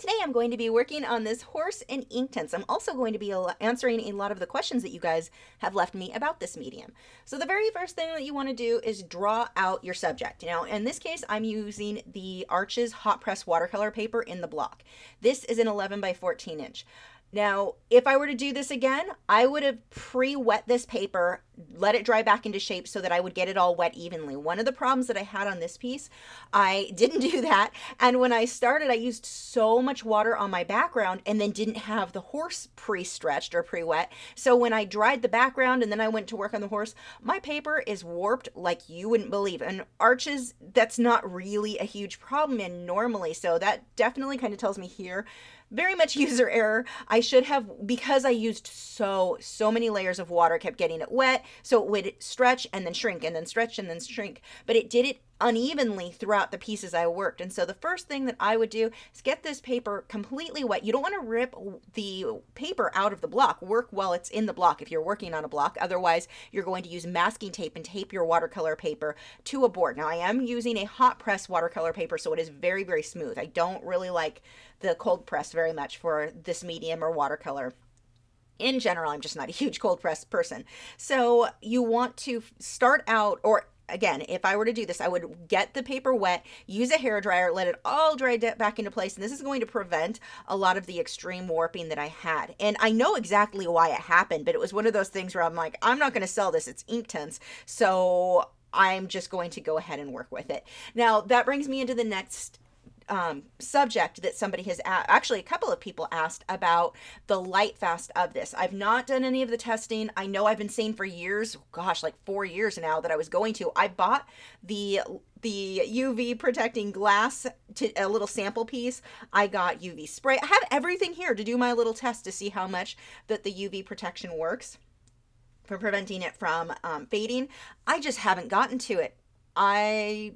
Today I'm going to be working on this horse and inktense. I'm also going to be answering a lot of the questions that you guys have left me about this medium. So the very first thing that you want to do is draw out your subject. Now, in this case, I'm using the Arches hot press watercolor paper in the block. This is an 11 by 14 inch. Now, if I were to do this again, I would have pre-wet this paper, let it dry back into shape so that I would get it all wet evenly. One of the problems that I had on this piece, I didn't do that. And when I started, I used so much water on my background and then didn't have the horse pre-stretched or pre-wet. So when I dried the background and then I went to work on the horse, my paper is warped like you wouldn't believe. And Arches, that's not really a huge problem in normally. So that definitely kind of tells me here, very much user error. I should have, because I used so many layers of water, kept getting it wet, so it would stretch and then shrink and then stretch and then shrink. But it did it unevenly throughout the pieces I worked. And so the first thing that I would do is get this paper completely wet. You don't want to rip the paper out of the block. Work while it's in the block if you're working on a block. Otherwise, you're going to use masking tape and tape your watercolor paper to a board. Now, I am using a hot press watercolor paper, so it is very smooth. I don't really like the cold press very much for this medium or watercolor. In general, I'm just not a huge cold press person. So you want to start out, or again, if I were to do this, I would get the paper wet, use a hair dryer, let it all dry back into place. And this is going to prevent a lot of the extreme warping that I had. And I know exactly why it happened, but it was one of those things where I'm like, I'm not going to sell this. It's inktense. So I'm just going to go ahead and work with it. Now, that brings me into the next subject that somebody has actually a couple of people asked about the light fast of this. I've not done any of the testing. I know I've been saying for years, gosh, like 4 years now, that I was going to. I bought the UV protecting glass, to a little sample piece. I got UV spray. I have everything here to do my little test to see how much that the UV protection works for preventing it from fading. I just haven't gotten to it. I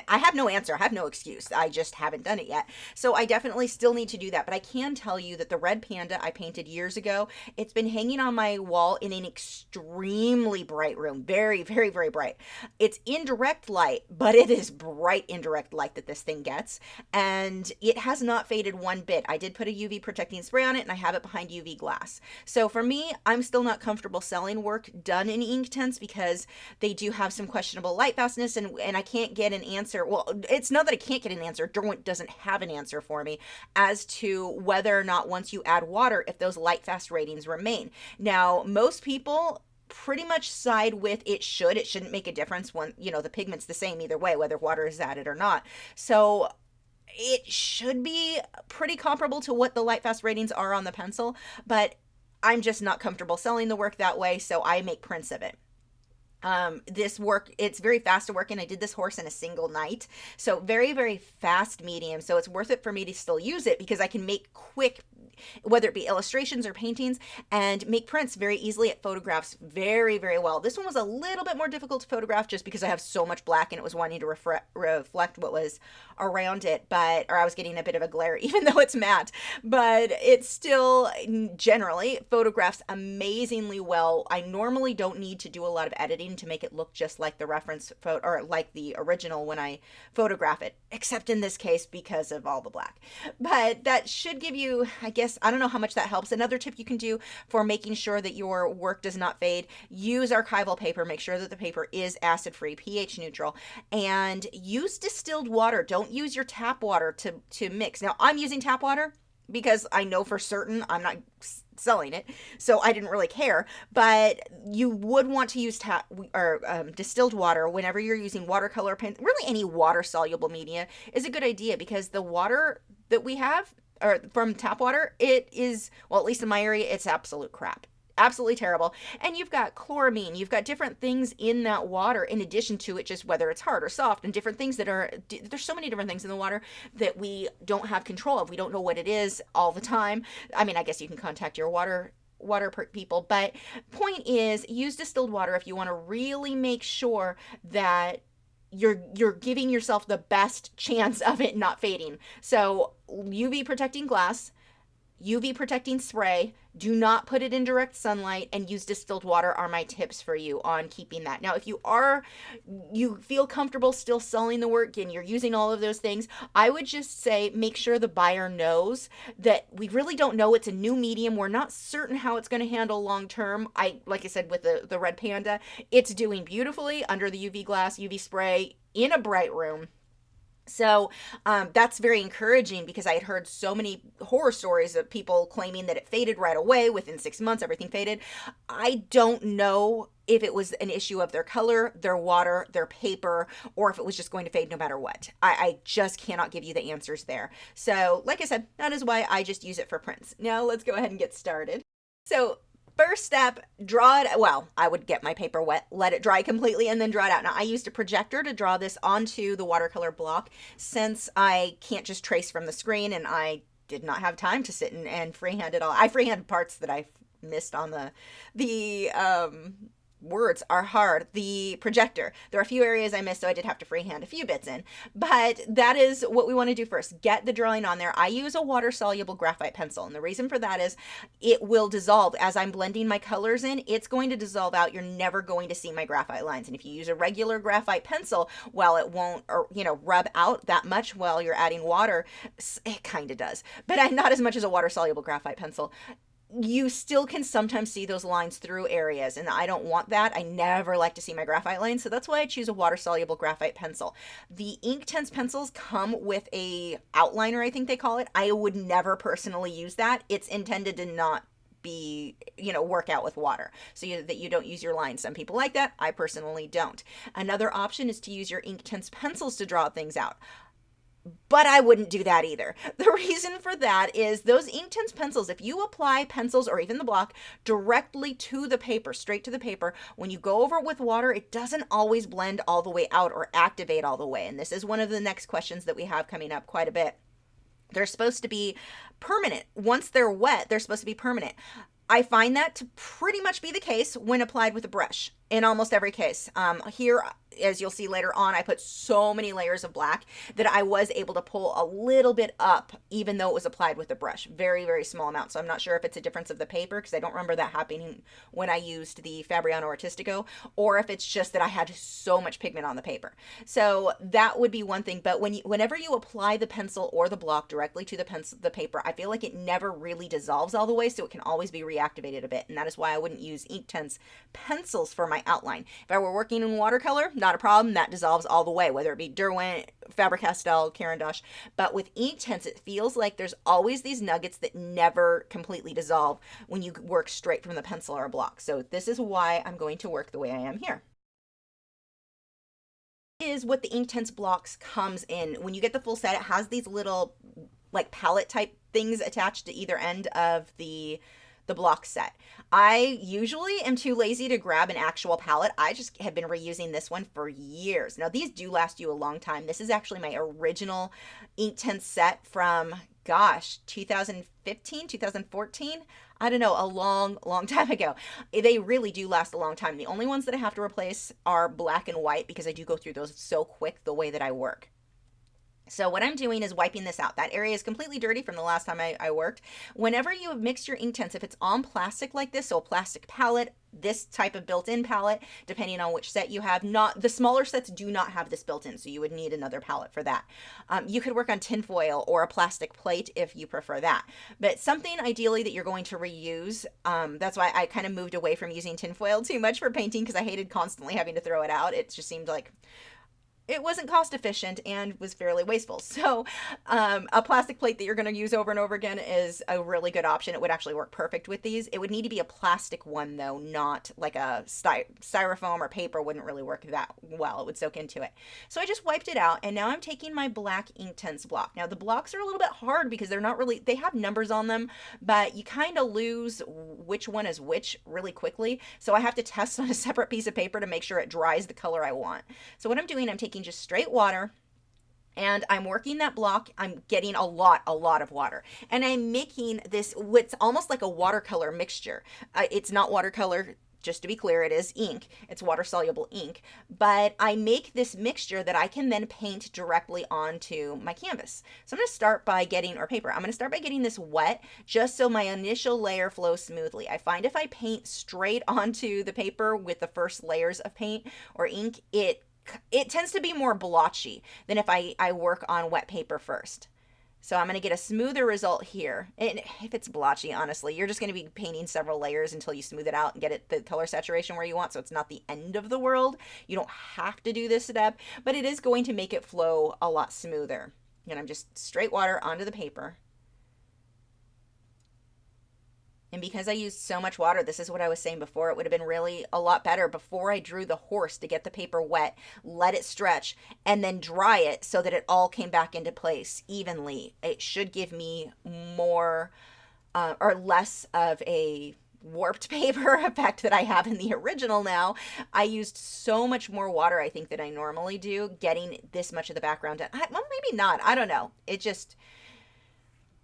have no answer. I have no excuse. I just haven't done it yet. So I definitely still need to do that. But I can tell you that the red panda I painted years ago, it's been hanging on my wall in an extremely bright room. Very bright. It's indirect light, but it is bright indirect light that this thing gets. And it has not faded one bit. I did put a UV protecting spray on it and I have it behind UV glass. So for me, I'm still not comfortable selling work done in inktense because they do have some questionable light fastness and I can't get an answer. Well, it's not that I can't get an answer. Derwent doesn't have an answer for me as to whether or not once you add water, if those light fast ratings remain. Now, most people pretty much side with it shouldn't make a difference when, the pigment's the same either way, whether water is added or not. So it should be pretty comparable to what the light fast ratings are on the pencil, but I'm just not comfortable selling the work that way, so I make prints of it. This work, it's very fast to work in. I did this horse in a single night. So very fast medium. So it's worth it for me to still use it because I can make quick, whether it be illustrations or paintings, and make prints very easily. It photographs very well. This one was a little bit more difficult to photograph just because I have so much black and it was wanting to reflect what was around it, or I was getting a bit of a glare even though it's matte, but it still generally photographs amazingly well. I normally don't need to do a lot of editing to make it look just like the reference photo or like the original when I photograph it, except in this case because of all the black. But that should give you, I guess, I don't know how much that helps. Another tip you can do for making sure that your work does not fade, use archival paper. Make sure that the paper is acid-free, pH neutral, and use distilled water. Don't use your tap water to mix. Now, I'm using tap water because I know for certain I'm not selling it, so I didn't really care, but you would want to use distilled water whenever you're using watercolor pen. Really, any water soluble media is a good idea because the water that we have or from tap water, it is, well, at least in my area, it's absolute crap. Absolutely terrible. And you've got chloramine, you've got different things in that water in addition to it, just whether it's hard or soft, and different things there's so many different things in the water that we don't have control of. We don't know what it is all the time. I mean, I guess you can contact your water people, but point is, use distilled water if you want to really make sure that you're giving yourself the best chance of it not fading. So UV protecting glass, UV protecting spray. Do not put it in direct sunlight, and use distilled water are my tips for you on keeping that. Now, if you feel comfortable still selling the work and you're using all of those things, I would just say make sure the buyer knows that we really don't know. It's a new medium. We're not certain how it's going to handle long term. Like I said, with the red panda, it's doing beautifully under the UV glass, UV spray in a bright room. So that's very encouraging, because I had heard so many horror stories of people claiming that it faded right away. Within 6 months, everything faded. I don't know if it was an issue of their color, their water, their paper, or if it was just going to fade no matter what. I just cannot give you the answers there. So like I said, that is why I just use it for prints. Now let's go ahead and get started. So first step, draw it. Well, I would get my paper wet, let it dry completely, and then draw it out. Now, I used a projector to draw this onto the watercolor block, since I can't just trace from the screen, and I did not have time to sit and freehand it all. I freehand parts that I missed on the words are hard. The projector, there are a few areas I missed, so I did have to freehand a few bits in, but that is what we want to do first. Get the drawing on there. I use a water soluble graphite pencil, and the reason for that is it will dissolve as I'm blending my colors in. It's going to dissolve out. You're never going to see my graphite lines. And if you use a regular graphite pencil, while it won't, rub out that much while you're adding water, it kind of does, but not as much as a water soluble graphite pencil. You still can sometimes see those lines through areas, and I don't want that. I never like to see my graphite lines, so that's why I choose a water-soluble graphite pencil. The Inktense pencils come with a outliner, I think they call it. I would never personally use that. It's intended to not be, work out with water, so that you don't use your lines. Some people like that. I personally don't. Another option is to use your Inktense pencils to draw things out. But I wouldn't do that either. The reason for that is those Inktense pencils, if you apply pencils or even the block directly to the paper, straight to the paper, when you go over it with water, it doesn't always blend all the way out or activate all the way. And this is one of the next questions that we have coming up quite a bit. They're supposed to be permanent. Once they're wet, they're supposed to be permanent. I find that to pretty much be the case when applied with a brush in almost every case. Here, as you'll see later on, I put so many layers of black that I was able to pull a little bit up, even though it was applied with a brush. Very, very small amount. So I'm not sure if it's a difference of the paper, because I don't remember that happening when I used the Fabriano Artistico, or if it's just that I had so much pigment on the paper. So that would be one thing. But whenever you apply the pencil or the block directly to the paper, I feel like it never really dissolves all the way, so it can always be reactivated a bit. And that is why I wouldn't use Inktense pencils for my outline. If I were working in watercolor, not a problem. That dissolves all the way, whether it be Derwent, Faber-Castell, Caran d'Ache. But with Inktense, it feels like there's always these nuggets that never completely dissolve when you work straight from the pencil or a block. So this is why I'm going to work the way I am here. Is what the Inktense blocks comes in. When you get the full set, it has these little like palette type things attached to either end of the block set. I usually am too lazy to grab an actual palette. I just have been reusing this one for years. Now, these do last you a long time. This is actually my original Inktense set from, 2015, 2014. I don't know, a long, long time ago. They really do last a long time. The only ones that I have to replace are black and white, because I do go through those so quick the way that I work. So what I'm doing is wiping this out. That area is completely dirty from the last time I worked. Whenever you have mixed your Inktense, if it's on plastic like this, so a plastic palette, this type of built-in palette, depending on which set you have, the smaller sets do not have this built in, so you would need another palette for that. You could work on tinfoil or a plastic plate if you prefer that, but something ideally that you're going to reuse. That's why I kind of moved away from using tinfoil too much for painting, because I hated constantly having to throw it out. It just seemed like it wasn't cost efficient and was fairly wasteful. So a plastic plate that you're going to use over and over again is a really good option. It would actually work perfect with these. It would need to be a plastic one though, not like a styrofoam or paper. Wouldn't really work that well. It would soak into it. So I just wiped it out, and now I'm taking my black Inktense block. Now the blocks are a little bit hard because they're not really, they have numbers on them, but you kind of lose which one is which really quickly. So I have to test on a separate piece of paper to make sure it dries the color I want. So what I'm doing, I'm taking just straight water, and I'm working that block. I'm getting a lot of water, and I'm making this what's almost like a watercolor mixture. It's not watercolor just to be clear, it is ink. It's water-soluble ink. But I make this mixture that I can then paint directly onto my canvas. So I'm going to start by getting, or paper, I'm going to start by getting this wet just so my initial layer flows smoothly. I find if I paint straight onto the paper with the first layers of paint or ink, it tends to be more blotchy than if I work on wet paper first. So I'm going to get a smoother result here. And if it's blotchy, honestly, you're just going to be painting several layers until you smooth it out and get it the color saturation where you want. So it's not the end of the world. You don't have to do this step, but it is going to make it flow a lot smoother. And I'm just straight water onto the paper. And because I used so much water, this is what I was saying before, it would have been really a lot better before I drew the horse to get the paper wet, let it stretch, and then dry it so that it all came back into place evenly. It should give me more or less of a warped paper effect that I have in the original now. I used so much more water, I think, than I normally do, getting this much of the background done. Well, maybe not. I don't know.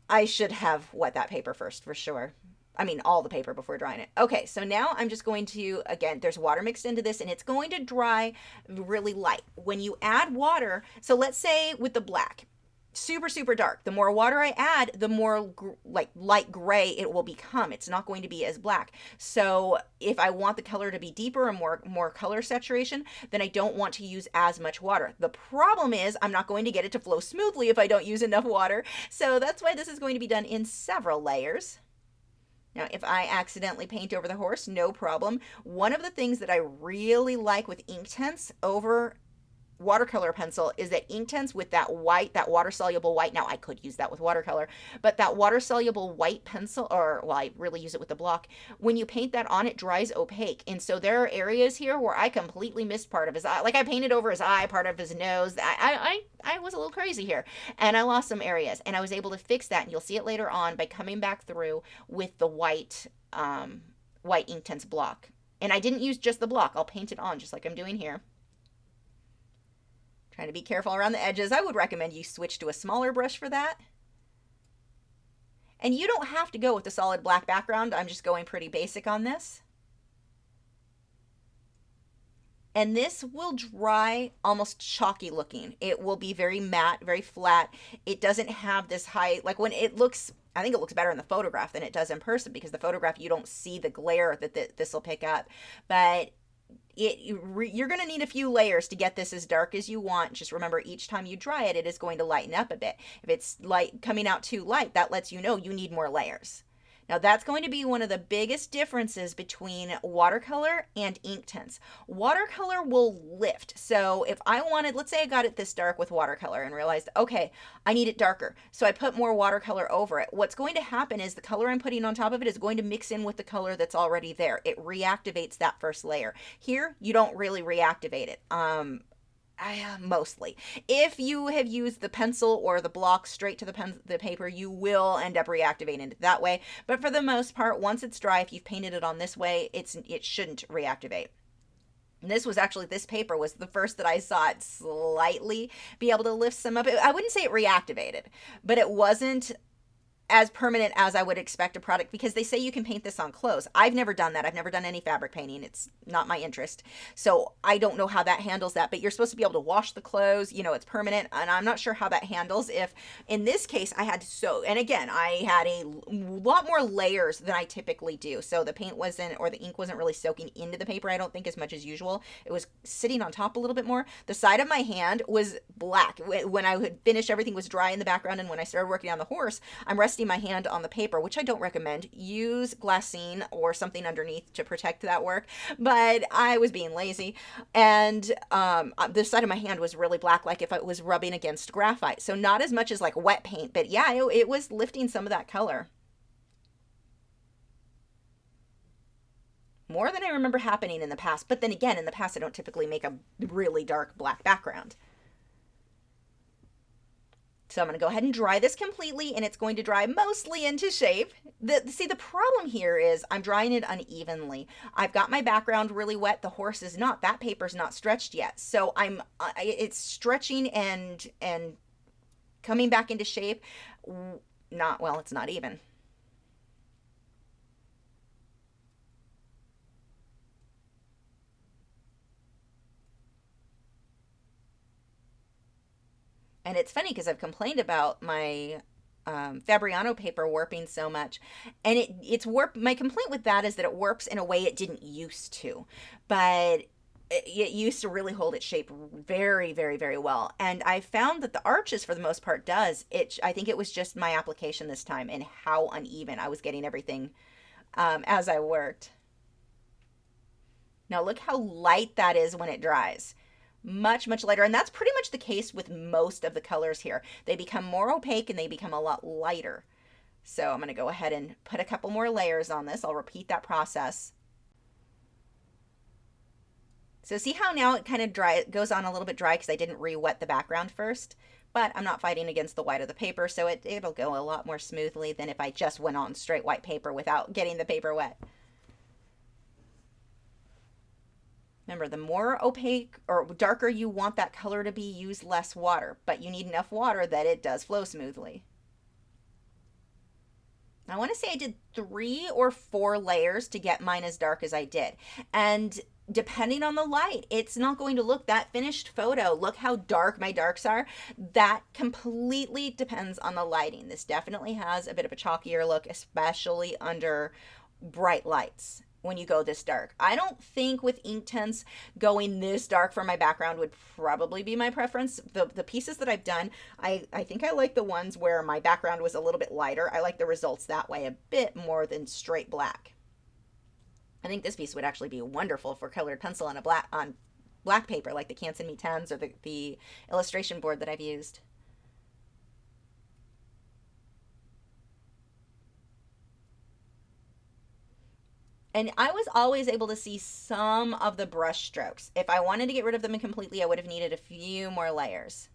I should have wet that paper first for sure. I mean, all the paper before drying it. Okay, so now I'm just going to, again, there's water mixed into this and it's going to dry really light. When you add water, so let's say with the black, super, super dark. The more water I add, the more like light gray it will become. It's not going to be as black. So if I want the color to be deeper and more color saturation, then I don't want to use as much water. The problem is I'm not going to get it to flow smoothly if I don't use enough water. So that's why this is going to be done in several layers. Now, if I accidentally paint over the horse, no problem. One of the things that I really like with Inktense over watercolor pencil is that Inktense with that white, that water-soluble white, now I could use that with watercolor, but that water-soluble white pencil, or, well, I really use it with the block, when you paint that on, it dries opaque. And so there are areas here where I completely missed part of his eye. Like I painted over his eye, part of his nose. I was a little crazy here. And I lost some areas. And I was able to fix that. And you'll see it later on by coming back through with the white Inktense block. And I didn't use just the block. I'll paint it on just like I'm doing here. Trying to be careful around the edges. I would recommend you switch to a smaller brush for that. And you don't have to go with the solid black background. I'm just going pretty basic on this. And this will dry almost chalky looking. It will be very matte, very flat. It doesn't have this high, like when it looks, I think it looks better in the photograph than it does in person because the photograph, you don't see the glare that this will pick up. But you're going to need a few layers to get this as dark as you want. Just remember, each time you dry it, it is going to lighten up a bit. If it's light coming out too light, that lets you know you need more layers. Now that's going to be one of the biggest differences between watercolor and Inktense. Watercolor will lift. So if I wanted, let's say I got it this dark with watercolor and realized, okay, I need it darker. So I put more watercolor over it. What's going to happen is the color I'm putting on top of it is going to mix in with the color that's already there. It reactivates that first layer. Here, you don't really reactivate it. Mostly. If you have used the pencil or the block straight to the paper, you will end up reactivating it that way. But for the most part, once it's dry, if you've painted it on this way, it shouldn't reactivate. And this paper was the first that I saw it slightly be able to lift some of it. I wouldn't say it reactivated, but it wasn't as permanent as I would expect a product because they say you can paint this on clothes. I've never done that. I've never done any fabric painting. It's not my interest. So I don't know how that handles that, but you're supposed to be able to wash the clothes, it's permanent. And I'm not sure how that handles. If in this case I had and again, I had a lot more layers than I typically do. So the paint or the ink wasn't really soaking into the paper, I don't think, as much as usual. It was sitting on top a little bit more. The side of my hand was black. When I would finish, everything was dry in the background. And when I started working on the horse, I'm resting my hand on the paper, which I don't recommend. Use glassine or something underneath to protect that work, but I was being lazy, and the side of my hand was really black, like if it was rubbing against graphite. So not as much as like wet paint, but yeah, it was lifting some of that color. More than I remember happening in the past, but then again, in the past I don't typically make a really dark black background. So I'm going to go ahead and dry this completely, and it's going to dry mostly into shape. See, the problem here is I'm drying it unevenly. I've got my background really wet. The horse is not. That paper's not stretched yet. So it's stretching and coming back into shape. It's not even. And it's funny because I've complained about my Fabriano paper warping so much, and it's warp. My complaint with that is that it warps in a way it didn't used to, but it used to really hold its shape very, very, very well. And I found that the arches, for the most part, does it. I think it was just my application this time and how uneven I was getting everything as I worked. Now look how light that is when it dries. Much, much lighter. And that's pretty much the case with most of the colors here. They become more opaque and they become a lot lighter. So I'm going to go ahead and put a couple more layers on this. I'll repeat that process. So see how now it kind of it goes on a little bit dry because I didn't re-wet the background first, but I'm not fighting against the white of the paper, so it'll go a lot more smoothly than if I just went on straight white paper without getting the paper wet. Remember, the more opaque or darker you want that color to be, use less water, but you need enough water that it does flow smoothly. I want to say I did 3 or 4 layers to get mine as dark as I did. And depending on the light, it's not going to look that finished photo. Look how dark my darks are. That completely depends on the lighting. This definitely has a bit of a chalkier look, especially under bright lights when you go this dark. I don't think with Inktense going this dark for my background would probably be my preference. The pieces that I've done, I think I like the ones where my background was a little bit lighter. I like the results that way a bit more than straight black. I think this piece would actually be wonderful for colored pencil on black paper, like the Canson Me 10s or the illustration board that I've used. And I was always able to see some of the brush strokes. If I wanted to get rid of them completely, I would have needed a few more layers.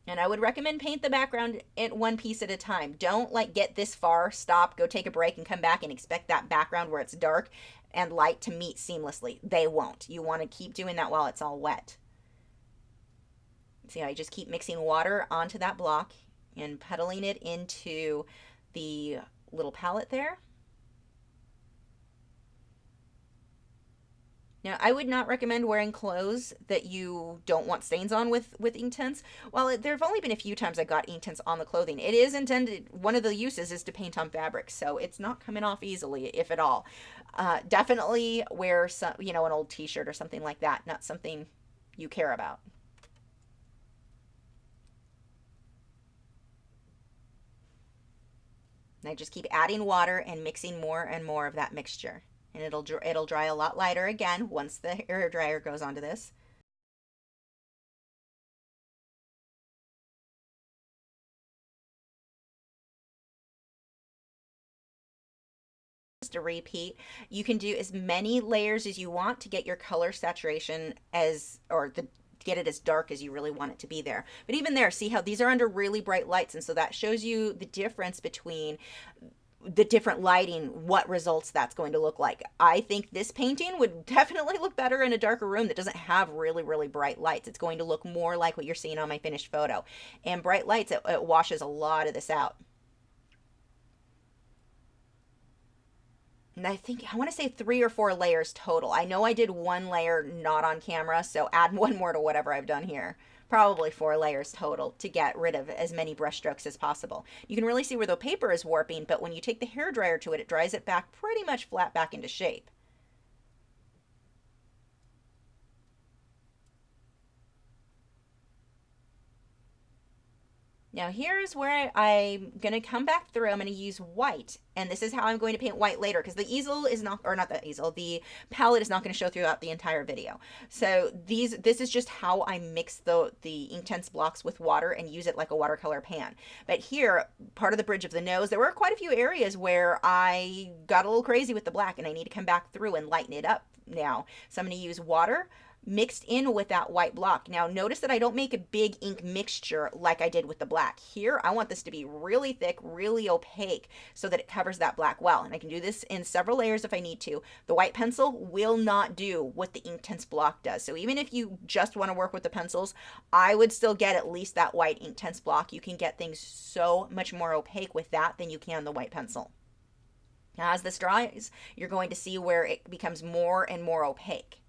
And I would recommend paint the background in one piece at a time. Don't like get this far, stop, go take a break and come back and expect that background where it's dark and light to meet seamlessly. They won't. You want to keep doing that while it's all wet. See how I just keep mixing water onto that block and puddling it into the little palette there. Now, I would not recommend wearing clothes that you don't want stains on with Inktense. Well, there have only been a few times I got Inktense on the clothing. It is intended, one of the uses is to paint on fabric, so it's not coming off easily, if at all. Definitely wear some, an old t-shirt or something like that, not something you care about. And I just keep adding water and mixing more and more of that mixture. And it'll dry a lot lighter again once the hair dryer goes onto this. Just a repeat. You can do as many layers as you want to get your color saturation get it as dark as you really want it to be there. But even there, see how these are under really bright lights, and so that shows you the difference between the different lighting, what results that's going to look like. I think this painting would definitely look better in a darker room that doesn't have really, really bright lights. It's going to look more like what you're seeing on my finished photo. And bright lights, it washes a lot of this out. And I want to say 3 or 4 layers total. I know I did 1 layer not on camera, so add 1 more to whatever I've done here. Probably 4 layers total to get rid of as many brush strokes as possible. You can really see where the paper is warping, but when you take the hair dryer to it, it dries it back pretty much flat back into shape. Now here's where I'm going to come back through. I'm going to use white, and this is how I'm going to paint white later, because the easel is not, or not the easel, the palette is not going to show throughout the entire video. So this is just how I mix the Inktense blocks with water and use it like a watercolor pan. But here, part of the bridge of the nose, there were quite a few areas where I got a little crazy with the black, and I need to come back through and lighten it up now. So I'm going to use water mixed in with that white block. Now notice that I don't make a big ink mixture like I did with the black. Here I want this to be really thick, really opaque, so that it covers that black well. And I can do this in several layers if I need to. The white pencil will not do what the Inktense block does. So even if you just want to work with the pencils, I would still get at least that white Inktense block. You can get things so much more opaque with that than you can the white pencil. Now as this dries, you're going to see where it becomes more and more opaque.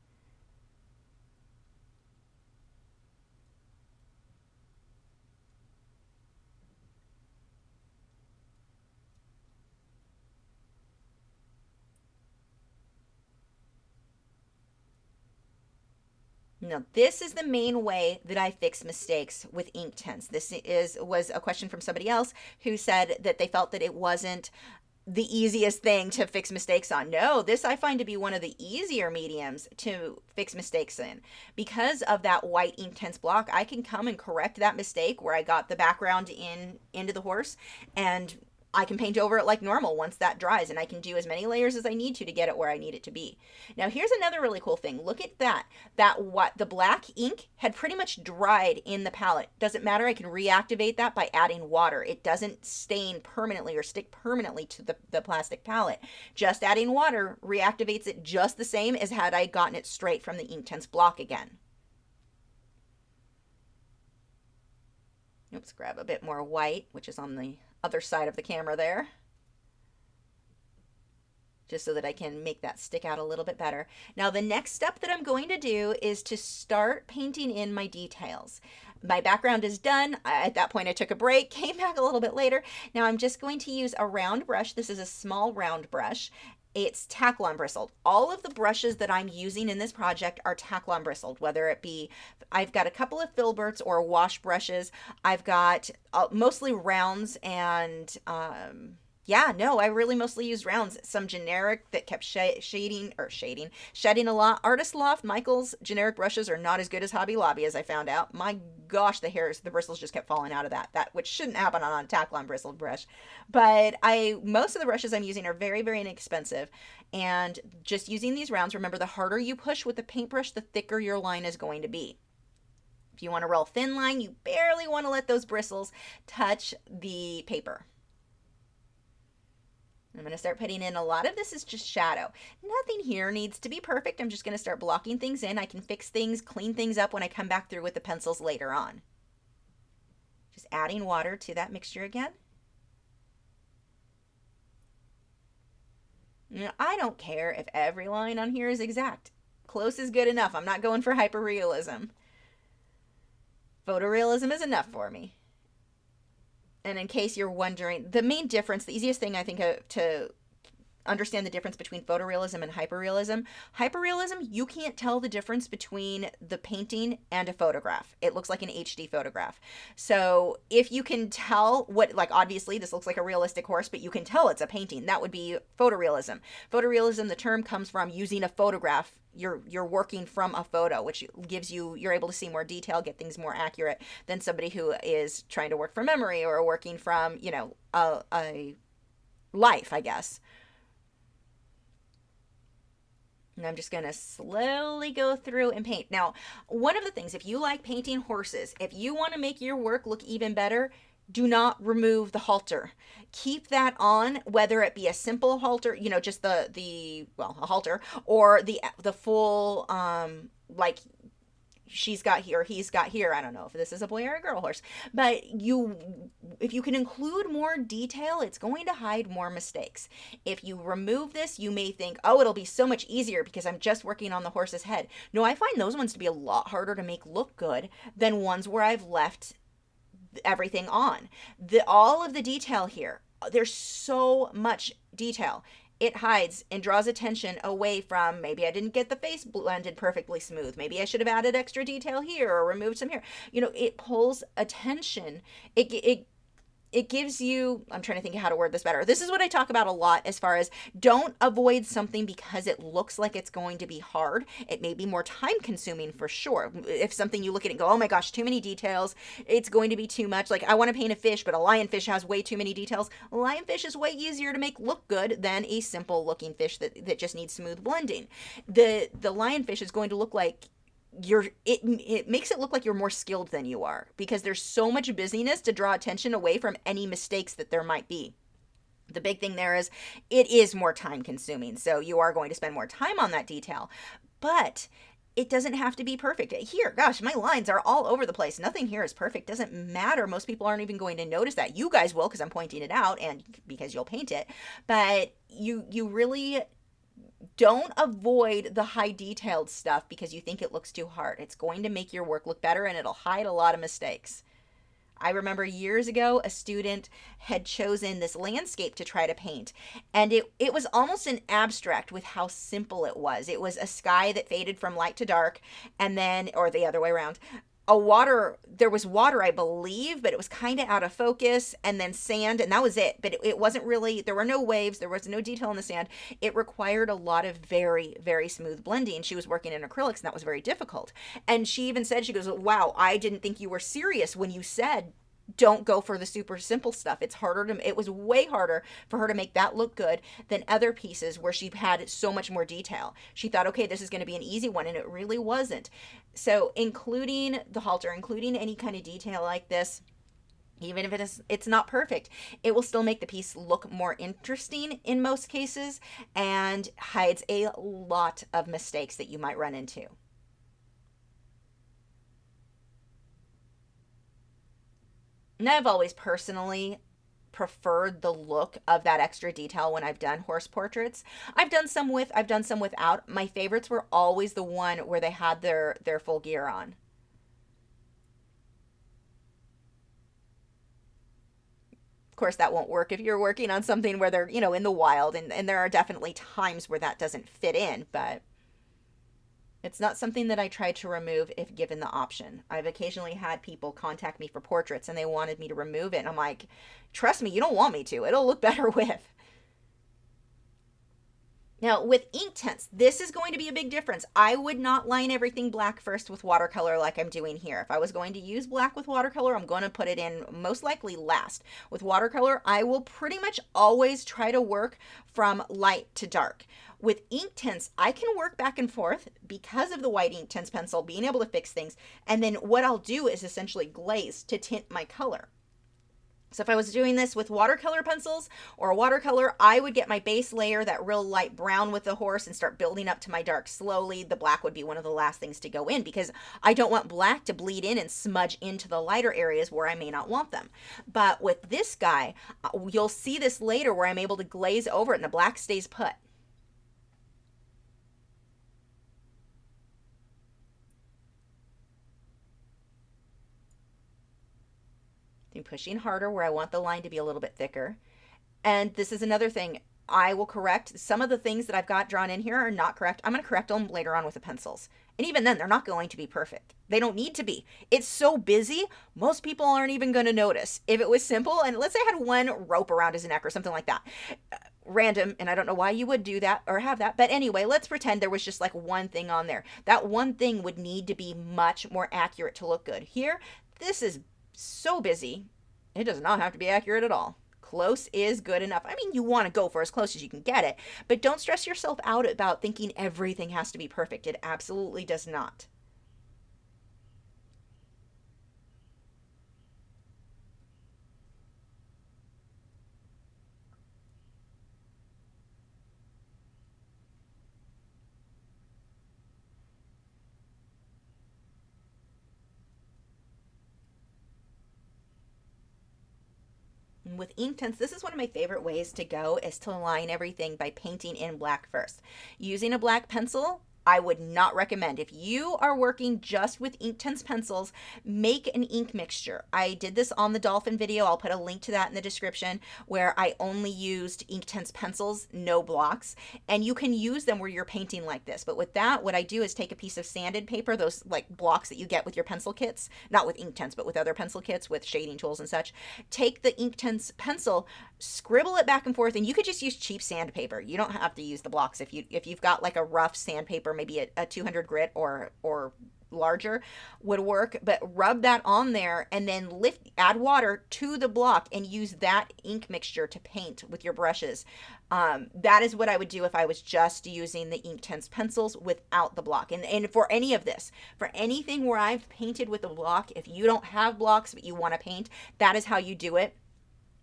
Now, this is the main way that I fix mistakes with inktense. Was a question from somebody else who said that they felt that it wasn't the easiest thing to fix mistakes on. No, this I find to be one of the easier mediums to fix mistakes in. Because of that white inktense block, I can come and correct that mistake where I got the background into the horse, and I can paint over it like normal once that dries, and I can do as many layers as I need to get it where I need it to be. Now, here's another really cool thing. Look at that. What the black ink had pretty much dried in the palette. Doesn't matter. I can reactivate that by adding water. It doesn't stain permanently or stick permanently to the plastic palette. Just adding water reactivates it just the same as had I gotten it straight from the inktense block again. Oops, grab a bit more white, which is on the other side of the camera there, just so that I can make that stick out a little bit better. Now, the next step that I'm going to do is to start painting in my details. My background is done. At that point, I took a break, came back a little bit later. Now, I'm just going to use a round brush. This is a small round brush. It's Taklon bristled. All of the brushes that I'm using in this project are Taklon bristled, whether it be, I've got a couple of filberts or wash brushes. I've got mostly rounds and, I really mostly use rounds. Some generic that kept shedding a lot. Artist Loft, Michael's generic brushes are not as good as Hobby Lobby, as I found out. My gosh, the bristles just kept falling out of that, which shouldn't happen on a Taklon bristled brush. But most of the brushes I'm using are very, very inexpensive. And just using these rounds, remember, the harder you push with the paintbrush, the thicker your line is going to be. If you want to roll thin line, you barely want to let those bristles touch the paper. I'm going to start putting in, a lot of this is just shadow. Nothing here needs to be perfect. I'm just going to start blocking things in. I can fix things, clean things up when I come back through with the pencils later on. Just adding water to that mixture again. Now, I don't care if every line on here is exact. Close is good enough. I'm not going for hyperrealism. Photorealism is enough for me. And in case you're wondering, the main difference, the easiest thing I think to understand the difference between photorealism and hyperrealism, you can't tell the difference between the painting and a photograph. It looks like an HD photograph. So if you can tell obviously this looks like a realistic horse, but you can tell it's a painting, that would be photorealism. Photorealism, the term comes from using a photograph. You're working from a photo, which gives you're able to see more detail, get things more accurate than somebody who is trying to work from memory or working from, a life, I guess. And I'm just going to slowly go through and paint. Now, one of the things, if you like painting horses, if you want to make your work look even better, do not remove the halter. Keep that on, whether it be a simple halter, just a halter, or the full, she's got here, he's got here. I don't know if this is a boy or a girl horse, but if you can include more detail, it's going to hide more mistakes. If you remove this, you may think, oh, it'll be so much easier because I'm just working on the horse's head. No, I find those ones to be a lot harder to make look good than ones where I've left everything on. All of the detail here, there's so much detail. It hides and draws attention away from, maybe I didn't get the face blended perfectly smooth. Maybe I should have added extra detail here or removed some here. It pulls attention. It gives you, I'm trying to think of how to word this better. This is what I talk about a lot as far as don't avoid something because it looks like it's going to be hard. It may be more time consuming for sure. If something you look at it and go, oh my gosh, too many details, it's going to be too much. Like I want to paint a fish, but a lionfish has way too many details. A lionfish is way easier to make look good than a simple looking fish that just needs smooth blending. The lionfish is going to look like it makes it look like you're more skilled than you are because there's so much busyness to draw attention away from any mistakes that there might be. The big thing there is it is more time consuming, so you are going to spend more time on that detail, but it doesn't have to be perfect. Here, gosh, my lines are all over the place. Nothing here is perfect. Doesn't matter. Most people aren't even going to notice that. You guys will because I'm pointing it out and because you'll paint it, but you really don't avoid the high detailed stuff because you think it looks too hard. It's going to make your work look better and it'll hide a lot of mistakes. I remember years ago, a student had chosen this landscape to try to paint, and it was almost an abstract with how simple it was. It was a sky that faded from light to dark, and then, or the other way around, there was water, I believe, but it was kind of out of focus, and then sand, and that was it. But it wasn't really, there were no waves, there was no detail in the sand. It required a lot of very, very smooth blending. She was working in acrylics, and that was very difficult. And she even said, she goes, wow, I didn't think you were serious when you said don't go for the super simple stuff. It was way harder for her to make that look good than other pieces where she had so much more detail. She thought, okay, this is going to be an easy one, and it really wasn't. So including the halter, including any kind of detail like this, even if it's not perfect, it will still make the piece look more interesting in most cases, and hides a lot of mistakes that you might run into. And I've always personally preferred the look of that extra detail when I've done horse portraits. I've done some without. My favorites were always the one where they had their full gear on. Of course, that won't work if you're working on something where they're, in the wild, and there are definitely times where that doesn't fit in, but it's not something that I try to remove if given the option. I've occasionally had people contact me for portraits and they wanted me to remove it. And I'm like, trust me, you don't want me to. It'll look better with. Now, with Inktense, this is going to be a big difference. I would not line everything black first with watercolor like I'm doing here. If I was going to use black with watercolor, I'm going to put it in most likely last. With watercolor, I will pretty much always try to work from light to dark. With Inktense, I can work back and forth because of the white Inktense pencil, being able to fix things. And then what I'll do is essentially glaze to tint my color. So if I was doing this with watercolor pencils or watercolor, I would get my base layer, that real light brown with the horse, and start building up to my dark slowly. The black would be one of the last things to go in because I don't want black to bleed in and smudge into the lighter areas where I may not want them. But with this guy, you'll see this later where I'm able to glaze over it and the black stays put. I'm pushing harder where I want the line to be a little bit thicker. And this is another thing. I will correct some of the things that I've got drawn in here are not correct. I'm going to correct them later on with the pencils. And even then, they're not going to be perfect. They don't need to be. It's so busy, most people aren't even going to notice. If it was simple, and let's say I had one rope around his neck or something like that, random, and I don't know why you would do that or have that, but anyway, let's pretend there was just like one thing on there. That one thing would need to be much more accurate to look good. Here, this is so busy, it does not have to be accurate at all. Close is good enough. I mean, you want to go for as close as you can get it, but don't stress yourself out about thinking everything has to be perfect. It absolutely does not. With Inktense, this is one of my favorite ways to go, is to line everything by painting in black first. Using a black pencil, I would not recommend. If you are working just with Inktense pencils, make an ink mixture. I did this on the dolphin video. I'll put a link to that in the description, where I only used Inktense pencils, no blocks. And you can use them where you're painting like this. But with that, what I do is take a piece of sanded paper, those like blocks that you get with your pencil kits, not with Inktense, but with other pencil kits with shading tools and such. Take the Inktense pencil, scribble it back and forth, and you could just use cheap sandpaper. You don't have to use the blocks. If you've got like a rough sandpaper, maybe a 200 grit or larger would work, but rub that on there and then add water to the block and use that ink mixture to paint with your brushes. That is what I would do if I was just using the Inktense pencils without the block. And for any of this, for anything where I've painted with a block, if you don't have blocks but you want to paint, that is how you do it.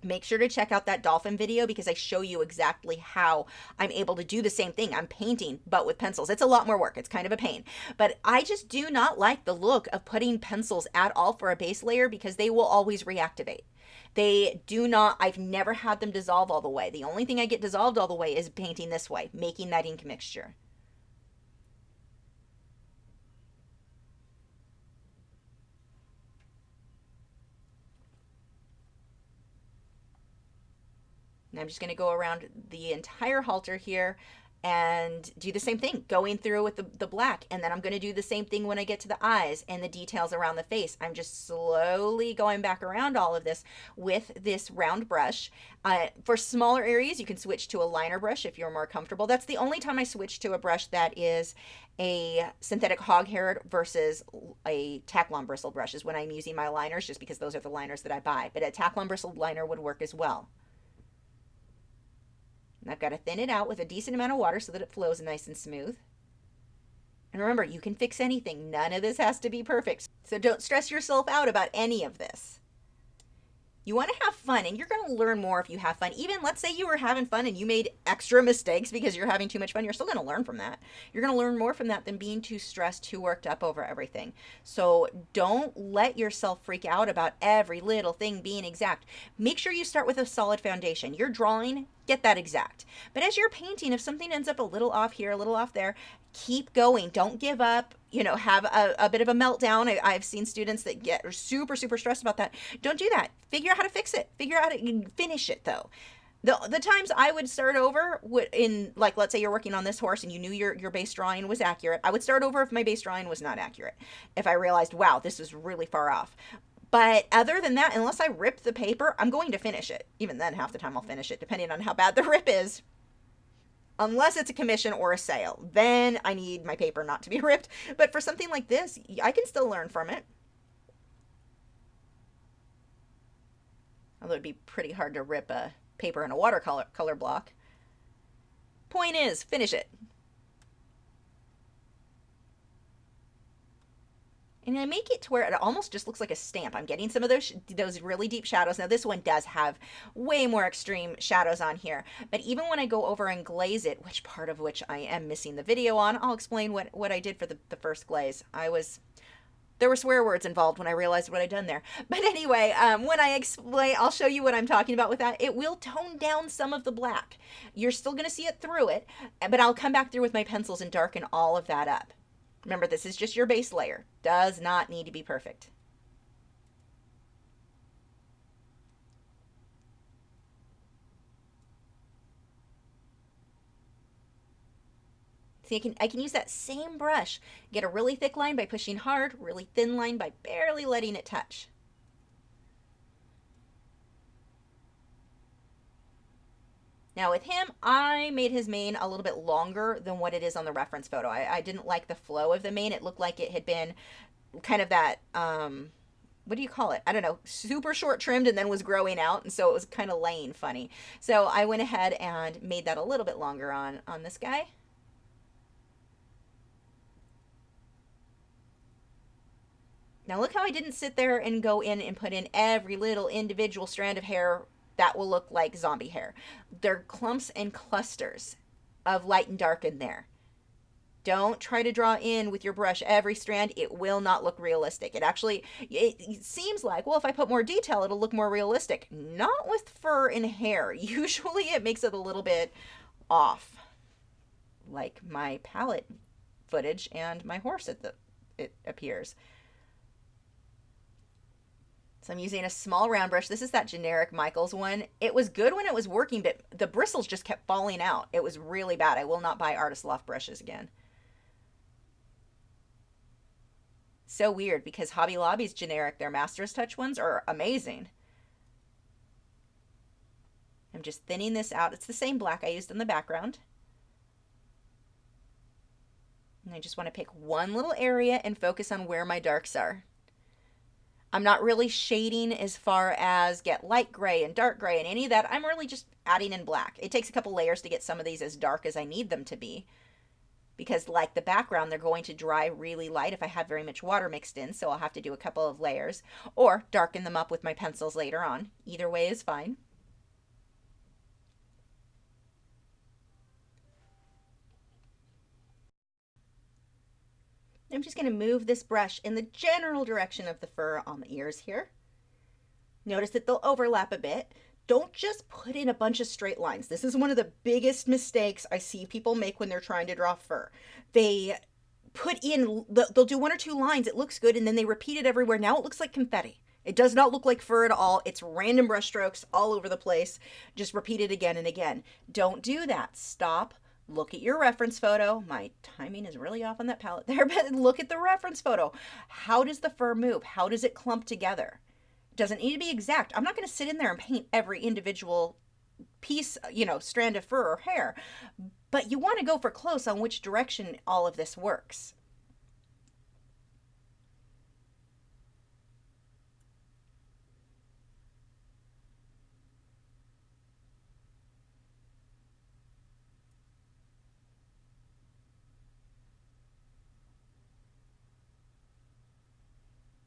Make sure to check out that dolphin video because I show you exactly how I'm able to do the same thing. I'm painting, but with pencils. It's a lot more work. It's kind of a pain. But I just do not like the look of putting pencils at all for a base layer because they will always reactivate. They do not, I've never had them dissolve all the way. The only thing I get dissolved all the way is painting this way, making that ink mixture. And I'm just going to go around the entire halter here and do the same thing, going through with the black. And then I'm going to do the same thing when I get to the eyes and the details around the face. I'm just slowly going back around all of this with this round brush. For smaller areas, you can switch to a liner brush if you're more comfortable. That's the only time I switch to a brush that is a synthetic hog haired versus a Taklon bristle brush, is when I'm using my liners, just because those are the liners that I buy. But a Taklon bristle liner would work as well. And I've got to thin it out with a decent amount of water so that it flows nice and smooth. And remember, you can fix anything. None of this has to be perfect. So don't stress yourself out about any of this. You want to have fun, and you're going to learn more if you have fun. Even, let's say you were having fun and you made extra mistakes because you're having too much fun, you're still going to learn from that. You're going to learn more from that than being too stressed, too worked up over everything. So don't let yourself freak out about every little thing being exact. Make sure you start with a solid foundation. You're drawing, get that exact. But as you're painting, if something ends up a little off here, a little off there, keep going. Don't give up. Have a bit of a meltdown. I've seen students that get super, super stressed about that. Don't do that. Figure out how to fix it. Figure out how to finish it, though. The times I would start over in, like, let's say you're working on this horse and you knew your base drawing was accurate. I would start over if my base drawing was not accurate. If I realized, wow, this is really far off. But other than that, unless I rip the paper, I'm going to finish it. Even then, half the time I'll finish it, depending on how bad the rip is. Unless it's a commission or a sale, then I need my paper not to be ripped. But for something like this, I can still learn from it. Although it'd be pretty hard to rip a paper in a watercolor block. Point is, finish it. And I make it to where it almost just looks like a stamp. I'm getting some of those really deep shadows. Now this one does have way more extreme shadows on here. But even when I go over and glaze it, which part of which I am missing the video on, I'll explain what I did for the first glaze. There were swear words involved when I realized what I'd done there. But anyway, when I explain, I'll show you what I'm talking about with that. It will tone down some of the black. You're still going to see it through it, but I'll come back through with my pencils and darken all of that up. Remember, this is just your base layer. Does not need to be perfect. See, I can use that same brush, get a really thick line by pushing hard, really thin line by barely letting it touch. Now with him, I made his mane a little bit longer than what it is on the reference photo. I didn't like the flow of the mane. It looked like it had been kind of that, what do you call it? I don't know, super short trimmed and then was growing out. And so it was kind of laying funny. So I went ahead and made that a little bit longer on this guy. Now look how I didn't sit there and go in and put in every little individual strand of hair that will look like zombie hair. There are clumps and clusters of light and dark in there. Don't try to draw in with your brush every strand. It will not look realistic. It seems like, well, if I put more detail, it'll look more realistic. Not with fur and hair. Usually it makes it a little bit off, like my palette footage and my horse it appears. So I'm using a small round brush. This is that generic Michaels one. It was good when it was working, but the bristles just kept falling out. It was really bad. I will not buy Artist Loft brushes again. So weird, because Hobby Lobby's generic, their Master's Touch ones are amazing. I'm just thinning this out. It's the same black I used in the background. And I just want to pick one little area and focus on where my darks are. I'm not really shading as far as get light gray and dark gray and any of that. I'm really just adding in black. It takes a couple layers to get some of these as dark as I need them to be, because like the background, they're going to dry really light if I have very much water mixed in. So I'll have to do a couple of layers or darken them up with my pencils later on. Either way is fine. I'm just going to move this brush in the general direction of the fur on the ears here. Notice that they'll overlap a bit. Don't just put in a bunch of straight lines. This is one of the biggest mistakes I see people make when they're trying to draw fur. They'll do one or two lines, it looks good, and then they repeat it everywhere. Now it looks like confetti. It does not look like fur at all. It's random brush strokes all over the place, just repeated again and again. Don't do that. Stop. Look at your reference photo. My timing is really off on that palette there, but look at the reference photo. How does the fur move? How does it clump together? It doesn't need to be exact. I'm not going to sit in there and paint every individual piece, strand of fur or hair, but you want to go for close on which direction all of this works.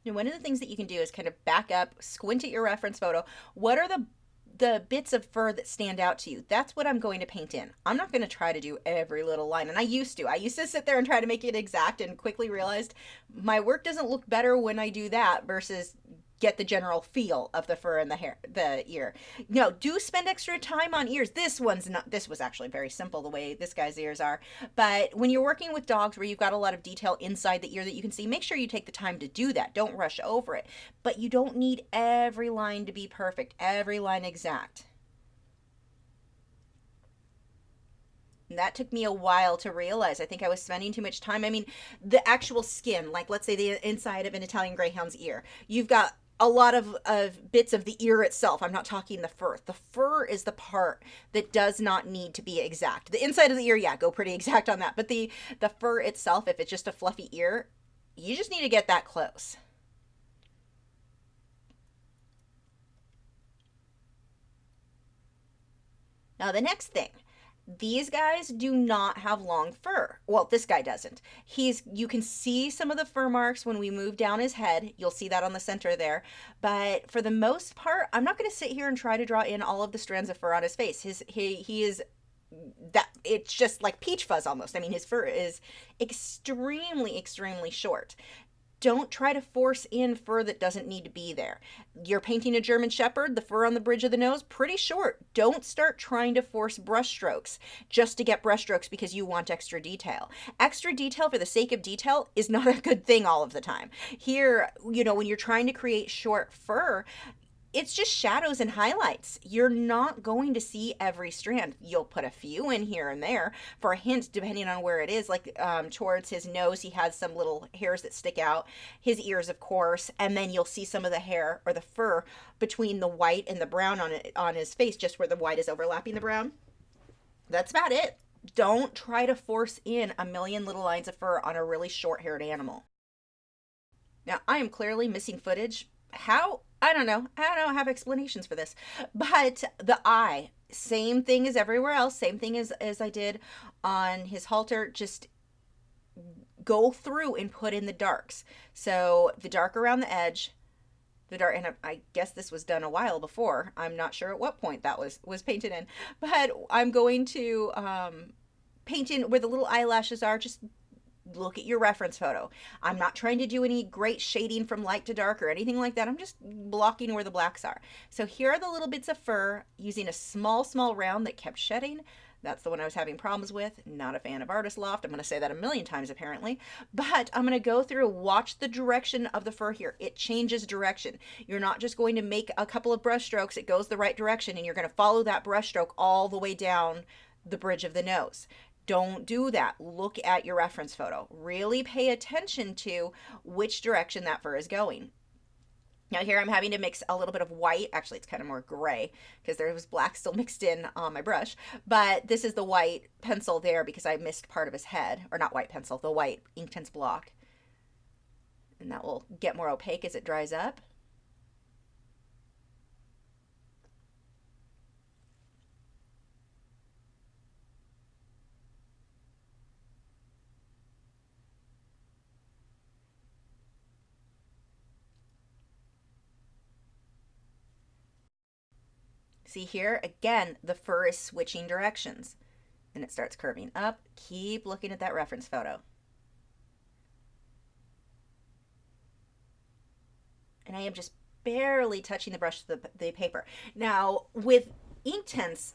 And one of the things that you can do is kind of back up, squint at your reference photo. What are the bits of fur that stand out to you? That's what I'm going to paint in. I'm not going to try to do every little line. And I used to sit there and try to make it exact, and quickly realized my work doesn't look better when I do that versus get the general feel of the fur and the ear. No, do spend extra time on ears. This was actually very simple the way this guy's ears are. But when you're working with dogs where you've got a lot of detail inside the ear that you can see, make sure you take the time to do that. Don't rush over it. But you don't need every line to be perfect, every line exact. And that took me a while to realize. I think I was spending too much time. I mean, the actual skin, like let's say the inside of an Italian Greyhound's ear, you've got a lot of bits of the ear itself. I'm not talking the fur. The fur is the part that does not need to be exact. The inside of the ear, yeah, go pretty exact on that. But the fur itself, if it's just a fluffy ear, you just need to get that close. Now the next thing, these guys do not have long fur. Well, this guy doesn't. You can see some of the fur marks when we move down his head. You'll see that on the center there. But for the most part, I'm not going to sit here and try to draw in all of the strands of fur on his face. He is that it's just like peach fuzz almost. I mean, his fur is extremely, extremely short. Don't try to force in fur that doesn't need to be there. You're painting a German Shepherd, the fur on the bridge of the nose, pretty short. Don't start trying to force brush strokes just to get brush strokes because you want extra detail. Extra detail for the sake of detail is not a good thing all of the time. Here, when you're trying to create short fur, it's just shadows and highlights. You're not going to see every strand. You'll put a few in here and there for a hint, depending on where it is. Like towards his nose, he has some little hairs that stick out. His ears, of course, and then you'll see some of the hair or the fur between the white and the brown on his face, just where the white is overlapping the brown. That's about it. Don't try to force in a million little lines of fur on a really short-haired animal. Now, I am clearly missing footage. How? I don't know. I don't have explanations for this. But the eye, same thing as everywhere else, same thing as I did on his halter, just go through and put in the darks. So the dark around the edge, the dark, and I guess this was done a while before. I'm not sure at what point that was painted in, but I'm going to paint in where the little eyelashes are. Just look at your reference photo. I'm not trying to do any great shading from light to dark or anything like that. I'm just blocking where the blacks are. So here are the little bits of fur using a small round that kept shedding. That's the one I was having problems with. Not a fan of Artist Loft. I'm going to say that a million times apparently. But I'm going to go through, watch the direction of the fur here. It changes direction. You're not just going to make a couple of brush strokes. It goes the right direction and you're going to follow that brush stroke all the way down the bridge of the nose. Don't do that. Look at your reference photo. Really pay attention to which direction that fur is going. Now here I'm having to mix a little bit of white. Actually, it's kind of more gray because there was black still mixed in on my brush. But this is the white pencil there because I missed part of his head. Or not white pencil, the white inktense block. And that will get more opaque as it dries up. See here, again, the fur is switching directions and it starts curving up. Keep looking at that reference photo. And I am just barely touching the brush to the paper. Now, with Inktense,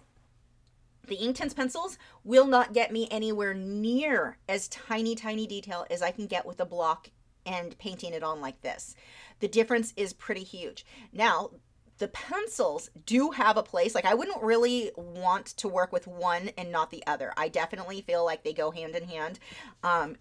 the Inktense pencils will not get me anywhere near as tiny detail as I can get with a block and painting it on like this. The difference is pretty huge. Now, the pencils do have a place. Like, I wouldn't really want to work with one and not the other. I definitely feel like they go hand in hand.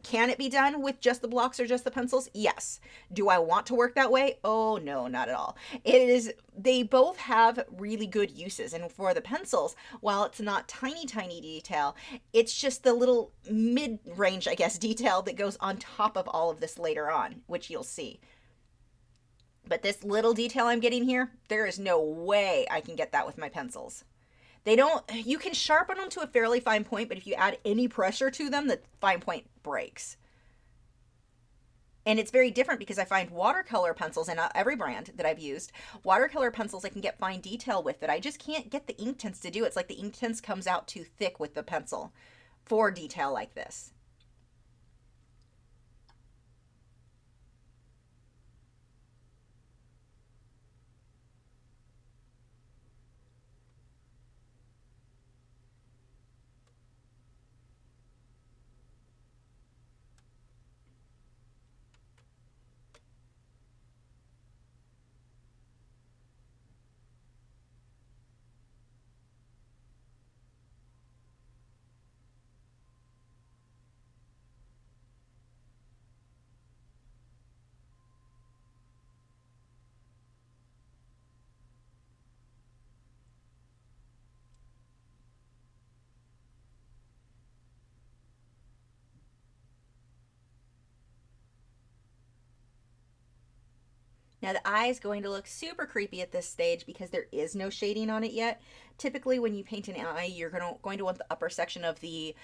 Can it be done with just the blocks or just the pencils? Yes. Do I want to work that way? Oh, no, not at all. They both have really good uses. And for the pencils, while it's not tiny, tiny detail, it's just the little mid-range, I guess, detail that goes on top of all of this later on, which you'll see. But this little detail I'm getting here, there is no way I can get that with my pencils. You can sharpen them to a fairly fine point, but if you add any pressure to them, the fine point breaks. And it's very different because I find watercolor pencils, and every brand that I've used, watercolor pencils I can get fine detail with that I just can't get the inktense to do. It's like the inktense comes out too thick with the pencil for detail like this. Now the eye is going to look super creepy at this stage because there is no shading on it yet. Typically when you paint an eye, you're going to want the upper section of the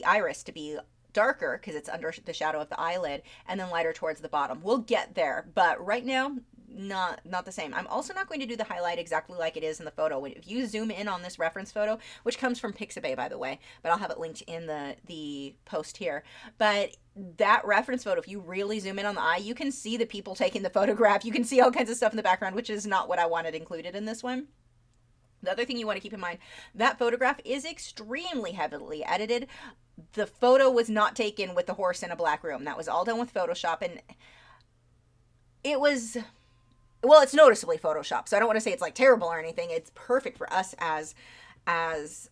iris to be darker because it's under the shadow of the eyelid, and then lighter towards the bottom. We'll get there, but right now, not the same. I'm also not going to do the highlight exactly like it is in the photo. If you zoom in on this reference photo, which comes from Pixabay, by the way, but I'll have it linked in the post here. But that reference photo, if you really zoom in on the eye, you can see the people taking the photograph. You can see all kinds of stuff in the background, which is not what I wanted included in this one. The other thing you want to keep in mind, that photograph is extremely heavily edited. The photo was not taken with the horse in a black room. That was all done with Photoshop, and it was, well, it's noticeably Photoshop, so I don't want to say it's like terrible or anything. It's perfect for us as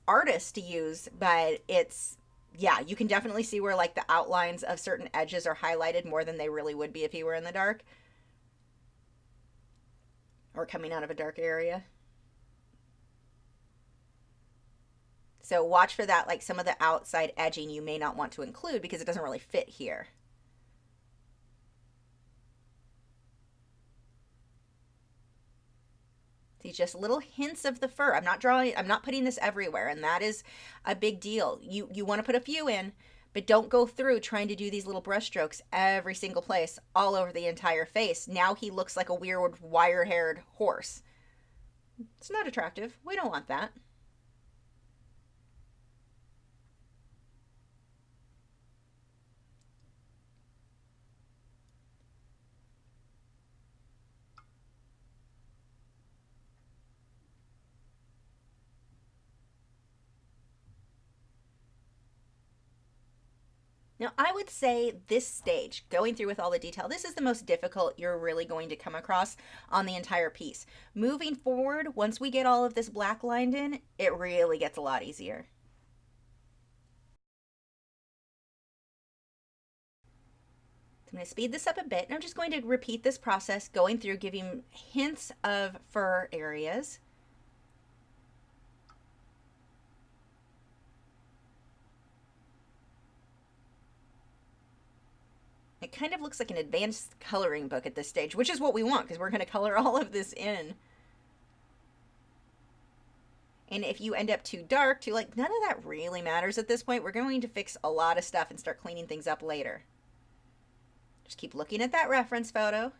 artists to use, but it's, yeah, you can definitely see where like the outlines of certain edges are highlighted more than they really would be if you were in the dark or coming out of a dark area. So watch for that, like some of the outside edging you may not want to include because it doesn't really fit here. See, just little hints of the fur. I'm not putting this everywhere, and that is a big deal. You want to put a few in, but don't go through trying to do these little brush strokes every single place all over the entire face. Now he looks like a weird wire-haired horse. It's not attractive. We don't want that. Now, I would say this stage, going through with all the detail, this is the most difficult you're really going to come across on the entire piece. Moving forward, once we get all of this black lined in, it really gets a lot easier. So I'm going to speed this up a bit, and I'm just going to repeat this process, going through, giving hints of fur areas. It kind of looks like an advanced coloring book at this stage, which is what we want because we're going to color all of this in. And if you end up too dark, too light, none of that really matters at this point. We're going to fix a lot of stuff and start cleaning things up later. Just keep looking at that reference photo.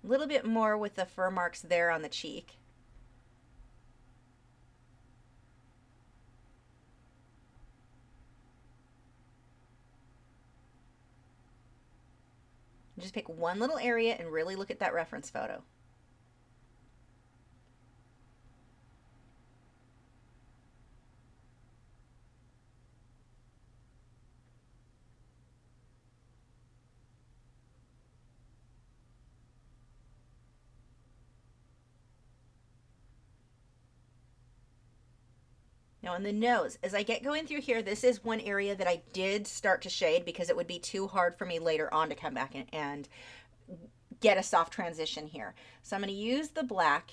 A little bit more with the fur marks there on the cheek. Just pick one little area and really look at that reference photo. Now on the nose, as I get going through here, this is one area that I did start to shade because it would be too hard for me later on to come back and get a soft transition here. So I'm going to use the black,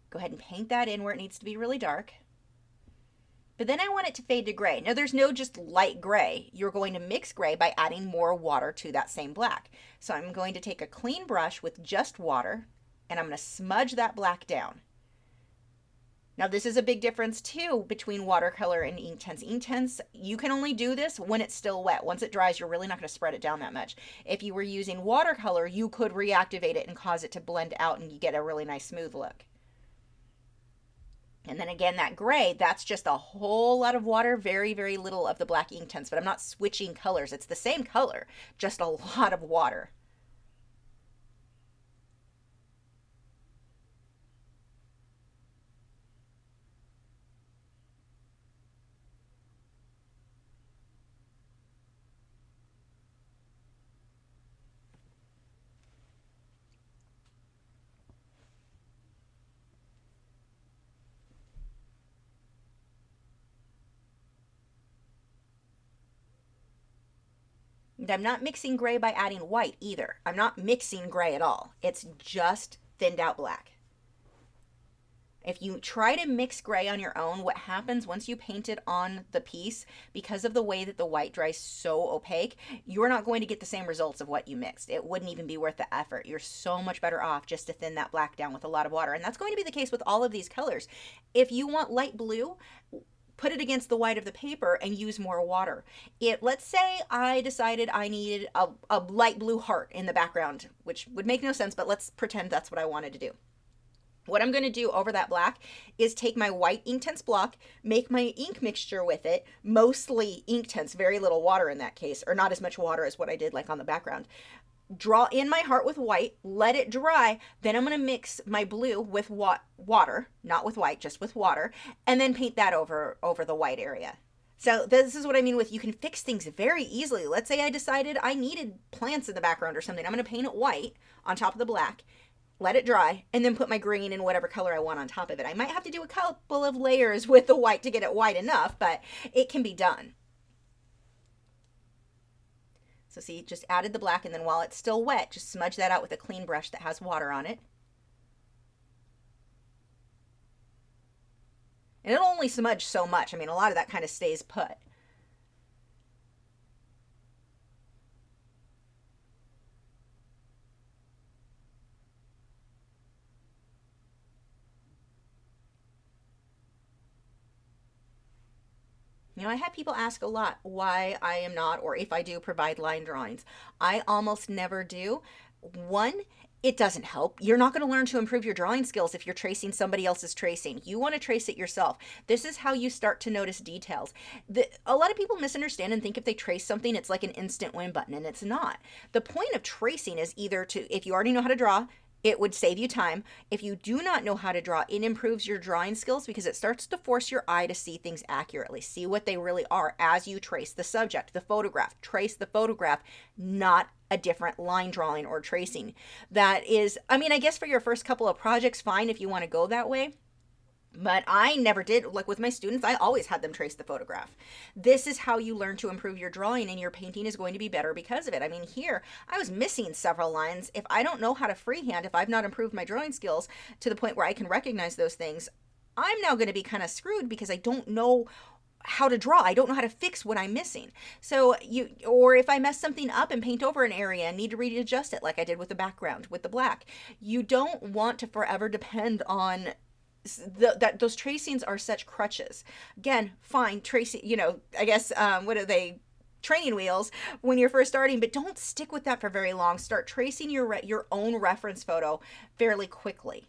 go ahead and paint that in where it needs to be really dark. But then I want it to fade to gray. Now there's no just light gray. You're going to mix gray by adding more water to that same black. So I'm going to take a clean brush with just water and I'm going to smudge that black down. Now this is a big difference too between watercolor and Inktense. Inktense, you can only do this when it's still wet. Once it dries, you're really not going to spread it down that much. If you were using watercolor, you could reactivate it and cause it to blend out and you get a really nice smooth look. And then again, that gray, that's just a whole lot of water, very, very little of the black Inktense, but I'm not switching colors. It's the same color, just a lot of water. And I'm not mixing gray by adding white either. I'm not mixing gray at all. It's just thinned out black. If you try to mix gray on your own, what happens once you paint it on the piece, because of the way that the white dries so opaque, you're not going to get the same results of what you mixed. It wouldn't even be worth the effort. You're so much better off just to thin that black down with a lot of water. And that's going to be the case with all of these colors. If you want light blue, put it against the white of the paper and use more water. Let's say I decided I needed a light blue heart in the background, which would make no sense, but let's pretend that's what I wanted to do. What I'm going to do over that black is take my white Inktense block, make my ink mixture with it, mostly Inktense, very little water in that case, or not as much water as what I did like on the background. Draw in my heart with white, let it dry, then I'm going to mix my blue with water, not with white, just with water, and then paint that over the white area. So this is what I mean with you can fix things very easily. Let's say I decided I needed plants in the background or something. I'm going to paint it white on top of the black, let it dry, and then put my green in whatever color I want on top of it. I might have to do a couple of layers with the white to get it white enough, but it can be done. So see, just added the black, and then while it's still wet, just smudge that out with a clean brush that has water on it. And it'll only smudge so much. I mean, a lot of that kind of stays put. You know, I have people ask a lot why I am not, or if I do, provide line drawings. I almost never do. One, it doesn't help. You're not going to learn to improve your drawing skills if you're tracing somebody else's tracing. You want to trace it yourself. This is how you start to notice details. A lot of people misunderstand and think if they trace something, it's like an instant win button, and it's not. The point of tracing is either to, if you already know how to draw, it would save you time. If you do not know how to draw, it improves your drawing skills because it starts to force your eye to see things accurately, see what they really are as you trace the subject, the photograph. Trace the photograph, not a different line drawing or tracing. That is, I mean, I guess for your first couple of projects, fine if you want to go that way. But I never did. Like with my students, I always had them trace the photograph. This is how you learn to improve your drawing, and your painting is going to be better because of it. I mean, here, I was missing several lines. If I don't know how to freehand, if I've not improved my drawing skills to the point where I can recognize those things, I'm now going to be kind of screwed because I don't know how to draw. I don't know how to fix what I'm missing. So or if I mess something up and paint over an area and need to readjust it like I did with the background, with the black, you don't want to forever depend on that those tracings are such crutches. Again, fine, tracing, you know, I guess, what are they? Training wheels when you're first starting, but don't stick with that for very long. Start tracing your own reference photo fairly quickly.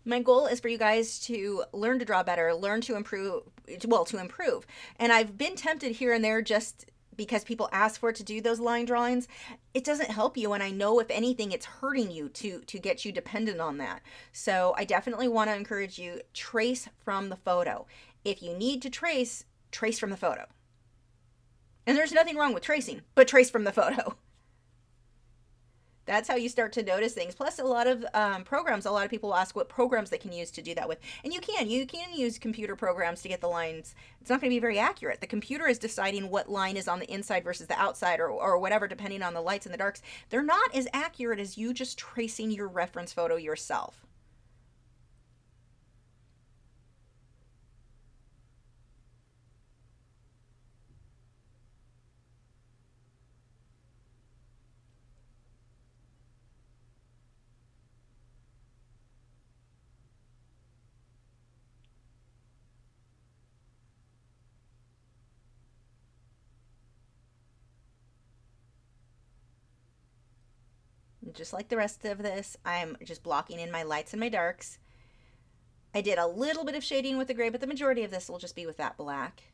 My goal is for you guys to learn to draw better, learn to improve, well, to improve. And I've been tempted here and there just because people ask for it to do those line drawings, it doesn't help you. And I know if anything, it's hurting you to get you dependent on that. So I definitely want to encourage you, trace from the photo. If you need to trace, trace from the photo. And there's nothing wrong with tracing, but trace from the photo. That's how you start to notice things. Plus, a lot of programs, a lot of people ask what programs they can use to do that with. And you can use computer programs to get the lines. It's not going to be very accurate. The computer is deciding what line is on the inside versus the outside, or whatever, depending on the lights and the darks. They're not as accurate as you just tracing your reference photo yourself. Just like the rest of this, I'm just blocking in my lights and my darks. I did a little bit of shading with the gray, but the majority of this will just be with that black.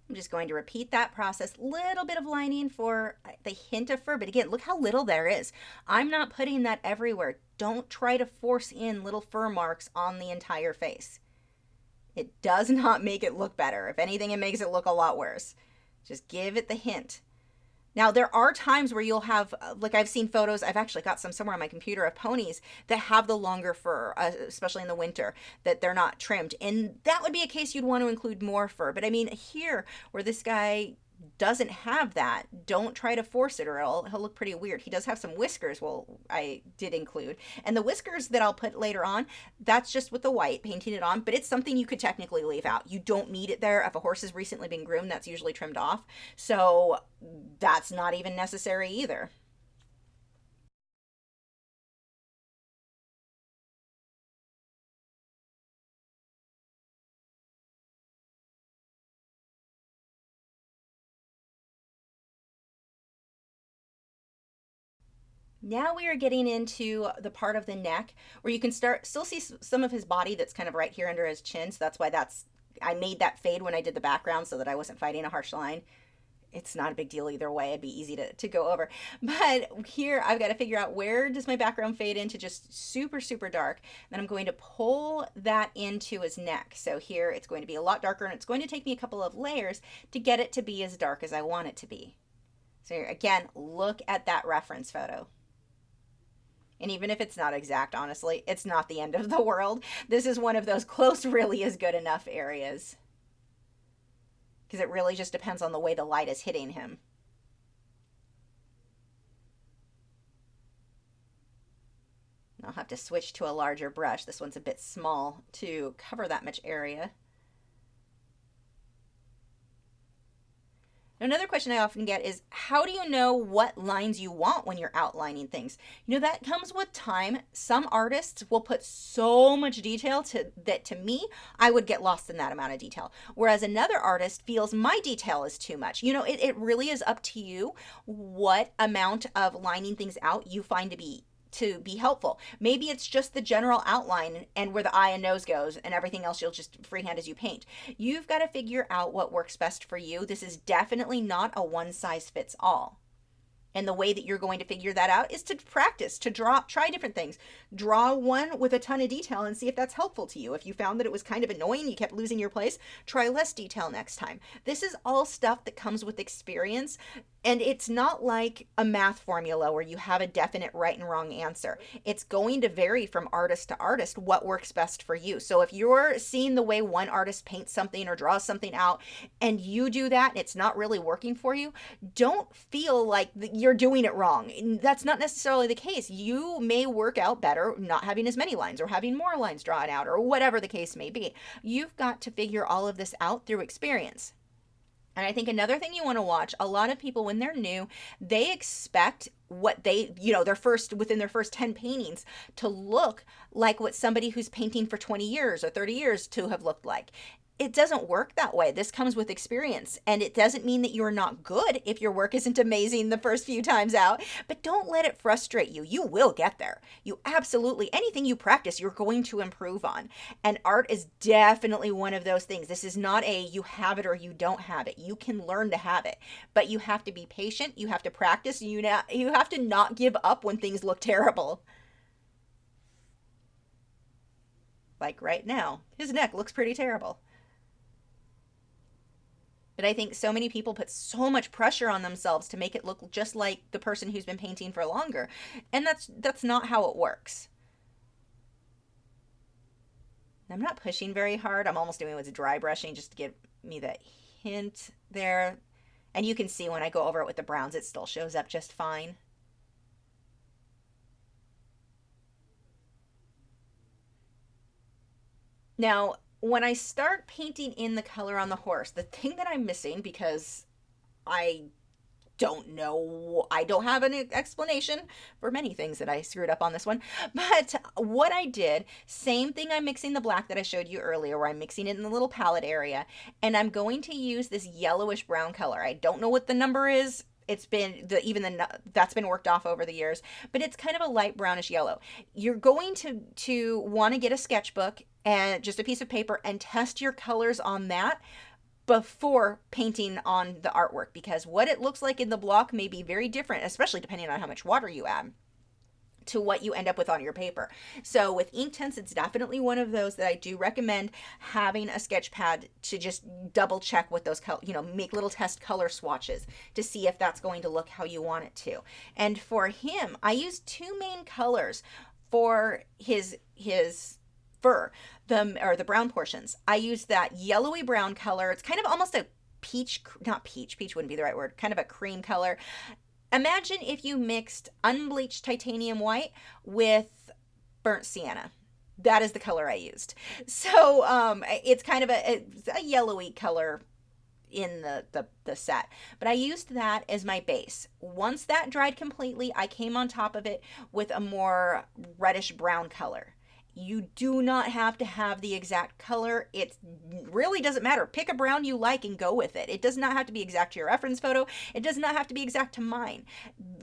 I'm just going to repeat that process. Little bit of lining for the hint of fur, but again, look how little there is. I'm not putting that everywhere. Don't try to force in little fur marks on the entire face. It does not make it look better. If anything, it makes it look a lot worse. Just give it the hint. Now, there are times where you'll have, like I've seen photos, I've actually got some somewhere on my computer of ponies that have the longer fur, especially in the winter, that they're not trimmed. And that would be a case you'd want to include more fur. But I mean, here, where this guy doesn't have that, don't try to force it or he'll look pretty weird. He does have some whiskers, well, I did include. And the whiskers that I'll put later on, that's just with the white, painting it on, but it's something you could technically leave out. You don't need it there. If a horse has recently been groomed, that's usually trimmed off. So that's not even necessary either. Now we are getting into the part of the neck where you can still see some of his body that's kind of right here under his chin. So that's why I made that fade when I did the background so that I wasn't fighting a harsh line. It's not a big deal either way. It'd be easy to go over. But here I've got to figure out, where does my background fade into just super, super dark. Then I'm going to pull that into his neck. So here it's going to be a lot darker, and it's going to take me a couple of layers to get it to be as dark as I want it to be. So here, again, look at that reference photo. And even if it's not exact, honestly, it's not the end of the world. This is one of those close really is good enough areas, because it really just depends on the way the light is hitting him. I'll have to switch to a larger brush. This one's a bit small to cover that much area. Another question I often get is, how do you know what lines you want when you're outlining things? You know, that comes with time. Some artists will put so much detail that to me, I would get lost in that amount of detail. Whereas another artist feels my detail is too much. You know, it really is up to you what amount of lining things out you find to be helpful. Maybe it's just the general outline and where the eye and nose goes, and everything else you'll just freehand as you paint. You've got to figure out what works best for you. This is definitely not a one size fits all. And the way that you're going to figure that out is to practice, to try different things. Draw one with a ton of detail and see if that's helpful to you. If you found that it was kind of annoying, you kept losing your place, try less detail next time. This is all stuff that comes with experience. And it's not like a math formula where you have a definite right and wrong answer. It's going to vary from artist to artist what works best for you. So if you're seeing the way one artist paints something or draws something out, and you do that and it's not really working for you, don't feel like you're doing it wrong. That's not necessarily the case. You may work out better not having as many lines or having more lines drawn out, or whatever the case may be. You've got to figure all of this out through experience. And I think another thing you want to watch, a lot of people when they're new, they expect what they, their first, within their first 10 paintings to look like what somebody who's painting for 20 years or 30 years to have looked like. It doesn't work that way. This comes with experience, and it doesn't mean that you're not good if your work isn't amazing the first few times out, but don't let it frustrate you. You will get there. You absolutely, anything you practice, you're going to improve on. And art is definitely one of those things. This is not a you have it or you don't have it. You can learn to have it, but you have to be patient. You have to practice. You have to not give up when things look terrible. Like right now, his neck looks pretty terrible. But I think so many people put so much pressure on themselves to make it look just like the person who's been painting for longer. And that's not how it works. I'm not pushing very hard. I'm almost doing it with dry brushing just to give me that hint there. And you can see when I go over it with the browns, it still shows up just fine. Now, when I start painting in the color on the horse, the thing that I'm missing, because I don't know, I don't have an explanation for many things that I screwed up on this one, but what I did, same thing, I'm mixing the black that I showed you earlier, where I'm mixing it in the little palette area, and I'm going to use this yellowish brown color. I don't know what the number is. It's been that's been worked off over the years, but it's kind of a light brownish yellow. You're going to want to get a sketchbook and just a piece of paper and test your colors on that before painting on the artwork, because what it looks like in the block may be very different, especially depending on how much water you add, to what you end up with on your paper. So with Inktense, it's definitely one of those that I do recommend having a sketch pad to just double check with those, make little test color swatches to see if that's going to look how you want it to. And for him, I used two main colors for his fur, the brown portions. I used that yellowy brown color. It's kind of almost a peach, not peach, peach wouldn't be the right word, kind of a cream color. Imagine if you mixed unbleached titanium white with burnt sienna. That is the color I used. So it's kind of a yellowy color in the set. But I used that as my base. Once that dried completely, I came on top of it with a more reddish brown color. You do not have to have the exact color. It really doesn't matter. Pick a brown you like and go with it. It does not have to be exact to your reference photo. It does not have to be exact to mine.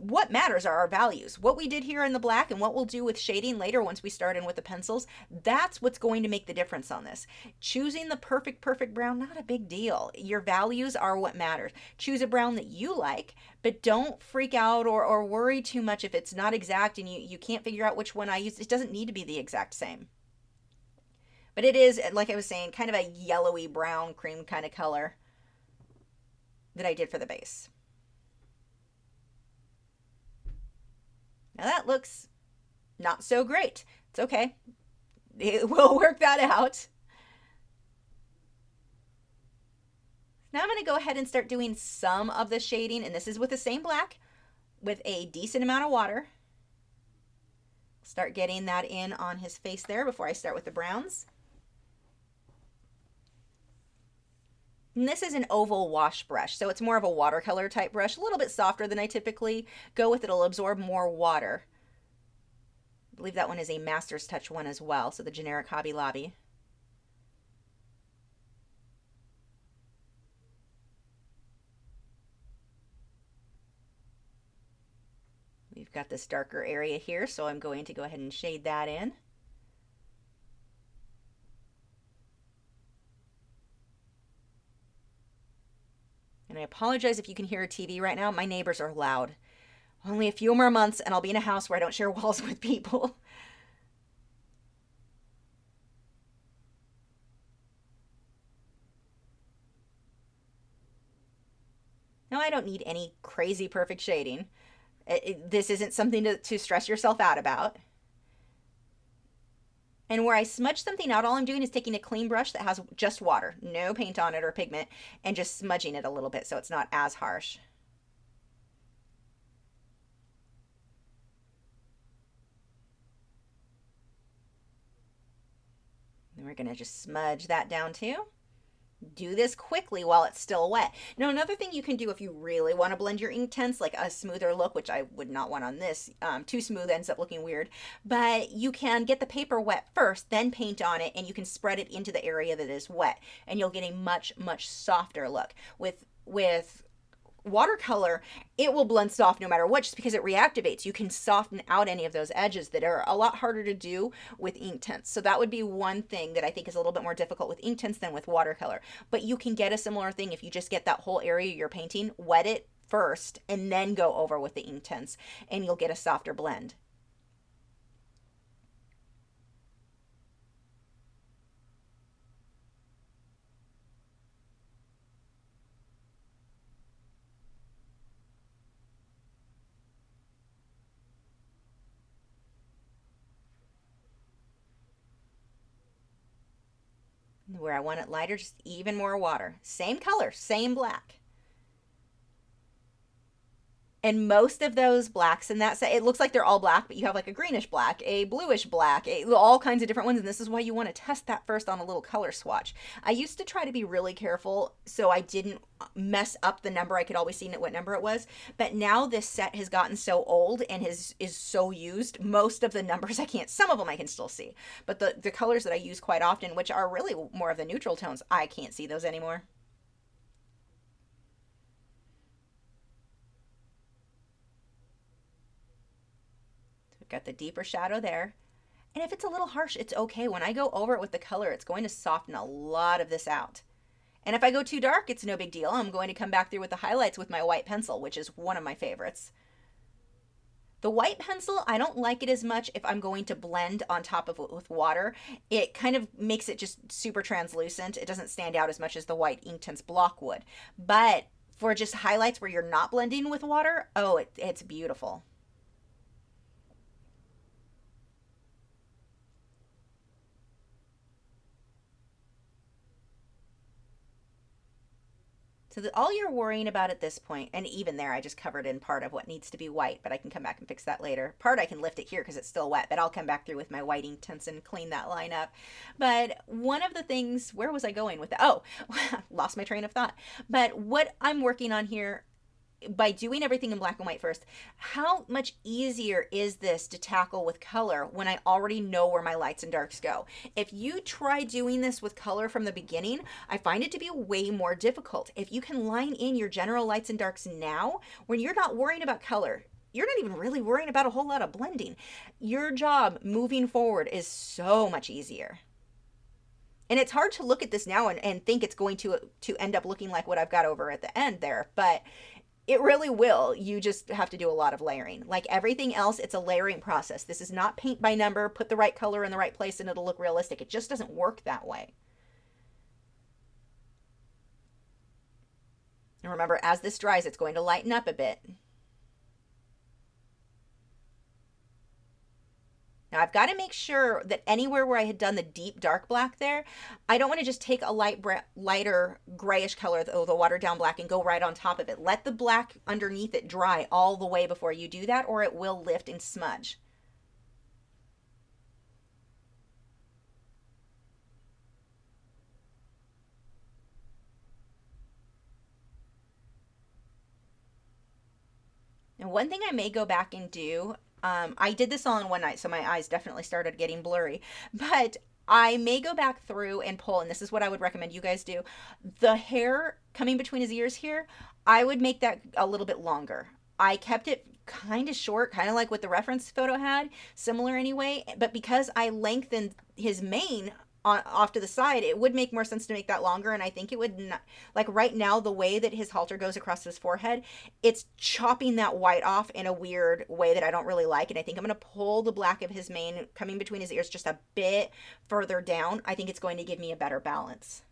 What matters are our values. What we did here in the black and what we'll do with shading later once we start in with the pencils, that's what's going to make the difference on this. Choosing the perfect brown, not a big deal. Your values are what matters. Choose a brown that you like, but don't freak out or worry too much if it's not exact and you can't figure out which one I use. It doesn't need to be the exact same. But it is, like I was saying, kind of a yellowy brown cream kind of color that I did for the base. Now that looks not so great. It's okay. We'll work that out. Now I'm going to go ahead and start doing some of the shading, and this is with the same black with a decent amount of water. Start getting that in on his face there before I start with the browns. And this is an oval wash brush, so it's more of a watercolor type brush, a little bit softer than I typically go with. It'll absorb more water. I believe that one is a Master's Touch one as well, so the generic Hobby Lobby. We've got this darker area here, so I'm going to go ahead and shade that in. And I apologize if you can hear a TV right now. My neighbors are loud. Only a few more months and I'll be in a house where I don't share walls with people. Now I don't need any crazy perfect shading. This isn't something to stress yourself out about. And where I smudge something out, all I'm doing is taking a clean brush that has just water, no paint on it or pigment, and just smudging it a little bit so it's not as harsh. And we're going to just smudge that down too. Do this quickly while it's still wet. Now, another thing you can do if you really want to blend your Inktense, like a smoother look, which I would not want on this, too smooth ends up looking weird, but you can get the paper wet first, then paint on it, and you can spread it into the area that is wet, and you'll get a much, much softer look. With watercolor, it will blend soft no matter what, just because it reactivates. You can soften out any of those edges that are a lot harder to do with Inktense. So that would be one thing that I think is a little bit more difficult with Inktense than with watercolor. But you can get a similar thing if you just get that whole area you're painting, wet it first, and then go over with the Inktense, and you'll get a softer blend. Where I want it lighter, just even more water. Same color, same black. And most of those blacks in that set, it looks like they're all black, but you have like a greenish black, a bluish black, all kinds of different ones. And this is why you want to test that first on a little color swatch. I used to try to be really careful so I didn't mess up the number. I could always see what number it was. But now this set has gotten so old and is so used, most of the numbers I can't, some of them I can still see. But the colors that I use quite often, which are really more of the neutral tones, I can't see those anymore. We've got the deeper shadow there. And if it's a little harsh, it's okay. When I go over it with the color, it's going to soften a lot of this out. And if I go too dark, it's no big deal. I'm going to come back through with the highlights with my white pencil, which is one of my favorites. The white pencil, I don't like it as much if I'm going to blend on top of it with water. It kind of makes it just super translucent. It doesn't stand out as much as the white Inktense block would. But for just highlights where you're not blending with water, oh, it's beautiful. So that all you're worrying about at this point, and even there I just covered in part of what needs to be white, but I can come back and fix that later. Part I can lift it here because it's still wet, but I'll come back through with my white Inktense and clean that line up. But one of the things, where was I going with that? Oh, lost my train of thought. But what I'm working on here, by doing everything in black and white first, how much easier is this to tackle with color when I already know where my lights and darks go? If you try doing this with color from the beginning, I find it to be way more difficult. If you can line in your general lights and darks now, when you're not worrying about color, you're not even really worrying about a whole lot of blending. Your job moving forward is so much easier. And it's hard to look at this now and think it's going to end up looking like what I've got over at the end there, but it really will. You just have to do a lot of layering. Like everything else, it's a layering process. This is not paint by number, put the right color in the right place and it'll look realistic. It just doesn't work that way. And remember, as this dries, it's going to lighten up a bit. Now I've got to make sure that anywhere where I had done the deep dark black there, I don't want to just take a lighter grayish color, the watered down black, and go right on top of it. Let the black underneath it dry all the way before you do that, or it will lift and smudge. And one thing I may go back and do, I did this all in one night, so my eyes definitely started getting blurry, but I may go back through and pull, and this is what I would recommend you guys do. The hair coming between his ears here, I would make that a little bit longer. I kept it kind of short, kind of like what the reference photo had, similar anyway, but because I lengthened his mane off to the side, it would make more sense to make that longer. And I think it would not, like right now, the way that his halter goes across his forehead, it's chopping that white off in a weird way that I don't really like. And I think I'm going to pull the black of his mane coming between his ears just a bit further down. I think it's going to give me a better balance.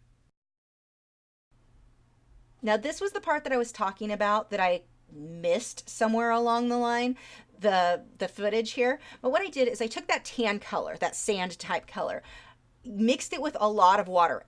Now, this was the part that I was talking about that I missed somewhere along the line, the footage here. But what I did is I took that tan color, that sand type color, mixed it with a lot of water,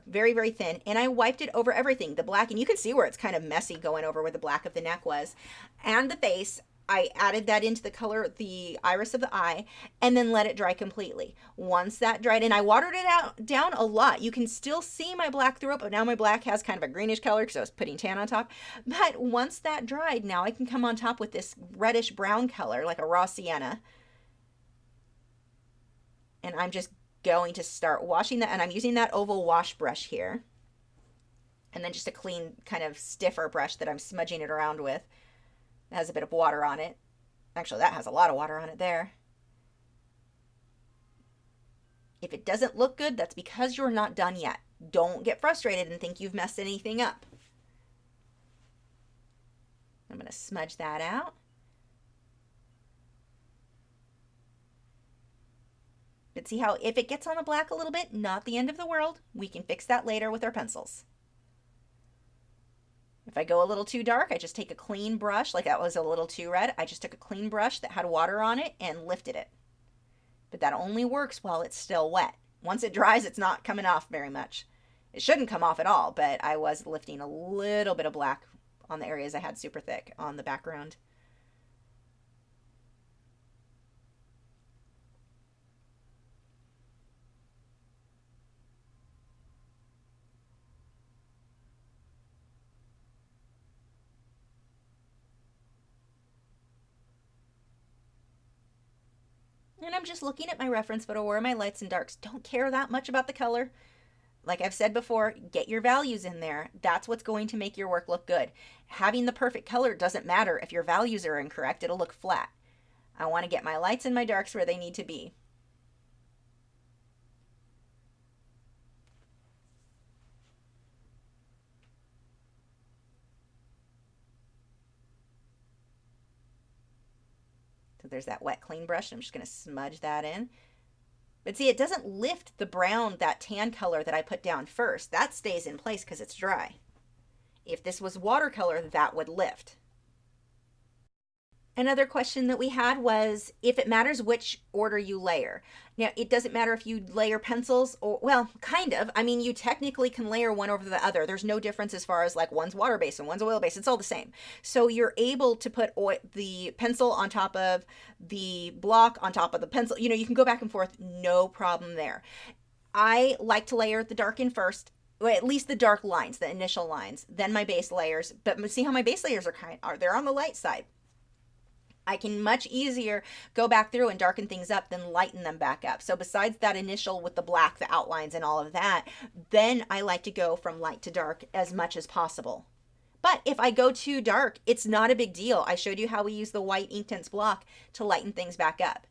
very, very thin, and I wiped it over everything, the black, and you can see where it's kind of messy going over where the black of the neck was, and the face. I added that into the color, the iris of the eye, and then let it dry completely. Once that dried, and I watered it out down a lot. You can still see my black through it, but now my black has kind of a greenish color because I was putting tan on top. But once that dried, now I can come on top with this reddish brown color, like a raw sienna. And I'm just going to start washing that, and I'm using that oval wash brush here. And then just a clean, kind of stiffer brush that I'm smudging it around with. It has a bit of water on it. Actually, that has a lot of water on it there. If it doesn't look good, that's because you're not done yet. Don't get frustrated and think you've messed anything up. I'm going to smudge that out. But see how if it gets on the black a little bit, not the end of the world. We can fix that later with our pencils. If I go a little too dark, I just take a clean brush, like that was a little too red. I just took a clean brush that had water on it and lifted it. But that only works while it's still wet. Once it dries, it's not coming off very much. It shouldn't come off at all, but I was lifting a little bit of black on the areas I had super thick on the background. And I'm just looking at my reference photo where my lights and darks. Don't care that much about the color. Like I've said before, get your values in there. That's what's going to make your work look good. Having the perfect color doesn't matter. If your values are incorrect, it'll look flat. I want to get my lights and my darks where they need to be. So there's that wet clean brush. I'm just going to smudge that in. But see, it doesn't lift the brown, that tan color that I put down first. That stays in place because it's dry. If this was watercolor, that would lift. Another question that we had was if it matters which order you layer. Now, it doesn't matter if you layer pencils or, well, kind of. I mean, you technically can layer one over the other. There's no difference as far as like one's water based and one's oil based. It's all the same. So you're able to put the pencil on top of the block, on top of the pencil. You know, you can go back and forth, no problem there. I like to layer the dark in first. Well, at least the dark lines, the initial lines, then my base layers. But see how my base layers they're on the light side. I can much easier go back through and darken things up than lighten them back up. So besides that initial with the black, the outlines and all of that, then I like to go from light to dark as much as possible. But if I go too dark, it's not a big deal. I showed you how we use the white inktense block to lighten things back up.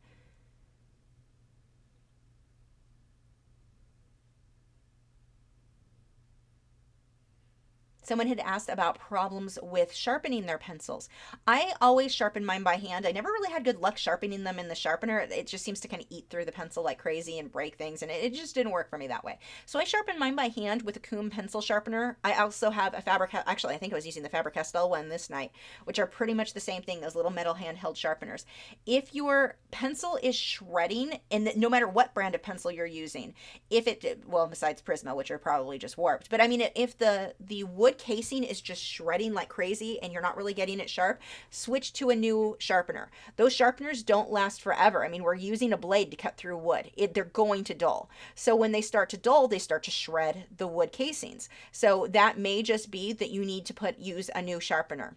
Someone had asked about problems with sharpening their pencils. I always sharpen mine by hand. I never really had good luck sharpening them in the sharpener. It just seems to kind of eat through the pencil like crazy and break things, and it just didn't work for me that way. So I sharpen mine by hand with a Coombe pencil sharpener. I also have a actually I think I was using the Faber-Castell one this night, which are pretty much the same thing, those little metal handheld sharpeners. If your pencil is shredding, and no matter what brand of pencil you're using, if it, well, besides Prisma, which are probably just warped, but I mean, if the wood casing is just shredding like crazy and you're not really getting it sharp, switch to a new sharpener. Those sharpeners don't last forever. I mean, we're using a blade to cut through wood. They're going to dull. So when they start to dull, they start to shred the wood casings. So that may just be that you need to use a new sharpener.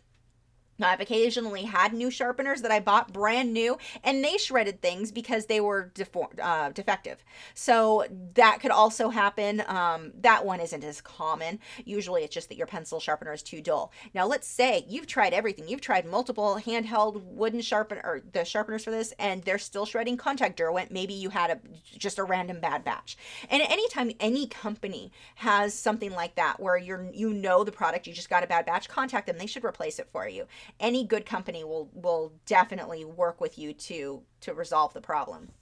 Now, I've occasionally had new sharpeners that I bought brand new, and they shredded things because they were defective. So that could also happen. That one isn't as common. Usually it's just that your pencil sharpener is too dull. Now, let's say you've tried everything. You've tried multiple handheld wooden or the sharpeners for this, and they're still shredding. Contact Derwent. Maybe you had just a random bad batch. And anytime any company has something like that where you know the product, you just got a bad batch, contact them. They should replace it for you. Any good company will definitely work with you to resolve the problem.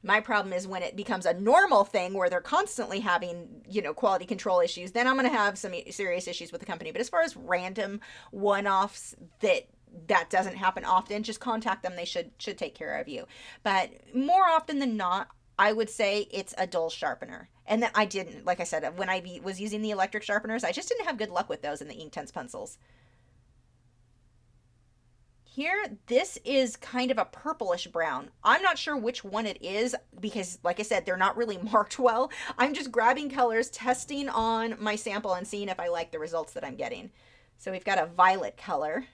My problem is when it becomes a normal thing where they're constantly having, quality control issues, then I'm going to have some serious issues with the company. But as far as random one-offs that doesn't happen often, just contact them. They should take care of you. But more often than not, I would say it's a dull sharpener. And then I didn't, like I said, when I was using the electric sharpeners, I just didn't have good luck with those in the inktense pencils. Here, this is kind of a purplish brown. I'm not sure which one it is because, like I said, they're not really marked well. I'm just grabbing colors, testing on my sample, and seeing if I like the results that I'm getting. So we've got a violet color.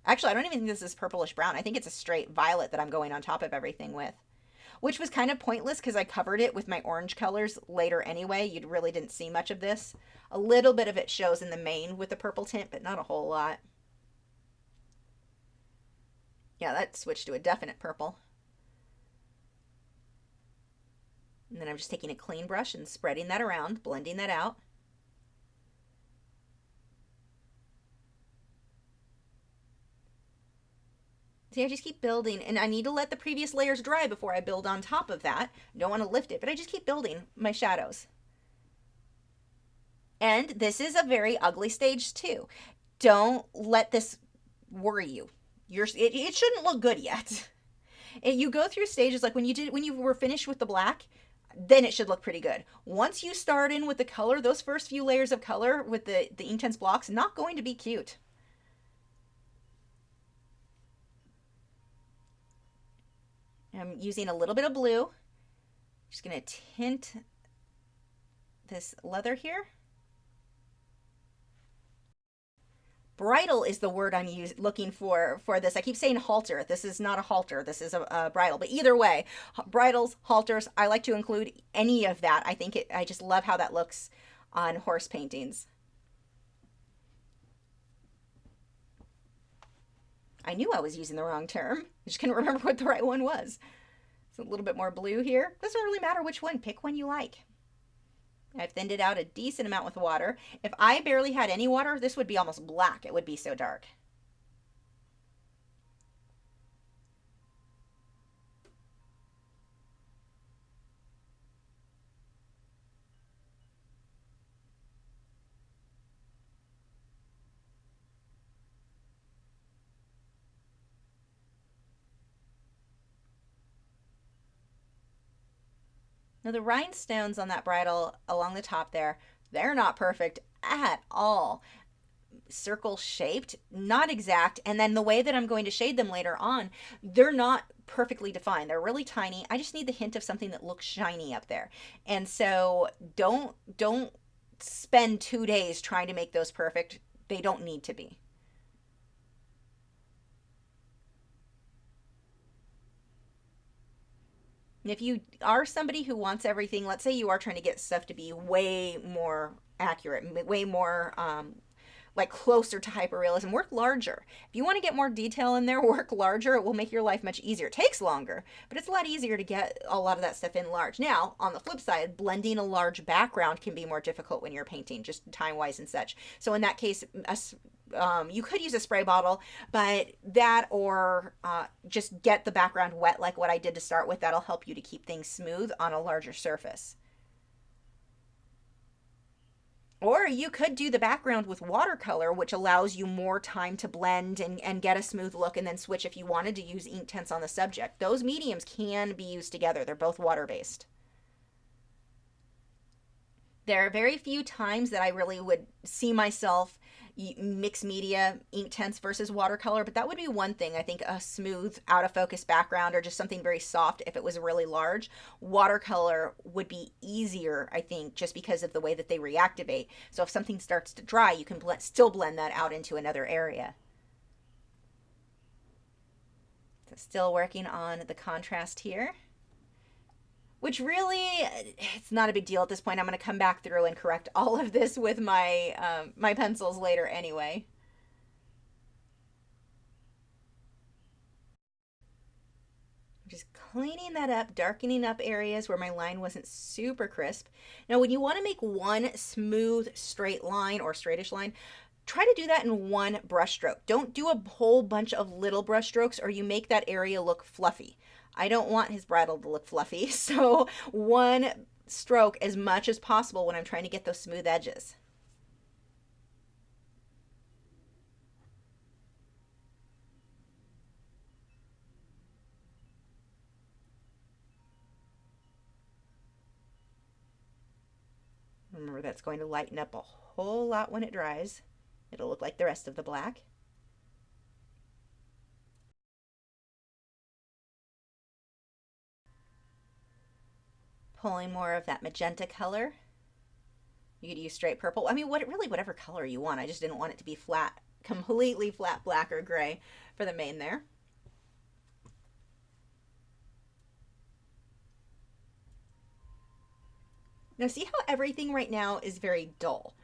Actually, I don't even think this is purplish brown. I think it's a straight violet that I'm going on top of everything with, which was kind of pointless because I covered it with my orange colors later anyway. You really didn't see much of this. A little bit of it shows in the main with the purple tint, but not a whole lot. Yeah, that switched to a definite purple. And then I'm just taking a clean brush and spreading that around, blending that out. See, I just keep building, and I need to let the previous layers dry before I build on top of that. I don't want to lift it, but I just keep building my shadows. And this is a very ugly stage too. Don't let this worry you. It shouldn't look good yet. You go through stages like when you were finished with the black, then it should look pretty good. Once you start in with the color, those first few layers of color with the Inktense blocks, not going to be cute. I'm using a little bit of blue. Just gonna tint this leather here. Bridle is the word I'm looking for this. I keep saying halter. This is not a halter. This is a bridle. But either way, bridles, halters, I like to include any of that. I just love how that looks on horse paintings. I knew I was using the wrong term. I just couldn't remember what the right one was. It's a little bit more blue here. Doesn't really matter which one. Pick one you like. I've thinned it out a decent amount with water. If I barely had any water, this would be almost black. It would be so dark. Now the rhinestones on that bridle along the top there, they're not perfect at all. Circle shaped, not exact, and then the way that I'm going to shade them later on, they're not perfectly defined. They're really tiny. I just need the hint of something that looks shiny up there. And so don't spend 2 days trying to make those perfect. They don't need to be. If you are somebody who wants everything, let's say you are trying to get stuff to be way more accurate, way more like closer to hyperrealism, work larger. If you want to get more detail in there, work larger. It will make your life much easier. It takes longer, but it's a lot easier to get a lot of that stuff in large. Now, on the flip side, blending a large background can be more difficult when you're painting, just time-wise and such. So in that case, you could use a spray bottle, but that or just get the background wet like what I did to start with. That'll help you to keep things smooth on a larger surface. Or you could do the background with watercolor, which allows you more time to blend and get a smooth look, and then switch if you wanted to use Inktense on the subject. Those mediums can be used together. They're both water-based. There are very few times that I really would see myself mix media, Inktense versus watercolor, but that would be one thing. I think a smooth, out of focus background or just something very soft if it was really large. Watercolor would be easier, I think, just because of the way that they reactivate. So if something starts to dry, you can still blend that out into another area. So still working on the contrast here, which really, it's not a big deal at this point. I'm going to come back through and correct all of this with my my pencils later anyway. Just cleaning that up, darkening up areas where my line wasn't super crisp. Now, when you want to make one smooth, straight line or straightish line, try to do that in one brush stroke. Don't do a whole bunch of little brush strokes or you make that area look fluffy. I don't want his bridle to look fluffy, so one stroke as much as possible when I'm trying to get those smooth edges. Remember, that's going to lighten up a whole lot when it dries. It'll look like the rest of the black. pulling more of that magenta color. You could use straight purple. I mean, whatever color you want. I just didn't want it to be flat, completely flat black or gray for the mane there. Now see how everything right now is very dull.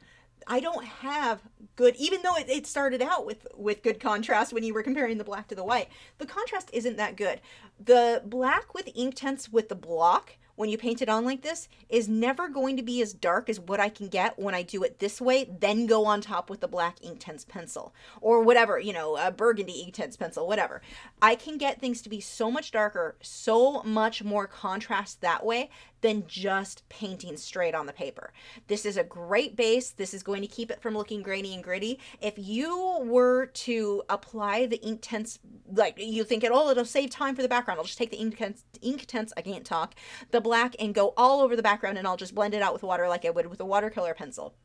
I don't have good, even though it started out with good contrast when you were comparing the black to the white, the contrast isn't that good. The black with Inktense with the block, when you paint it on like this, is never going to be as dark as what I can get when I do it this way, then go on top with the black Inktense pencil or whatever, you know, a burgundy Inktense pencil, whatever. I can get things to be so much darker, so much more contrast that way than just painting straight on the paper. This is a great base. This is going to keep it from looking grainy and gritty. If you were to apply the Inktense, like you think it'll save time for the background, I'll just take the Inktense, I can't talk, the black and go all over the background and I'll just blend it out with water like I would with a watercolor pencil.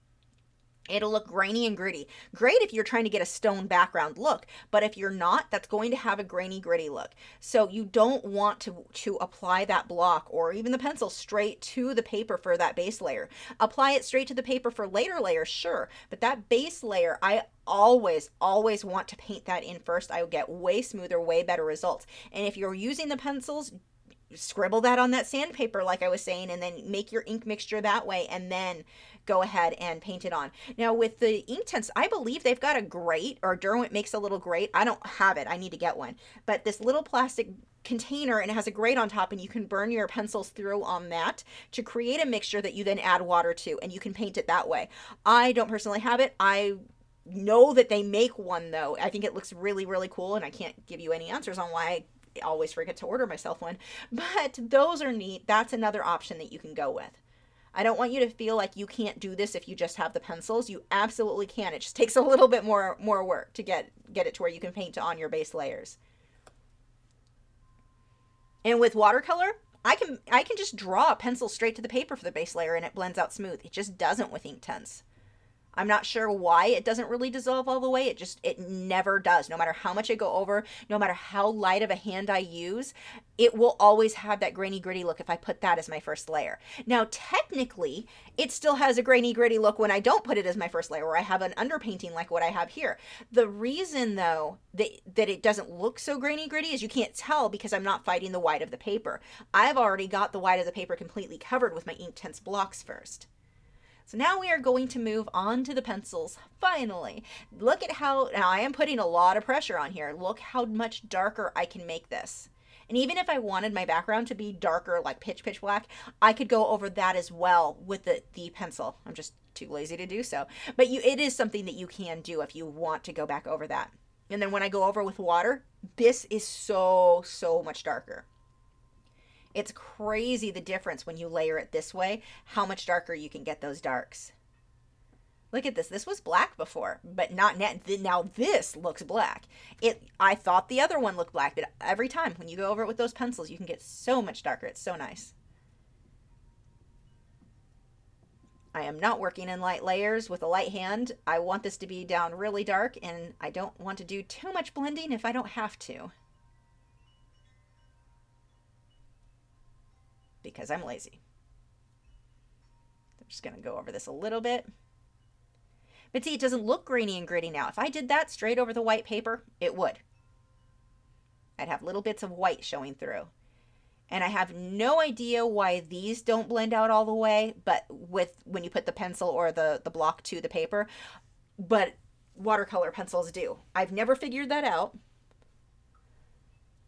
It'll look grainy and gritty. Great if you're trying to get a stone background look, but if you're not, that's going to have a grainy, gritty look. So you don't want to apply that block or even the pencil straight to the paper for that base layer. Apply it straight to the paper for later layers, sure, but that base layer, I always want to paint that in first. I will get way smoother, way better results. And if you're using the pencils, scribble that on that sandpaper like I was saying, and then make your ink mixture that way, and then go ahead and paint it on. Now with the Inktense, I believe they've got a grate, or Derwent makes a little grate. I don't have it, I need to get one, but this little plastic container, and it has a grate on top, and you can burn your pencils through on that to create a mixture that you then add water to, and you can paint it that way. I don't personally have it. I know that they make one though. I think it looks really, really cool, and I can't give you any answers on why I always forget to order myself one, but those are neat. That's another option that you can go with. I don't want you to feel like you can't do this if you just have the pencils. You absolutely can. It just takes a little bit more work to get it to where you can paint on your base layers. And with watercolor, I can just draw a pencil straight to the paper for the base layer and it blends out smooth. It just doesn't with Inktense. I'm not sure why it doesn't really dissolve all the way. It never does. No matter how much I go over, no matter how light of a hand I use, it will always have that grainy gritty look if I put that as my first layer. Now, technically, it still has a grainy gritty look when I don't put it as my first layer, where I have an underpainting like what I have here. The reason, though, that it doesn't look so grainy gritty is you can't tell because I'm not fighting the white of the paper. I've already got the white of the paper completely covered with my Inktense blocks first. So now we are going to move on to the pencils, finally. Look at how, now I am putting a lot of pressure on here. Look how much darker I can make this. And even if I wanted my background to be darker, like pitch black, I could go over that as well with the pencil. I'm just too lazy to do so. But it is something that you can do if you want to go back over that. And then when I go over with water, this is so much darker. It's crazy the difference when you layer it this way, how much darker you can get those darks. Look at this. This was black before, but not now this looks black. I thought the other one looked black, but every time when you go over it with those pencils, you can get so much darker. It's so nice. I am not working in light layers with a light hand. I want this to be down really dark, and I don't want to do too much blending if I don't have to, because I'm lazy. I'm just going to go over this a little bit. But see, it doesn't look grainy and gritty now. If I did that straight over the white paper, it would. I'd have little bits of white showing through. And I have no idea why these don't blend out all the way, but when you put the pencil or the block to the paper, but watercolor pencils do. I've never figured that out.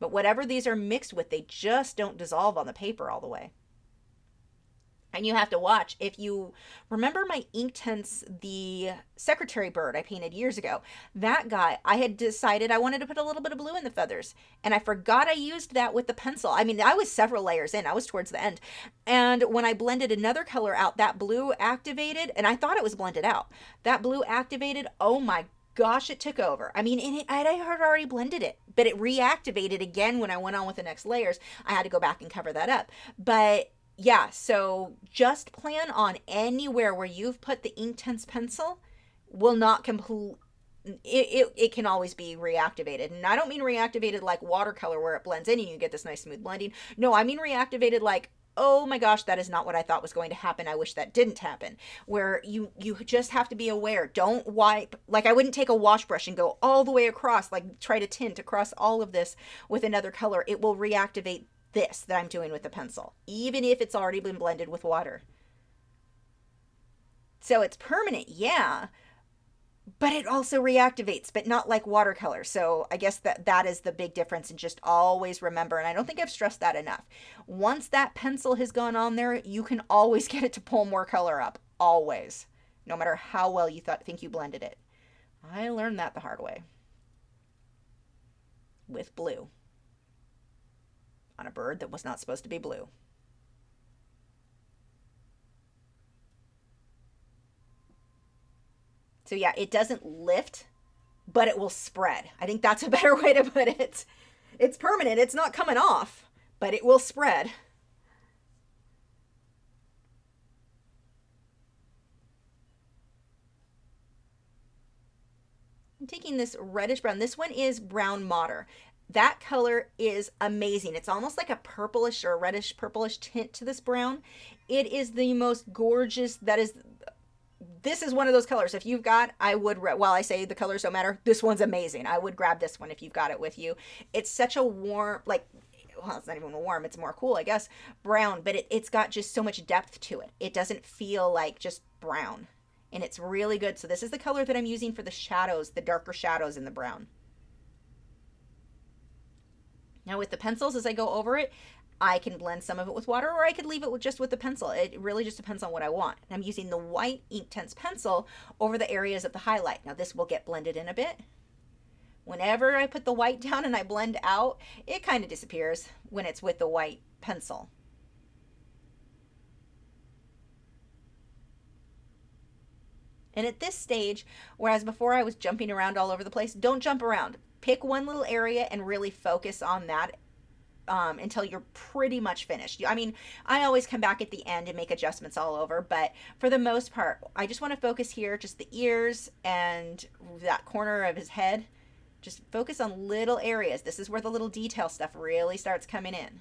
But whatever these are mixed with, they just don't dissolve on the paper all the way. And you have to watch. If you remember my Inktense, the secretary bird I painted years ago, that guy, I had decided I wanted to put a little bit of blue in the feathers. And I forgot I used that with the pencil. I mean, I was several layers in. I was towards the end. And when I blended another color out, that blue activated, and I thought it was blended out. That blue activated, oh my gosh, it took over. I mean, I had already blended it, but it reactivated again when I went on with the next layers. I had to go back and cover that up. But yeah, so just plan on anywhere where you've put the Inktense pencil will not complete. It can always be reactivated. And I don't mean reactivated like watercolor where it blends in and you get this nice smooth blending. No, I mean reactivated like, oh my gosh, that is not what I thought was going to happen. I wish that didn't happen. Where you just have to be aware. Don't wipe, like I wouldn't take a wash brush and go all the way across, like try to tint across all of this with another color. It will reactivate this that I'm doing with the pencil, even if it's already been blended with water. So it's permanent, yeah, but it also reactivates, but not like watercolor. So I guess that is the big difference, and just always remember, and I don't think I've stressed that enough. Once that pencil has gone on there, you can always get it to pull more color up, always, no matter how well you think you blended it. I learned that the hard way with blue on a bird that was not supposed to be blue. So yeah, it doesn't lift, but it will spread. I think that's a better way to put it. It's permanent. It's not coming off, but it will spread. I'm taking this reddish brown. This one is brown madder. That color is amazing. It's almost like a purplish or a reddish purplish tint to this brown. It is the most gorgeous. This is one of those colors. If you've got, I would, while I say the colors don't matter, this one's amazing. I would grab this one if you've got it with you. It's such a warm, like, well, it's not even warm, it's more cool, I guess, brown, but it's got just so much depth to it. It doesn't feel like just brown, and it's really good. So this is the color that I'm using for the shadows, the darker shadows in the brown. Now with the pencils, as I go over it, I can blend some of it with water, or I could leave it just with the pencil. It really just depends on what I want. And I'm using the white Inktense pencil over the areas of the highlight. Now this will get blended in a bit. Whenever I put the white down and I blend out, it kind of disappears when it's with the white pencil. And at this stage, whereas before I was jumping around all over the place, don't jump around. Pick one little area and really focus on that until you're pretty much finished. I mean, I always come back at the end and make adjustments all over, but for the most part, I just want to focus here, just the ears and that corner of his head. Just focus on little areas. This is where the little detail stuff really starts coming in.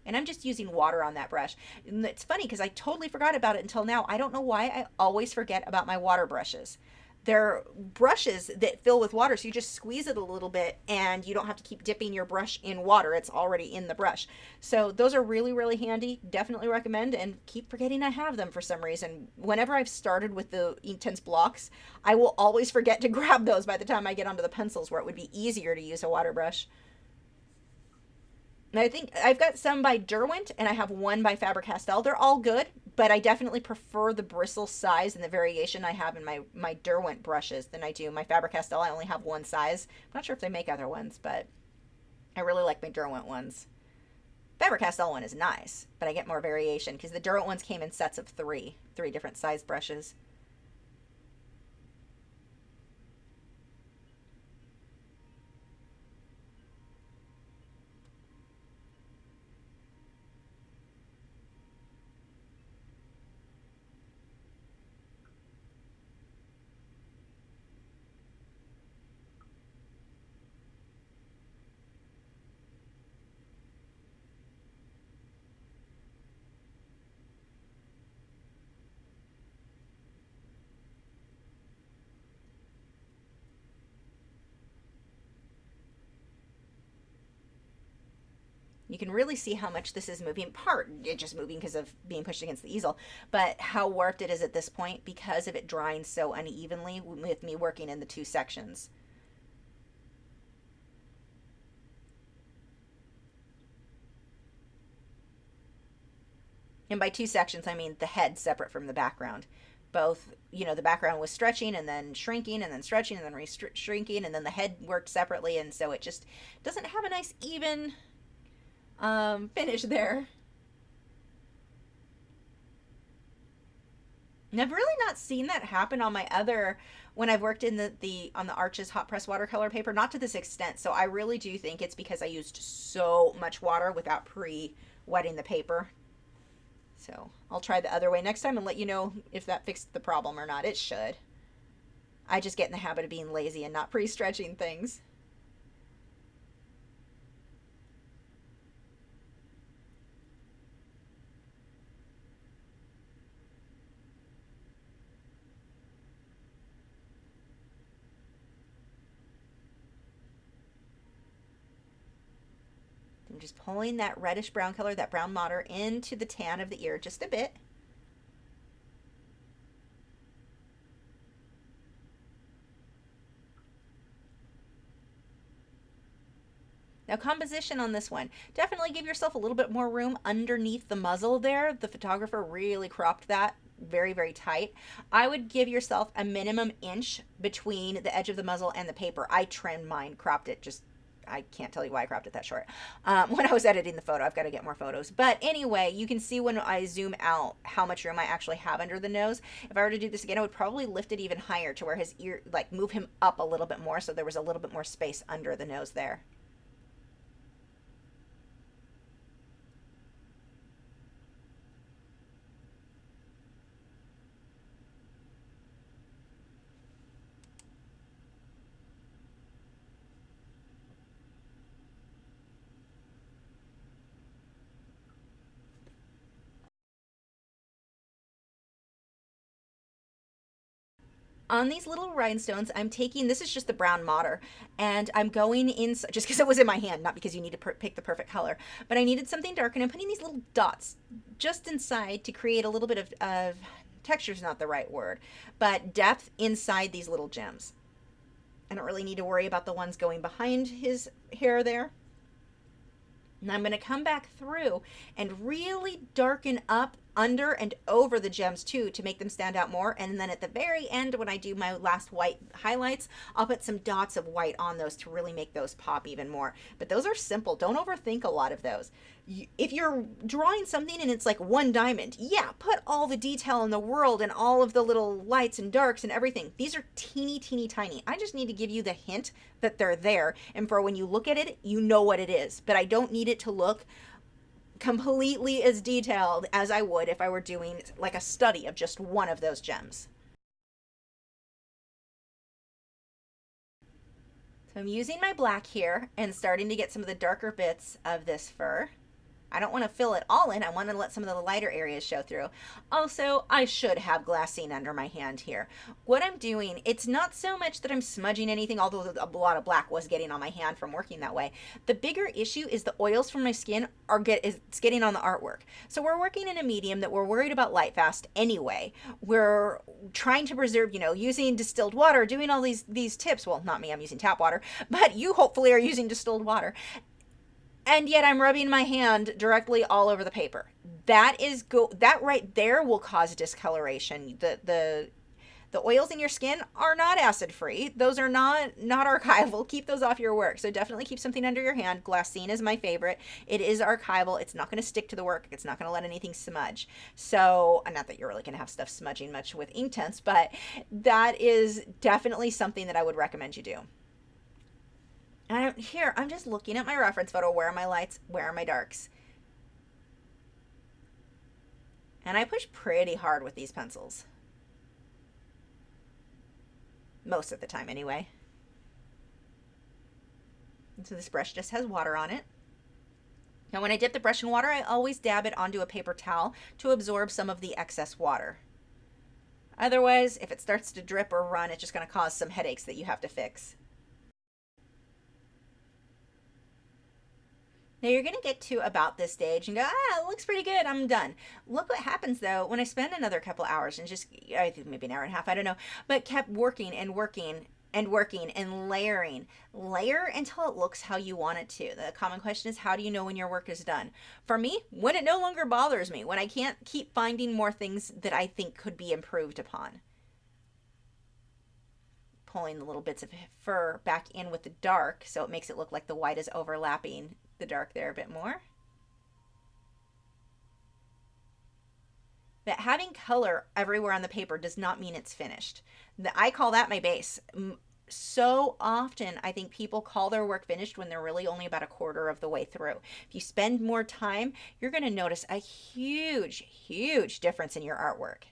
And I'm just using water on that brush. And it's funny because I totally forgot about it until now. I don't know why I always forget about my water brushes. They're brushes that fill with water, so you just squeeze it a little bit and you don't have to keep dipping your brush in water. It's already in the brush. So those are really, really handy. Definitely recommend, and keep forgetting I have them for some reason. Whenever I've started with the Inktense blocks, I will always forget to grab those by the time I get onto the pencils, where it would be easier to use a water brush. And I think I've got some by Derwent and I have one by Faber-Castell. They're all good, but I definitely prefer the bristle size and the variation I have in my Derwent brushes than I do my Faber-Castell. I only have one size. I'm not sure if they make other ones, but I really like my Derwent ones. Faber-Castell one is nice, but I get more variation because the Derwent ones came in sets of three different size brushes. You can really see how much this is moving. Part, it's just moving because of being pushed against the easel, but how warped it is at this point because of it drying so unevenly with me working in the two sections. And by two sections, I mean the head separate from the background. Both, the background was stretching and then shrinking and then stretching and then shrinking, and then the head worked separately, and so it just doesn't have a nice even finish there. And I've really not seen that happen on my other, when I've worked in on the Arches hot press watercolor paper, not to this extent. So I really do think it's because I used so much water without pre-wetting the paper. So I'll try the other way next time and let you know if that fixed the problem or not. It should. I just get in the habit of being lazy and not pre-stretching things. I'm just pulling that reddish brown color, that brown madder, into the tan of the ear just a bit. Now, composition on this one. Definitely give yourself a little bit more room underneath the muzzle there. The photographer really cropped that very, very tight. I would give yourself a minimum inch between the edge of the muzzle and the paper. I trimmed mine, cropped it, just I can't tell you why I cropped it that short. When I was editing the photo, I've got to get more photos. But anyway, you can see when I zoom out how much room I actually have under the nose. If I were to do this again, I would probably lift it even higher to where his ear, like move him up a little bit more so there was a little bit more space under the nose there. On these little rhinestones, I'm taking, this is just the brown madder, and I'm going in, just because it was in my hand, not because you need to pick the perfect color, but I needed something dark, and I'm putting these little dots just inside to create a little bit of texture is not the right word, but depth inside these little gems. I don't really need to worry about the ones going behind his hair there. And I'm going to come back through and really darken up under and over the gems too to make them stand out more. And then at the very end, when I do my last white highlights, I'll put some dots of white on those to really make those pop even more. But those are simple. Don't overthink a lot of those. If you're drawing something and it's like one diamond, yeah, put all the detail in the world and all of the little lights and darks and everything. These are teeny, teeny, tiny. I just need to give you the hint that they're there. And for when you look at it, you know what it is. But I don't need it to look completely as detailed as I would if I were doing like a study of just one of those gems. So I'm using my black here and starting to get some of the darker bits of this fur. I don't want to fill it all in. I want to let some of the lighter areas show through. Also, I should have glassine under my hand here. What I'm doing, it's not so much that I'm smudging anything, although a lot of black was getting on my hand from working that way. The bigger issue is the oils from my skin it's getting on the artwork. So we're working in a medium that we're worried about light fast anyway. We're trying to preserve, using distilled water, doing all these tips. Well, not me, I'm using tap water, but you hopefully are using distilled water. And yet I'm rubbing my hand directly all over the paper. That right there will cause discoloration. The oils in your skin are not acid free. Those are not archival. Keep those off your work. So definitely keep something under your hand. Glassine is my favorite. It is archival. It's not going to stick to the work. It's not going to let anything smudge. So not that you're really going to have stuff smudging much with inktense, but that is definitely something that I would recommend you do. And I'm just looking at my reference photo. Where are my lights? Where are my darks? And I push pretty hard with these pencils. Most of the time, anyway. And so this brush just has water on it. Now, when I dip the brush in water, I always dab it onto a paper towel to absorb some of the excess water. Otherwise, if it starts to drip or run, it's just going to cause some headaches that you have to fix. Now you're going to get to about this stage and go, it looks pretty good, I'm done. Look what happens though when I spend another couple hours and just, I think maybe an hour and a half, I don't know, but kept working and working and working and layering. Layer until it looks how you want it to. The common question is, how do you know when your work is done? For me, when it no longer bothers me, when I can't keep finding more things that I think could be improved upon. Pulling the little bits of fur back in with the dark so it makes it look like the white is overlapping the dark there a bit more. But having color everywhere on the paper does not mean it's finished. I call that my base. So often I think people call their work finished when they're really only about a quarter of the way through. If you spend more time, you're going to notice a huge, huge difference in your artwork.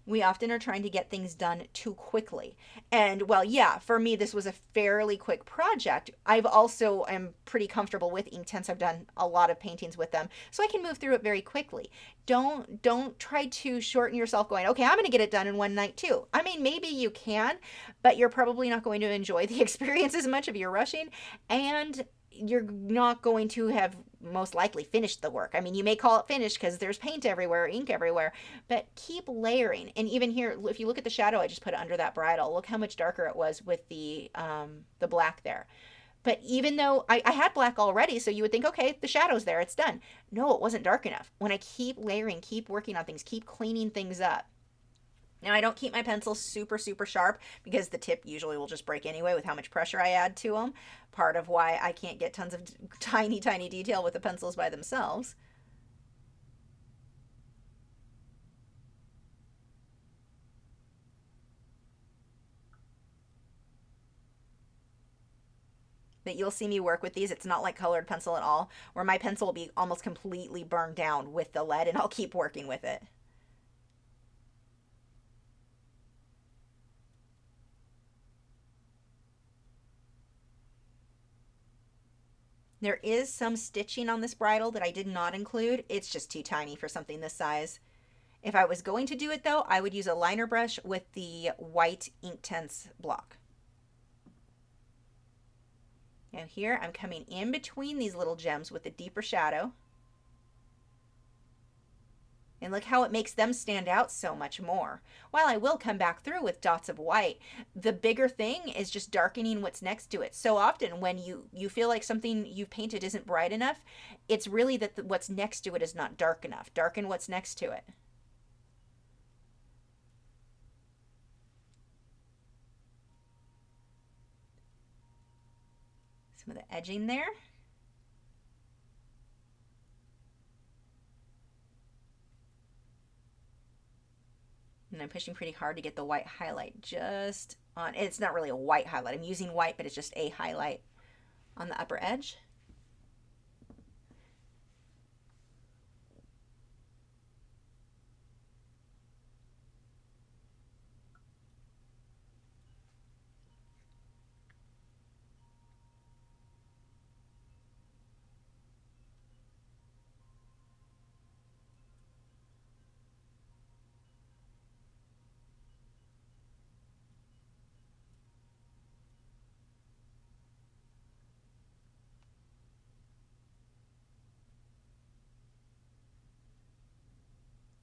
We often are trying to get things done too quickly. And well, yeah, for me, this was a fairly quick project. I've also am pretty comfortable with inktense. I've done a lot of paintings with them, so I can move through it very quickly. Don't try to shorten yourself going, okay, I'm going to get it done in one night too. I mean, maybe you can, but you're probably not going to enjoy the experience as much if you're rushing. And you're not going to have most likely finished the work. I mean, you may call it finished because there's paint everywhere, ink everywhere, but keep layering. And even here, if you look at the shadow I just put under that bridle, look how much darker it was with the black there. But even though I had black already, so you would think, okay, the shadow's there, it's done. No, it wasn't dark enough. When I keep layering, keep working on things, keep cleaning things up. Now, I don't keep my pencils super, super sharp because the tip usually will just break anyway with how much pressure I add to them. Part of why I can't get tons of tiny, tiny detail with the pencils by themselves. But you'll see me work with these. It's not like colored pencil at all, where my pencil will be almost completely burned down with the lead and I'll keep working with it. There is some stitching on this bridle that I did not include. It's just too tiny for something this size. If I was going to do it though, I would use a liner brush with the white inktense block. Now here I'm coming in between these little gems with a deeper shadow. And look how it makes them stand out so much more. While I will come back through with dots of white, the bigger thing is just darkening what's next to it. So often when you feel like something you've painted isn't bright enough, it's really that what's next to it is not dark enough. Darken what's next to it. Some of the edging there. And I'm pushing pretty hard to get the white highlight just on. It's not really a white highlight. I'm using white, but it's just a highlight on the upper edge.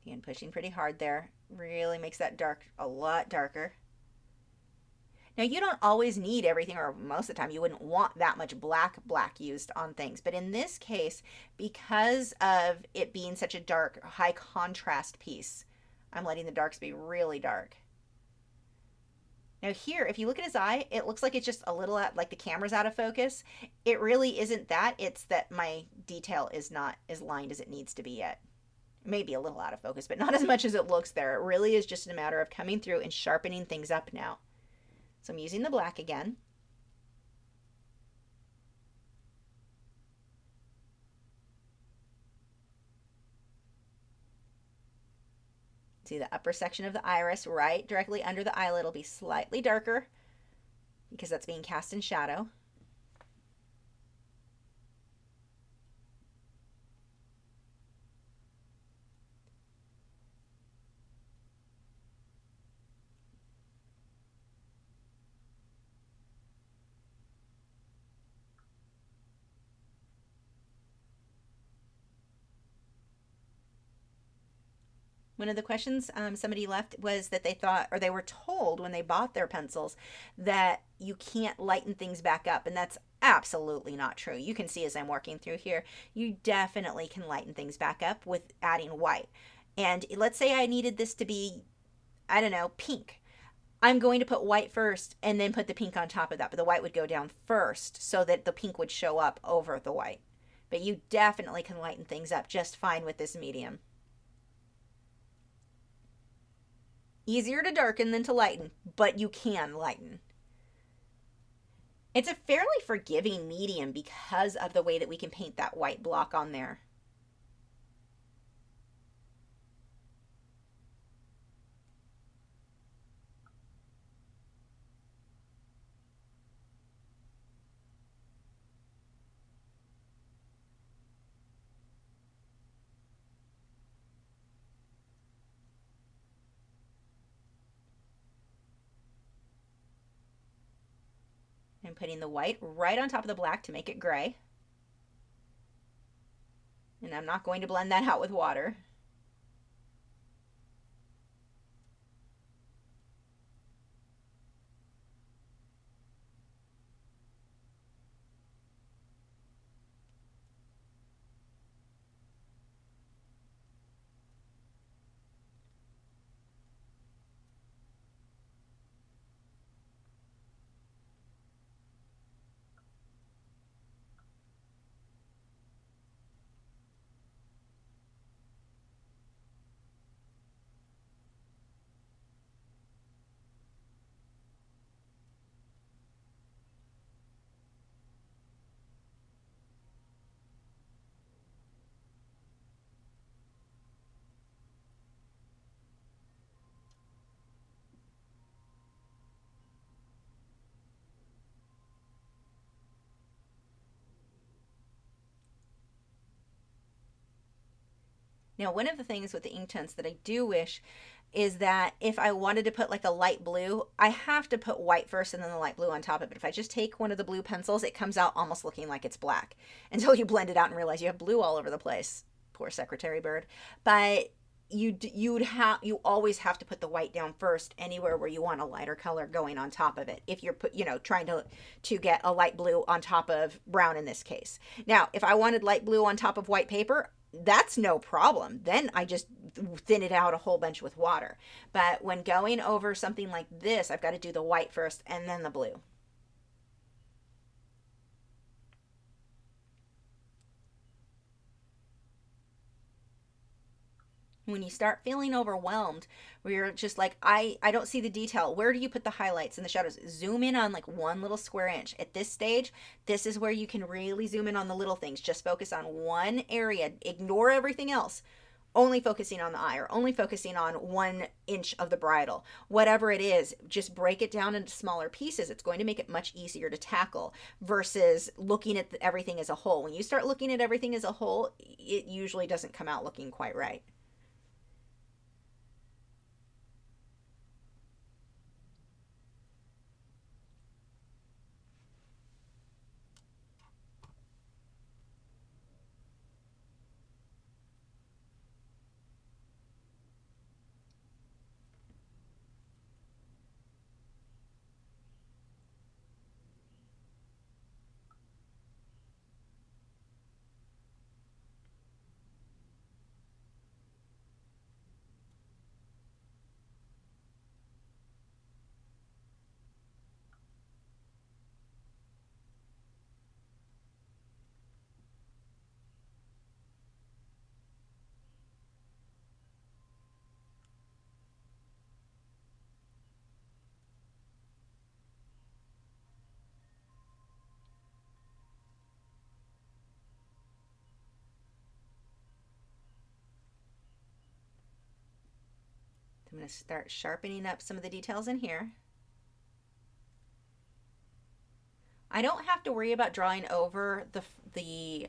Again, pushing pretty hard there. Really makes that dark a lot darker. Now you don't always need everything, or most of the time you wouldn't want that much black used on things. But in this case, because of it being such a dark, high contrast piece, I'm letting the darks be really dark. Now here, if you look at his eye, it looks like it's just a little like the camera's out of focus. It really isn't that. It's that my detail is not as lined as it needs to be yet. Maybe a little out of focus, but not as much as it looks there. It really is just a matter of coming through and sharpening things up now. So I'm using the black again. See the upper section of the iris right directly under the eyelid will be slightly darker because that's being cast in shadow. One of the questions somebody left was that they thought, or they were told when they bought their pencils, that you can't lighten things back up. And that's absolutely not true. You can see as I'm working through here, you definitely can lighten things back up with adding white. And let's say I needed this to be, I don't know, pink. I'm going to put white first and then put the pink on top of that. But the white would go down first so that the pink would show up over the white. But you definitely can lighten things up just fine with this medium. Easier to darken than to lighten, but you can lighten. It's a fairly forgiving medium because of the way that we can paint that white block on there. I'm putting the white right on top of the black to make it gray. And I'm not going to blend that out with water. Now, one of the things with the inktense that I do wish is that if I wanted to put like a light blue, I have to put white first and then the light blue on top of it. If I just take one of the blue pencils, it comes out almost looking like it's black until you blend it out and realize you have blue all over the place. Poor secretary bird. But you always have to put the white down first anywhere where you want a lighter color going on top of it, if you're trying to get a light blue on top of brown in this case. Now if I wanted light blue on top of white paper, that's no problem. Then I just thin it out a whole bunch with water. But when going over something like this, I've got to do the white first and then the blue. When you start feeling overwhelmed, where you're just like, I don't see the detail, where do you put the highlights and the shadows? Zoom in on like one little square inch. At this stage, this is where you can really zoom in on the little things. Just focus on one area, ignore everything else, only focusing on the eye or only focusing on 1 inch of the bridle. Whatever it is, just break it down into smaller pieces. It's going to make it much easier to tackle versus looking at everything as a whole. When you start looking at everything as a whole, it usually doesn't come out looking quite right. I'm going to start sharpening up some of the details in here. I don't have to worry about drawing over the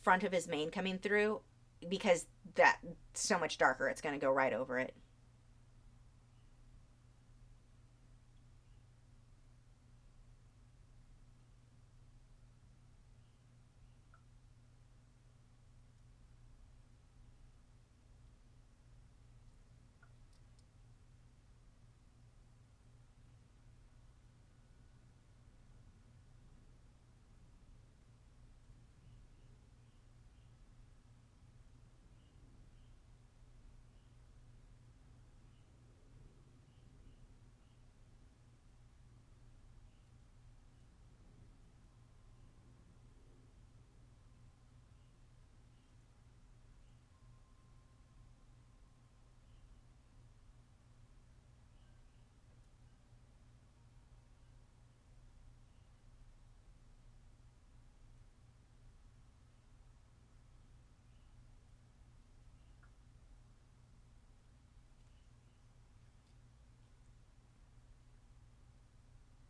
front of his mane coming through because that's so much darker. It's going to go right over it.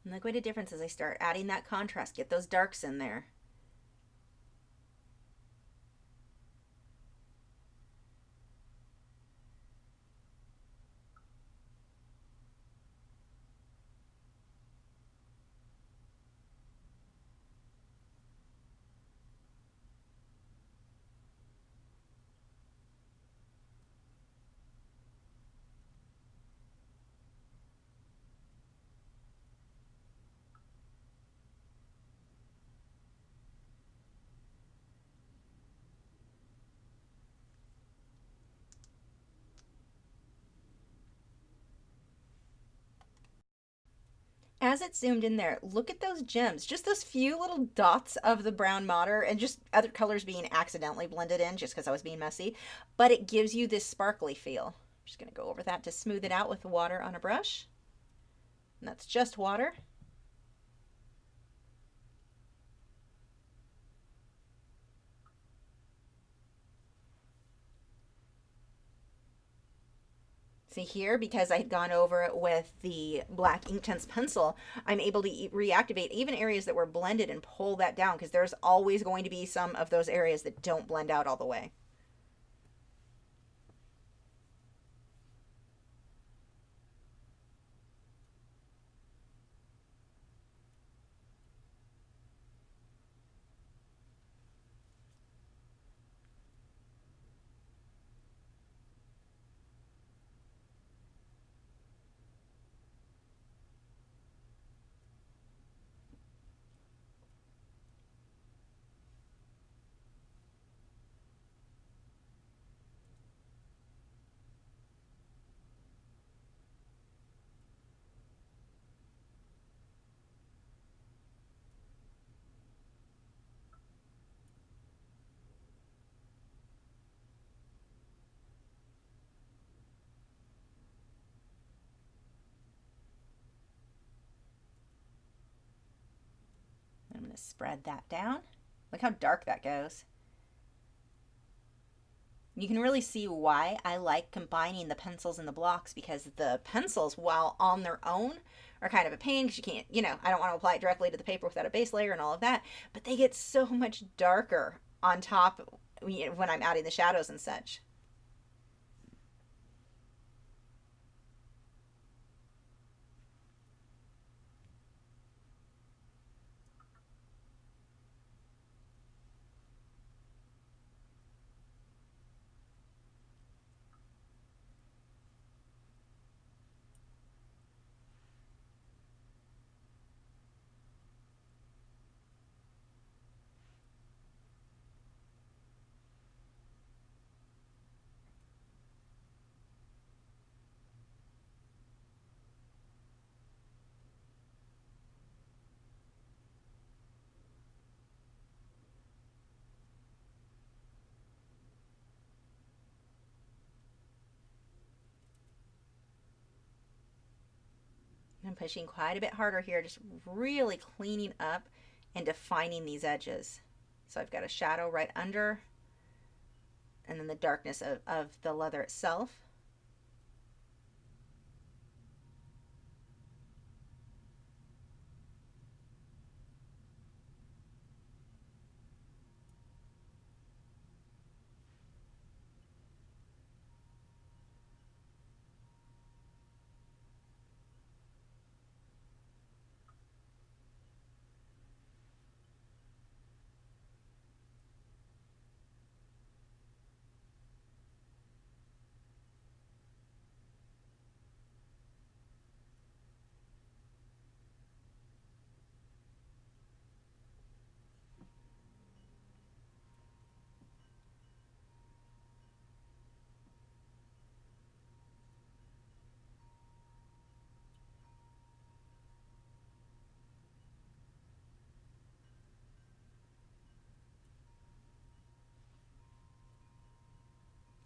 And look what a difference as I start adding that contrast, get those darks in there. As it zoomed in there, look at those gems, just those few little dots of the brown modder and just other colors being accidentally blended in just because I was being messy, but it gives you this sparkly feel. I'm just going to go over that to smooth it out with the water on a brush. And that's just water. See here, because I had gone over it with the black Inktense pencil, I'm able to reactivate even areas that were blended and pull that down, because there's always going to be some of those areas that don't blend out all the way. I'm going to spread that down. Look how dark that goes. You can really see why I like combining the pencils and the blocks, because the pencils, while on their own, are kind of a pain because you can't, I don't want to apply it directly to the paper without a base layer and all of that, but they get so much darker on top when I'm adding the shadows and such. I'm pushing quite a bit harder here, just really cleaning up and defining these edges. So I've got a shadow right under, and then the darkness of the leather itself.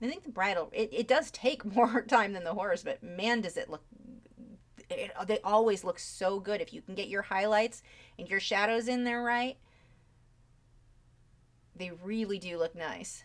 I think the bridal, it does take more time than the horse, but man, does it look, they always look so good. If you can get your highlights and your shadows in there right, they really do look nice.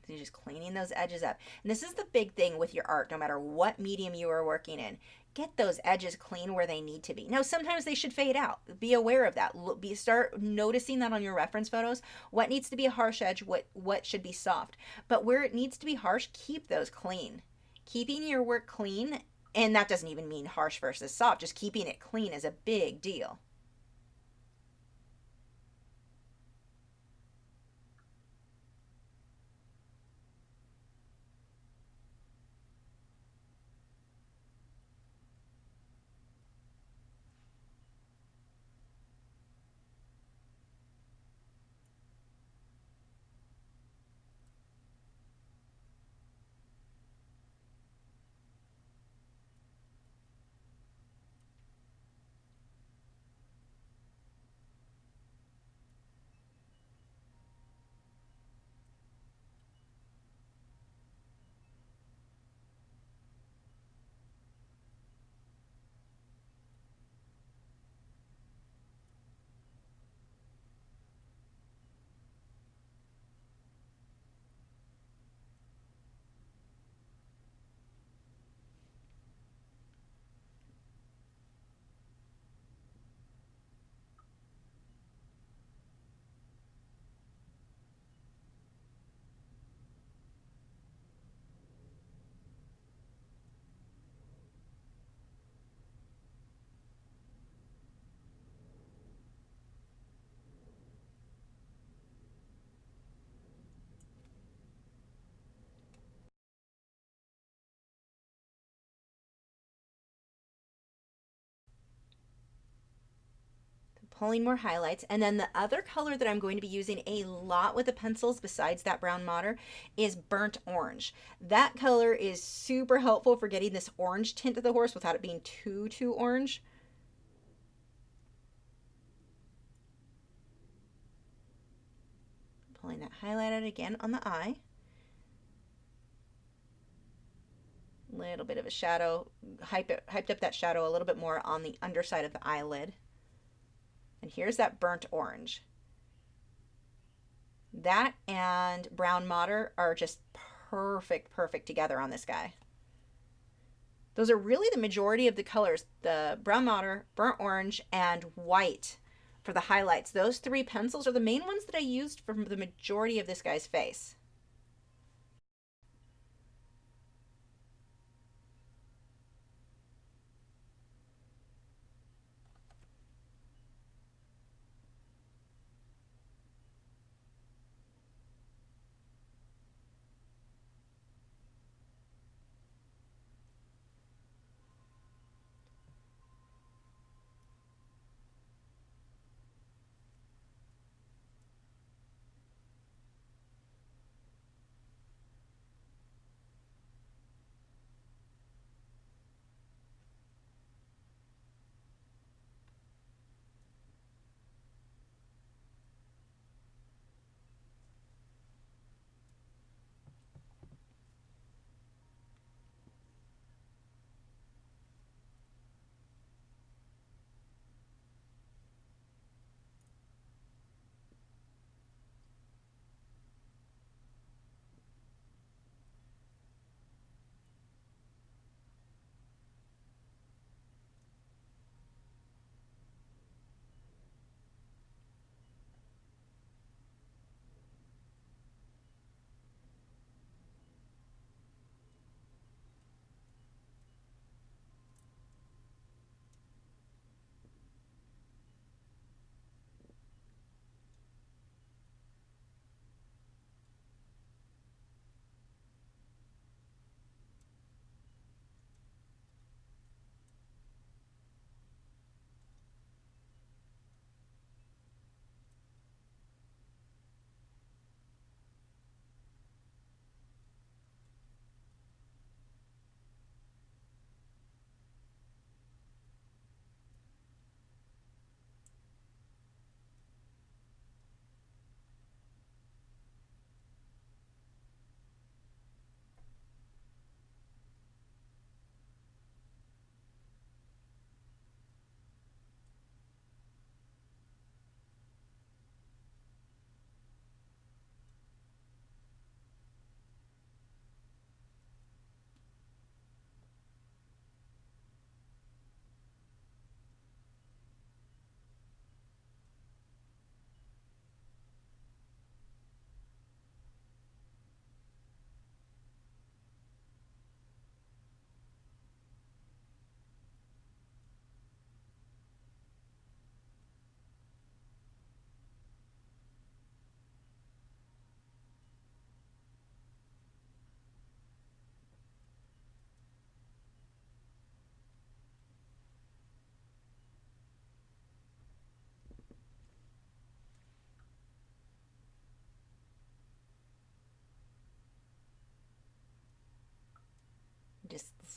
You're just cleaning those edges up. And this is the big thing with your art, no matter what medium you are working in. Get those edges clean where they need to be. Now, sometimes they should fade out. Be aware of that. Start noticing that on your reference photos. What needs to be a harsh edge, what should be soft. But where it needs to be harsh, keep those clean. Keeping your work clean, and that doesn't even mean harsh versus soft, just keeping it clean is a big deal. Pulling more highlights. And then the other color that I'm going to be using a lot with the pencils besides that brown madder is burnt orange. That color is super helpful for getting this orange tint to the horse without it being too orange. Pulling that highlight out again on the eye. Little bit of a shadow, hyped up that shadow a little bit more on the underside of the eyelid. And here's that burnt orange. That and brown madder are just perfect together on this guy. Those are really the majority of the colors, the brown madder, burnt orange, and white for the highlights. Those three pencils are the main ones that I used for the majority of this guy's face.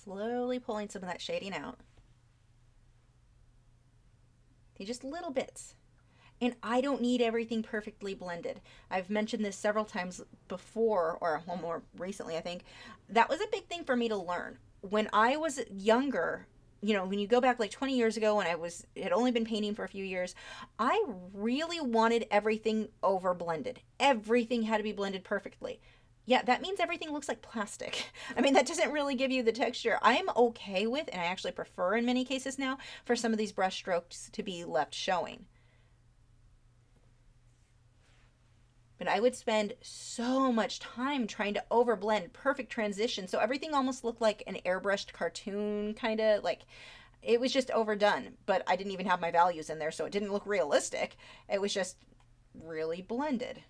slowly pulling some of that shading out. Okay, just little bits. And I don't need everything perfectly blended. I've mentioned this several times before, or more recently, I think. That was a big thing for me to learn. When I was younger, when you go back like 20 years ago when had only been painting for a few years, I really wanted everything over blended. Everything had to be blended perfectly. Yeah, that means everything looks like plastic. I mean, that doesn't really give you the texture I'm okay with, and I actually prefer in many cases now for some of these brush strokes to be left showing. But I would spend so much time trying to overblend perfect transition so everything almost looked like an airbrushed cartoon, kind of like it was just overdone. But I didn't even have my values in there, so it didn't look realistic. It was just really blended.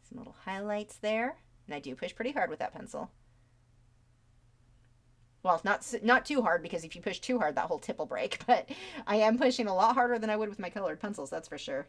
Some little highlights there. And I do push pretty hard with that pencil. Well, not too hard, because if you push too hard, that whole tip will break. But I am pushing a lot harder than I would with my colored pencils, that's for sure.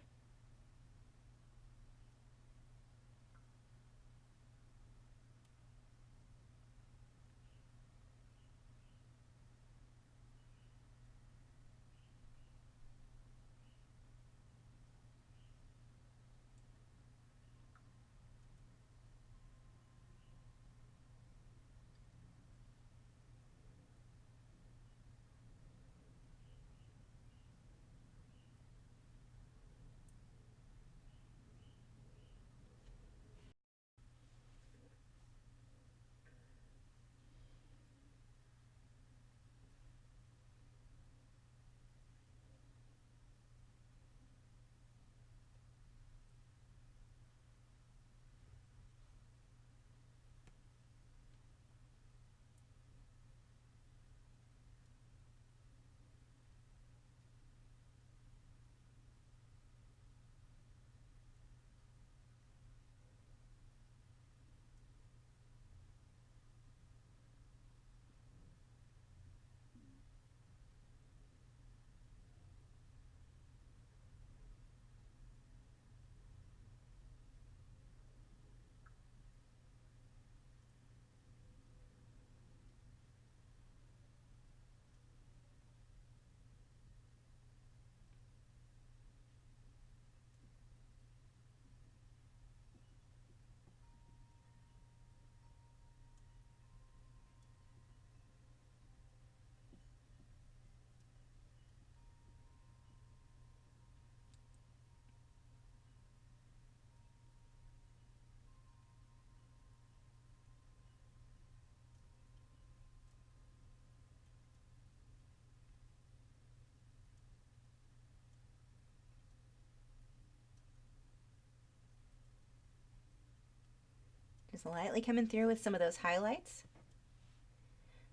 Just lightly coming through with some of those highlights.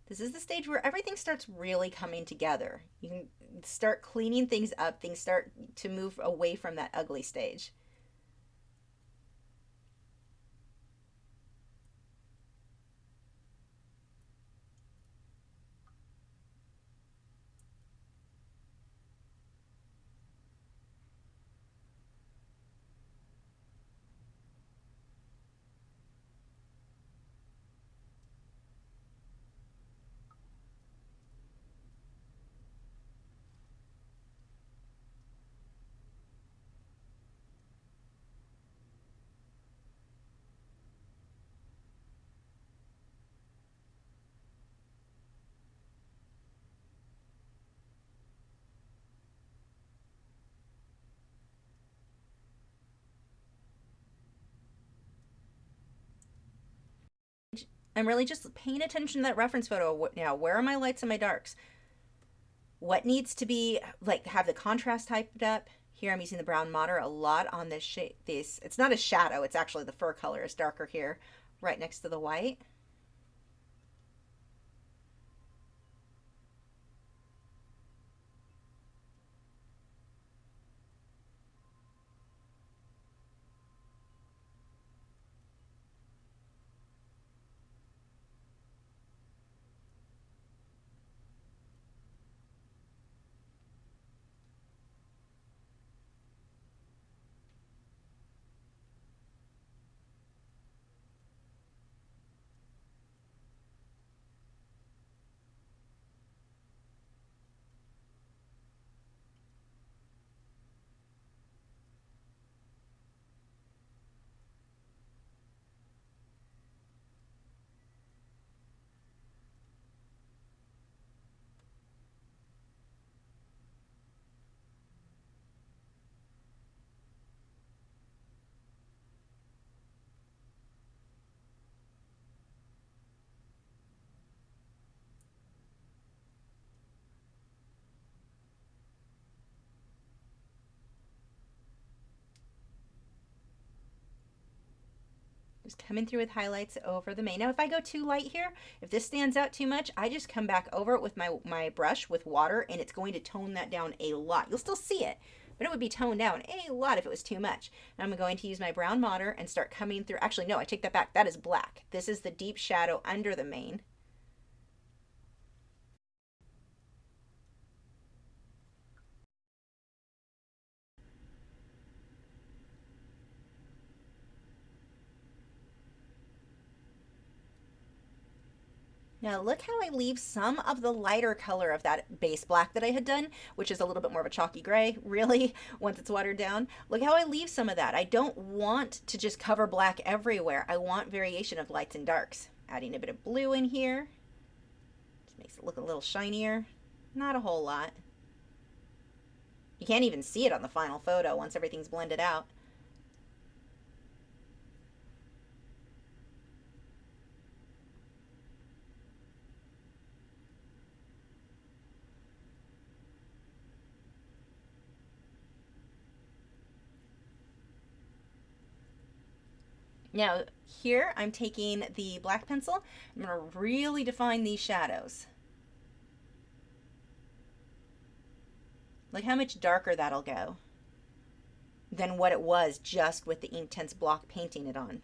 This is the stage where everything starts really coming together. You can start cleaning things up, things start to move away from that ugly stage. I'm really just paying attention to that reference photo now. Where are my lights and my darks? What needs to be, like, have the contrast hyped up? Here I'm using the brown modder a lot on this shape. It's not a shadow, it's actually the fur color is darker here, right next to the white. Just coming through with highlights over the mane. Now, if I go too light here, if this stands out too much, I just come back over it with my brush with water, and it's going to tone that down a lot. You'll still see it, but it would be toned down a lot if it was too much. And I'm going to use my brown modder and start coming through. Actually, no, I take that back. That is black. This is the deep shadow under the mane. Now look how I leave some of the lighter color of that base black that I had done, which is a little bit more of a chalky gray, really, once it's watered down. Look how I leave some of that. I don't want to just cover black everywhere. I want variation of lights and darks. Adding a bit of blue in here. Just makes it look a little shinier. Not a whole lot. You can't even see it on the final photo once everything's blended out. Now here I'm taking the black pencil. I'm going to really define these shadows. Look how much darker that'll go than what it was just with the inktense block painting it on.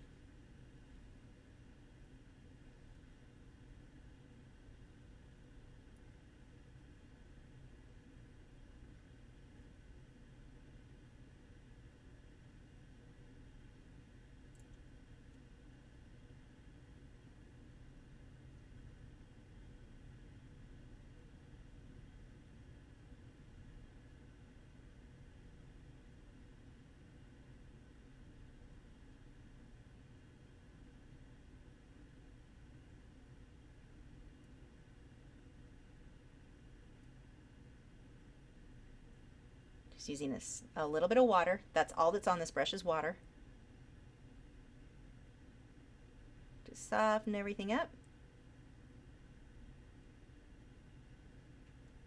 Just using a little bit of water. That's all that's on this brush is water. Just soften everything up.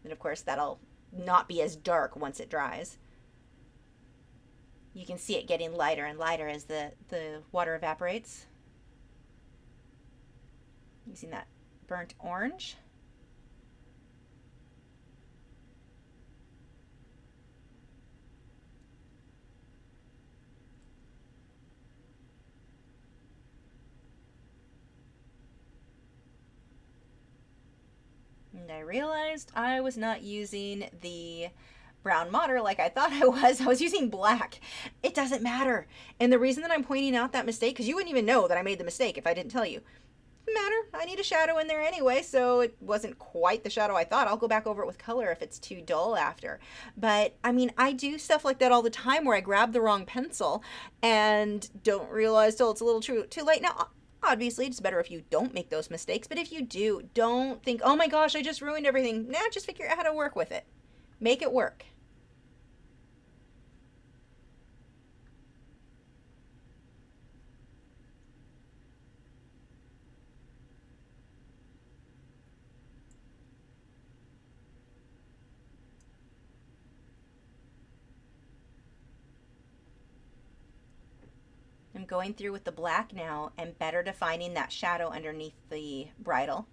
And of course that'll not be as dark once it dries. You can see it getting lighter and lighter as the water evaporates. Using that burnt orange. And I realized I was not using the brown modder like I thought I was. I was using black. It doesn't matter. And the reason that I'm pointing out that mistake, because you wouldn't even know that I made the mistake if I didn't tell you. Doesn't matter. I need a shadow in there anyway, so it wasn't quite the shadow I thought. I'll go back over it with color if it's too dull after. But I mean, I do stuff like that all the time where I grab the wrong pencil and don't realize till it's a little too late. Now, obviously, it's better if you don't make those mistakes, but if you do, don't think, oh my gosh, I just ruined everything. Nah, just figure out how to work with it. Make it work. going through with the black now and better defining that shadow underneath the bridle.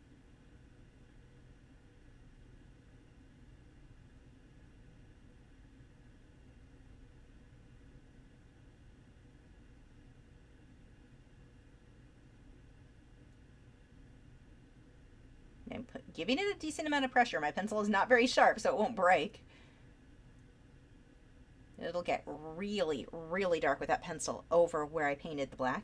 And giving it a decent amount of pressure. My pencil is not very sharp, so it won't break. It'll get really, really dark with that pencil over where I painted the black.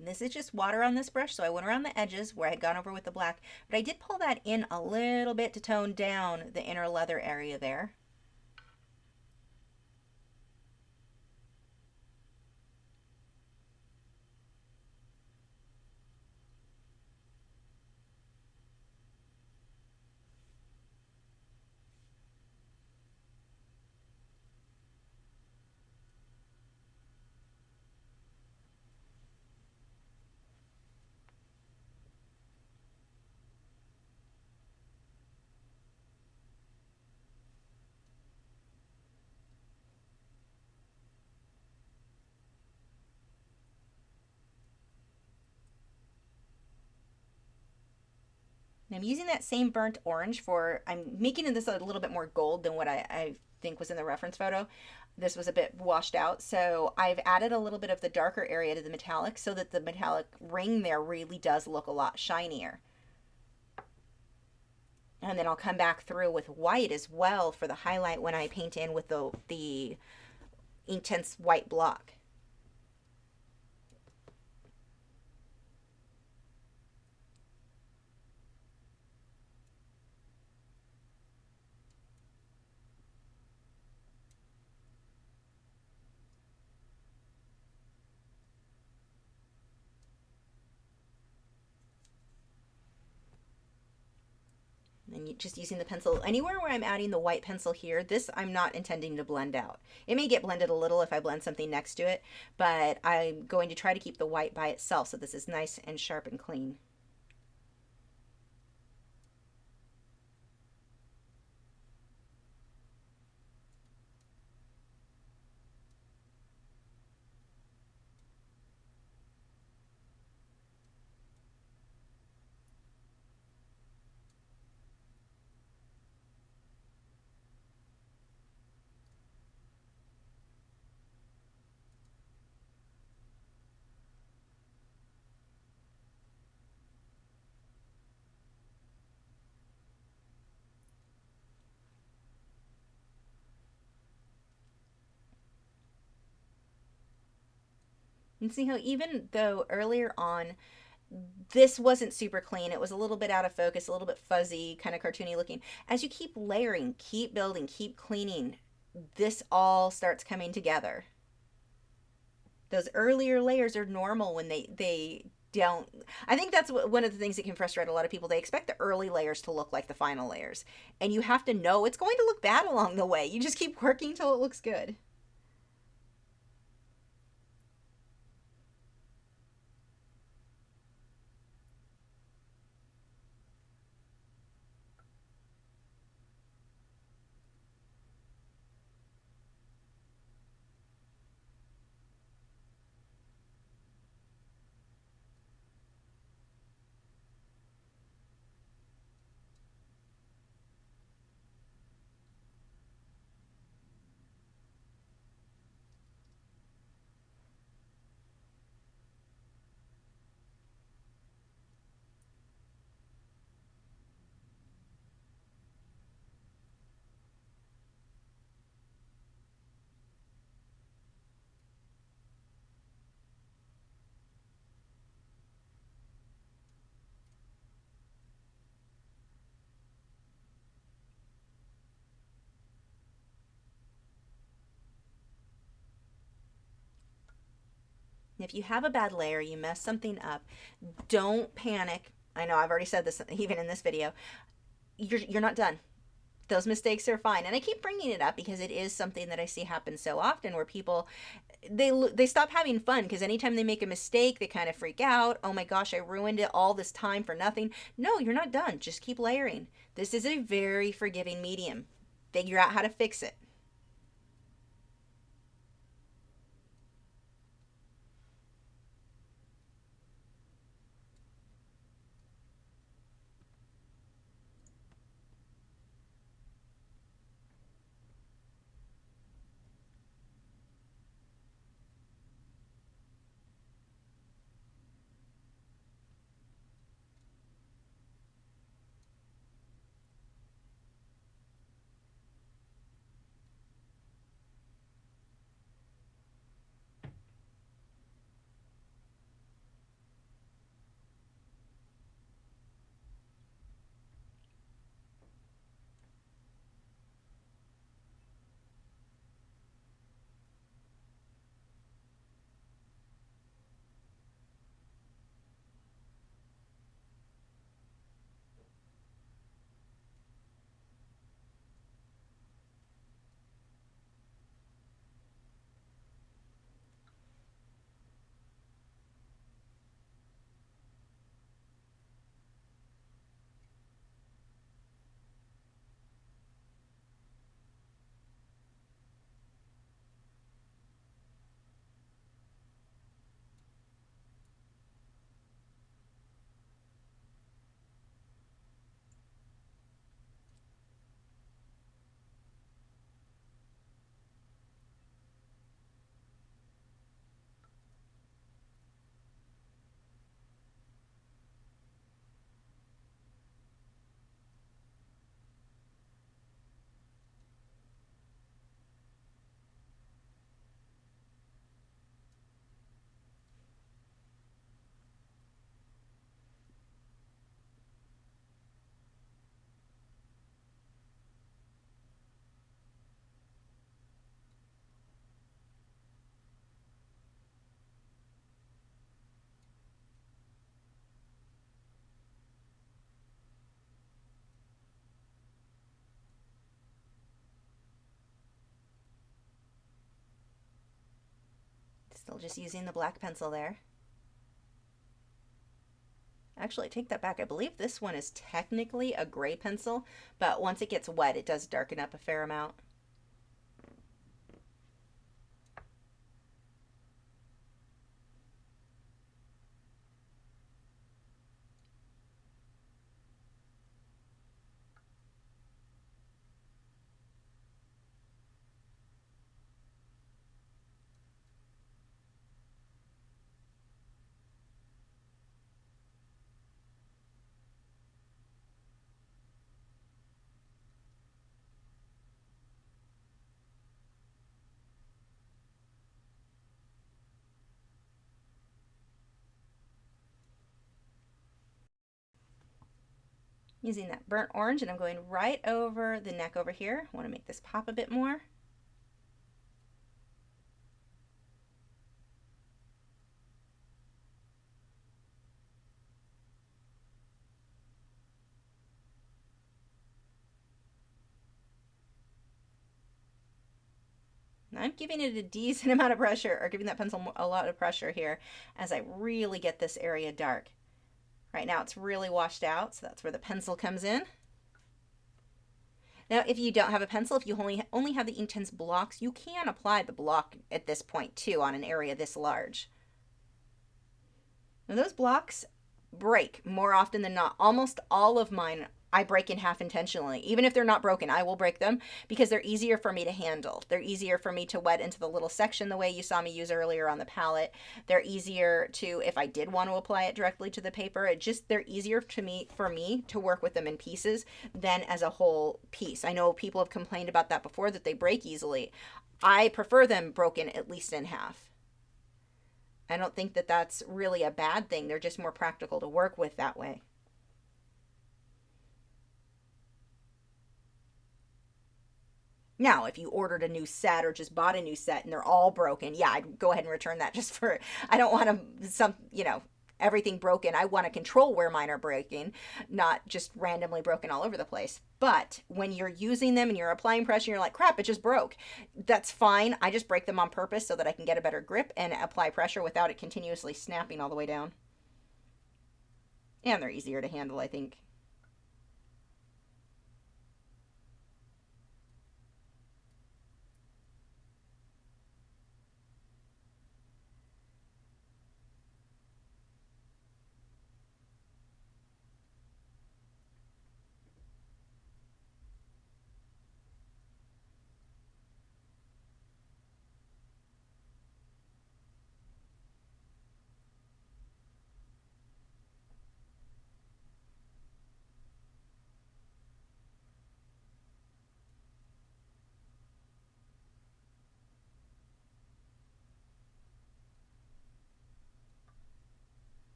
And this is just water on this brush, so I went around the edges where I had gone over with the black, but I did pull that in a little bit to tone down the inner leather area there. And I'm using that same burnt orange for, I'm making this a little bit more gold than what I think was in the reference photo. This was a bit washed out, so I've added a little bit of the darker area to the metallic so that the metallic ring there really does look a lot shinier. And then I'll come back through with white as well for the highlight when I paint in with the inktense white block. And just using the pencil anywhere where I'm adding the white pencil here, this I'm not intending to blend out. It may get blended a little if I blend something next to it, but I'm going to try to keep the white by itself so this is nice and sharp and clean. And see how even though earlier on this wasn't super clean, it was a little bit out of focus, a little bit fuzzy, kind of cartoony looking. As you keep layering, keep building, keep cleaning, this all starts coming together. Those earlier layers are normal when they don't. I think that's one of the things that can frustrate a lot of people. They expect the early layers to look like the final layers, and you have to know it's going to look bad along the way. You just keep working till it looks good. If you have a bad layer, you mess something up, don't panic. I know I've already said this even in this video. You're not done. Those mistakes are fine. And I keep bringing it up because it is something that I see happen so often, where people, they stop having fun because anytime they make a mistake, they kind of freak out. Oh my gosh, I ruined it all this time for nothing. No, you're not done. Just keep layering. This is a very forgiving medium. Figure out how to fix it. Still just using the black pencil there. Actually, I take that back. I believe this one is technically a gray pencil, but once it gets wet, it does darken up a fair amount. Using that burnt orange, and I'm going right over the neck over here. I want to make this pop a bit more. Now I'm giving it a decent amount of pressure, or giving that pencil a lot of pressure here as I really get this area dark. Right now it's really washed out, so that's where the pencil comes in. Now, if you don't have a pencil, if you only have the Inktense blocks, you can apply the block at this point too on an area this large. Now those blocks break more often than not. Almost all of mine I break in half intentionally. Even if they're not broken, I will break them because they're easier for me to handle. They're easier for me to wet into the little section the way you saw me use earlier on the palette. They're easier to, if I did want to apply it directly to the paper, they're easier for me to work with them in pieces than as a whole piece. I know people have complained about that before, that they break easily. I prefer them broken at least in half. I don't think that that's really a bad thing. They're just more practical to work with that way. Now, if you ordered a new set or just bought a new set and they're all broken, yeah, I'd go ahead and return that just for, I don't want everything broken. I want to control where mine are breaking, not just randomly broken all over the place. But when you're using them and you're applying pressure, you're like, crap, it just broke. That's fine. I just break them on purpose so that I can get a better grip and apply pressure without it continuously snapping all the way down. And they're easier to handle, I think.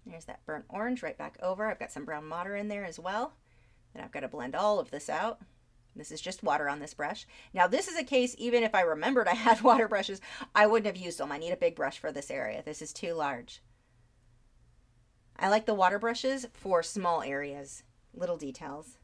There's that burnt orange right back over. I've got some brown water in there as well. And I've got to blend all of this out. This is just water on this brush. Now this is a case, even if I remembered I had water brushes, I wouldn't have used them. I need a big brush for this area. This is too large. I like the water brushes for small areas, little details.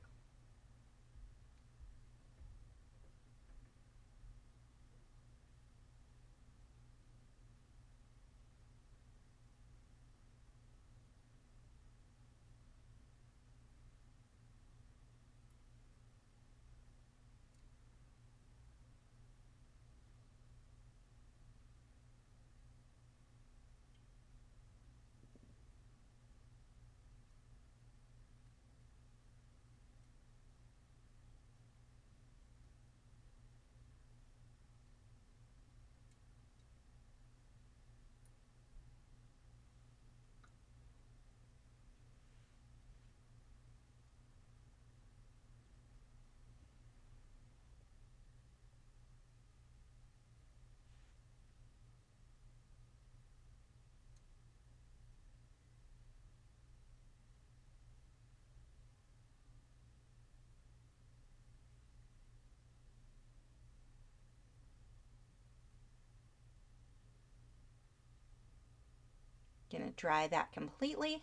Gonna dry that completely.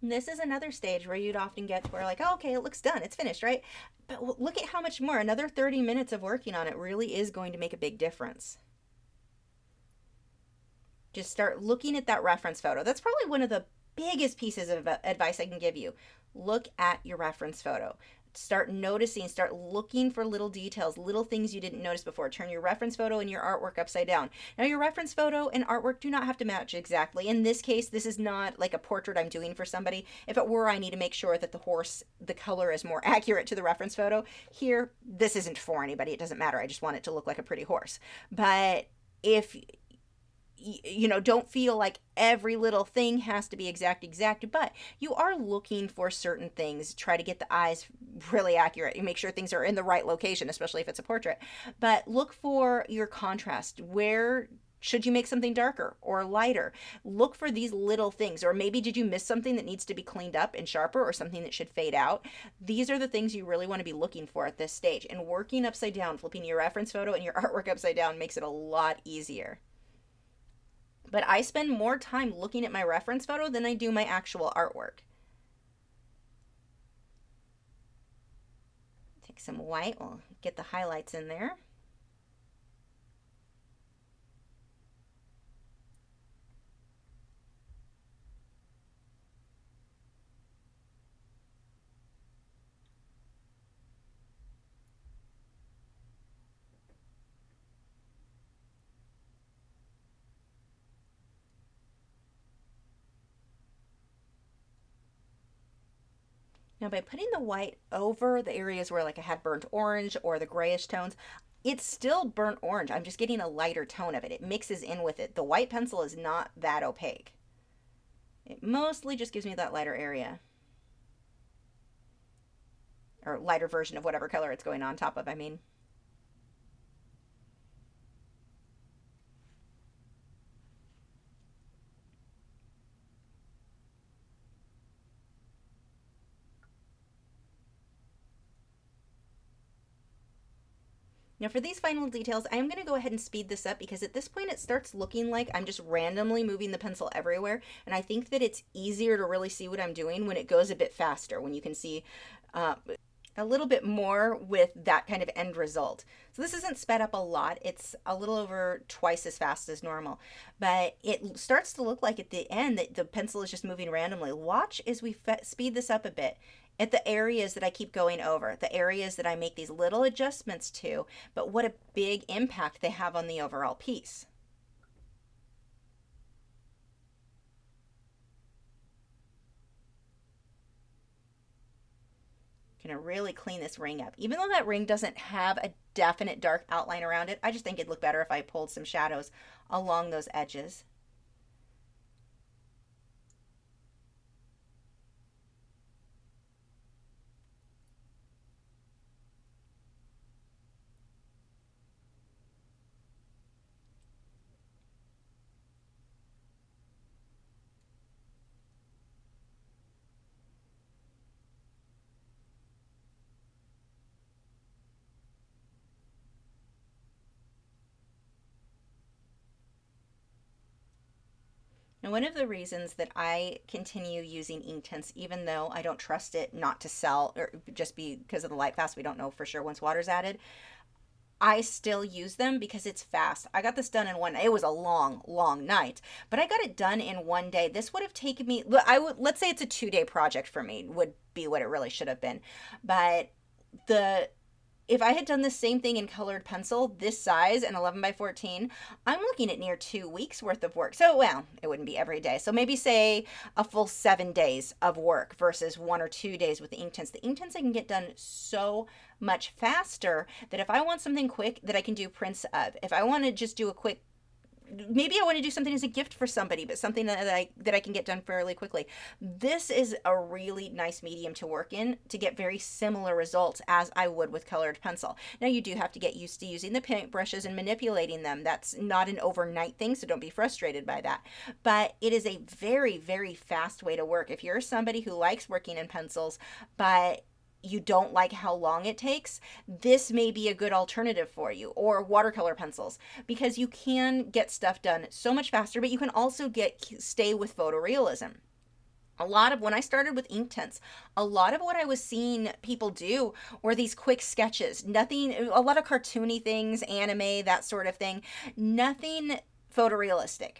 This is another stage where you'd often get to where like, oh, okay, it looks done. It's finished, right? But look at how much more. Another 30 minutes of working on it really is going to make a big difference. Just start looking at that reference photo. That's probably one of the biggest pieces of advice I can give you. Look at your reference photo. Start noticing, start looking for little details, little things you didn't notice before. Turn your reference photo and your artwork upside down. Now, your reference photo and artwork do not have to match exactly. In this case, this is not like a portrait I'm doing for somebody. If it were, I need to make sure that the horse, the color is more accurate to the reference photo. Here, this isn't for anybody. It doesn't matter. I just want it to look like a pretty horse. But if don't feel like every little thing has to be exact, but you are looking for certain things. Try to get the eyes really accurate. You make sure things are in the right location, especially if it's a portrait. But look for your contrast. Where should you make something darker or lighter? Look for these little things. Or maybe did you miss something that needs to be cleaned up and sharper, or something that should fade out? These are the things you really want to be looking for at this stage. And working upside down, flipping your reference photo and your artwork upside down makes it a lot easier. But I spend more time looking at my reference photo than I do my actual artwork. Take some white, we'll get the highlights in there. Now, by putting the white over the areas where like I had burnt orange or the grayish tones, it's still burnt orange. I'm just getting a lighter tone of it. It mixes in with it. The white pencil is not that opaque. It mostly just gives me that lighter area. Or lighter version of whatever color it's going on top of, I mean. Now for these final details, I am going to go ahead and speed this up because at this point it starts looking like I'm just randomly moving the pencil everywhere. And I think that it's easier to really see what I'm doing when it goes a bit faster, when you can see a little bit more with that kind of end result. So this isn't sped up a lot. It's a little over twice as fast as normal, but it starts to look like at the end that the pencil is just moving randomly. Watch as we speed this up a bit at the areas that I keep going over, the areas that I make these little adjustments to, but what a big impact they have on the overall piece. Gonna really clean this ring up. Even though that ring doesn't have a definite dark outline around it, I just think it'd look better if I pulled some shadows along those edges. And one of the reasons that I continue using inktense, even though I don't trust it not to sell, or just because of the light fast, we don't know for sure once water's added, I still use them because it's fast. I got this done in one. It was a long, long night, but I got it done in one day. This would have taken me. Let's say it's a 2-day project for me. Would be what it really should have been, but the if I had done the same thing in colored pencil, this size and 11 by 14, I'm looking at near 2 weeks worth of work. So, well, it wouldn't be every day. So maybe say a full 7 days of work versus 1 or 2 days with the inktense. The inktense I can get done so much faster that if I want something quick that I can do prints of, if I want to just do a quick, maybe I want to do something as a gift for somebody, but something that I can get done fairly quickly. This is a really nice medium to work in to get very similar results as I would with colored pencil. Now you do have to get used to using the paint brushes and manipulating them. That's not an overnight thing, so don't be frustrated by that. But it is a very, very fast way to work. If you're somebody who likes working in pencils, but you don't like how long it takes, this may be a good alternative for you, or watercolor pencils, because you can get stuff done so much faster, but you can also stay with photorealism. When I started with inktense, a lot of what I was seeing people do were these quick sketches. Nothing, a lot of cartoony things, anime, that sort of thing. Nothing photorealistic,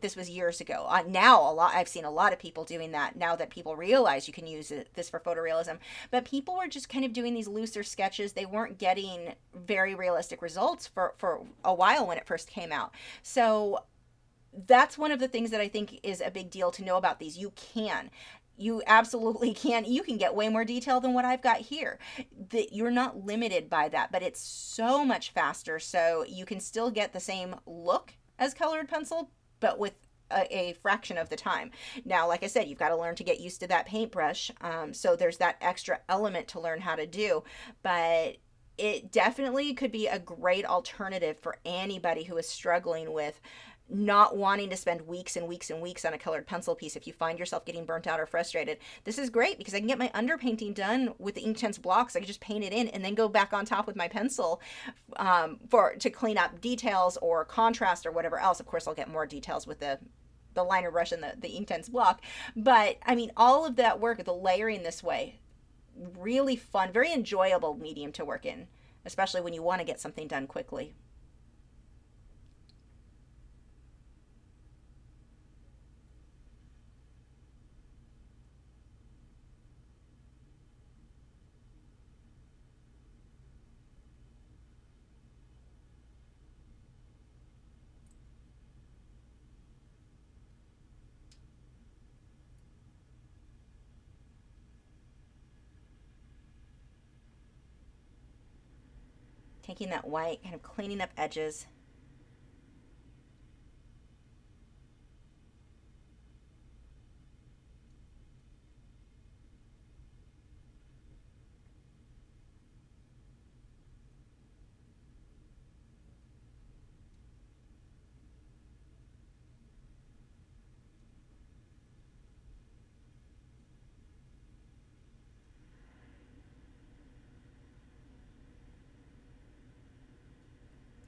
this was years ago. Now I've seen a lot of people doing that now that people realize you can use this for photorealism, but people were just kind of doing these looser sketches. They weren't getting very realistic results for a while when it first came out. So that's one of the things that I think is a big deal to know about these. You absolutely can. You can get way more detail than what I've got here. That you're not limited by that, but it's so much faster, so you can still get the same look as colored pencil, but with a fraction of the time. Now, like I said, you've got to learn to get used to that paintbrush, so there's that extra element to learn how to do, but it definitely could be a great alternative for anybody who is struggling with not wanting to spend weeks and weeks and weeks on a colored pencil piece. If you find yourself getting burnt out or frustrated, this is great because I can get my underpainting done with the inktense blocks. I can just paint it in and then go back on top with my pencil to clean up details or contrast or whatever else. Of course, I'll get more details with the liner brush and the inktense block. But I mean, all of that work, the layering this way, really fun, very enjoyable medium to work in, especially when you want to get something done quickly. Taking that white, kind of cleaning up edges.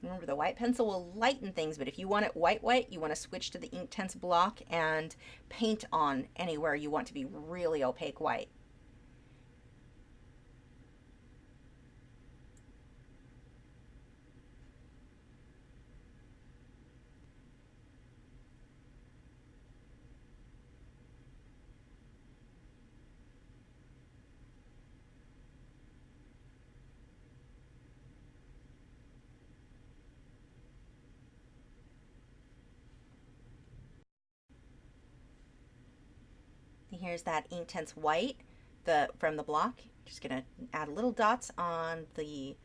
Remember, the white pencil will lighten things, but if you want it white, you want to switch to the Inktense block and paint on anywhere you want to be really opaque white. Here's that Inktense white from the block. Just gonna add little dots on the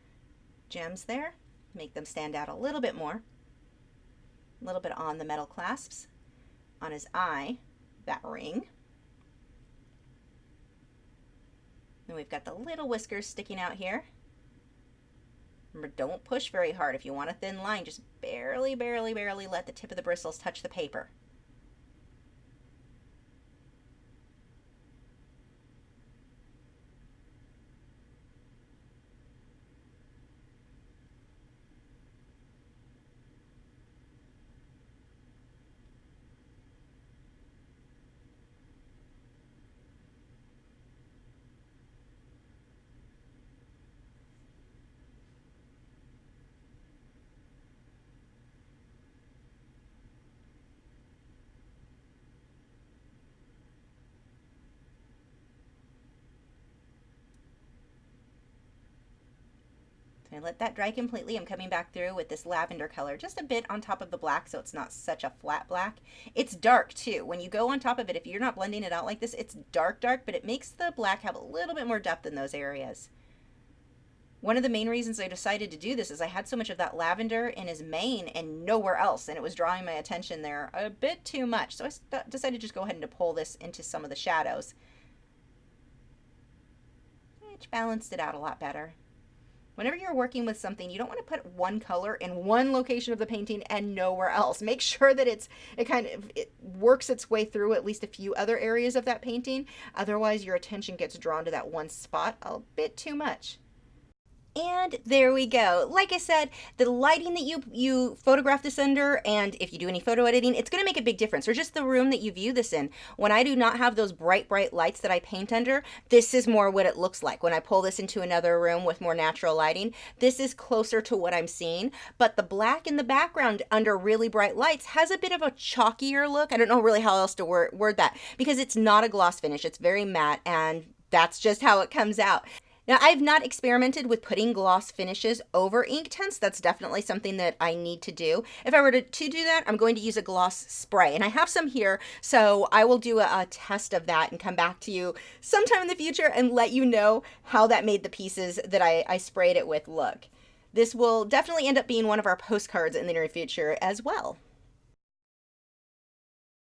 gems there, make them stand out a little bit more. A little bit on the metal clasps, on his eye, that ring. Then we've got the little whiskers sticking out here. Remember, don't push very hard. If you want a thin line, just barely let the tip of the bristles touch the paper. I let that dry completely. I'm coming back through with this lavender color, just a bit on top of the black so it's not such a flat black. It's dark too. When you go on top of it, if you're not blending it out like this, it's dark, but it makes the black have a little bit more depth in those areas. One of the main reasons I decided to do this is I had so much of that lavender in his mane and nowhere else, and it was drawing my attention there a bit too much. So I decided to just go ahead and to pull this into some of the shadows, which balanced it out a lot better. Whenever you're working with something, you don't want to put one color in one location of the painting and nowhere else. Make sure that it works its way through at least a few other areas of that painting. Otherwise, your attention gets drawn to that one spot a bit too much. And there we go. Like I said, the lighting that you photograph this under, and if you do any photo editing, it's going to make a big difference. Or just the room that you view this in. When I do not have those bright lights that I paint under, this is more what it looks like. When I pull this into another room with more natural lighting, this is closer to what I'm seeing. But the black in the background under really bright lights has a bit of a chalkier look. I don't know really how else to word that, because it's not a gloss finish. It's very matte, and that's just how it comes out. Now, I've not experimented with putting gloss finishes over Inktense. That's definitely something that I need to do. If I were to do that, I'm going to use a gloss spray, and I have some here, so I will do a test of that and come back to you sometime in the future and let you know how that made the pieces that I sprayed it with look. This will definitely end up being one of our postcards in the near future as well.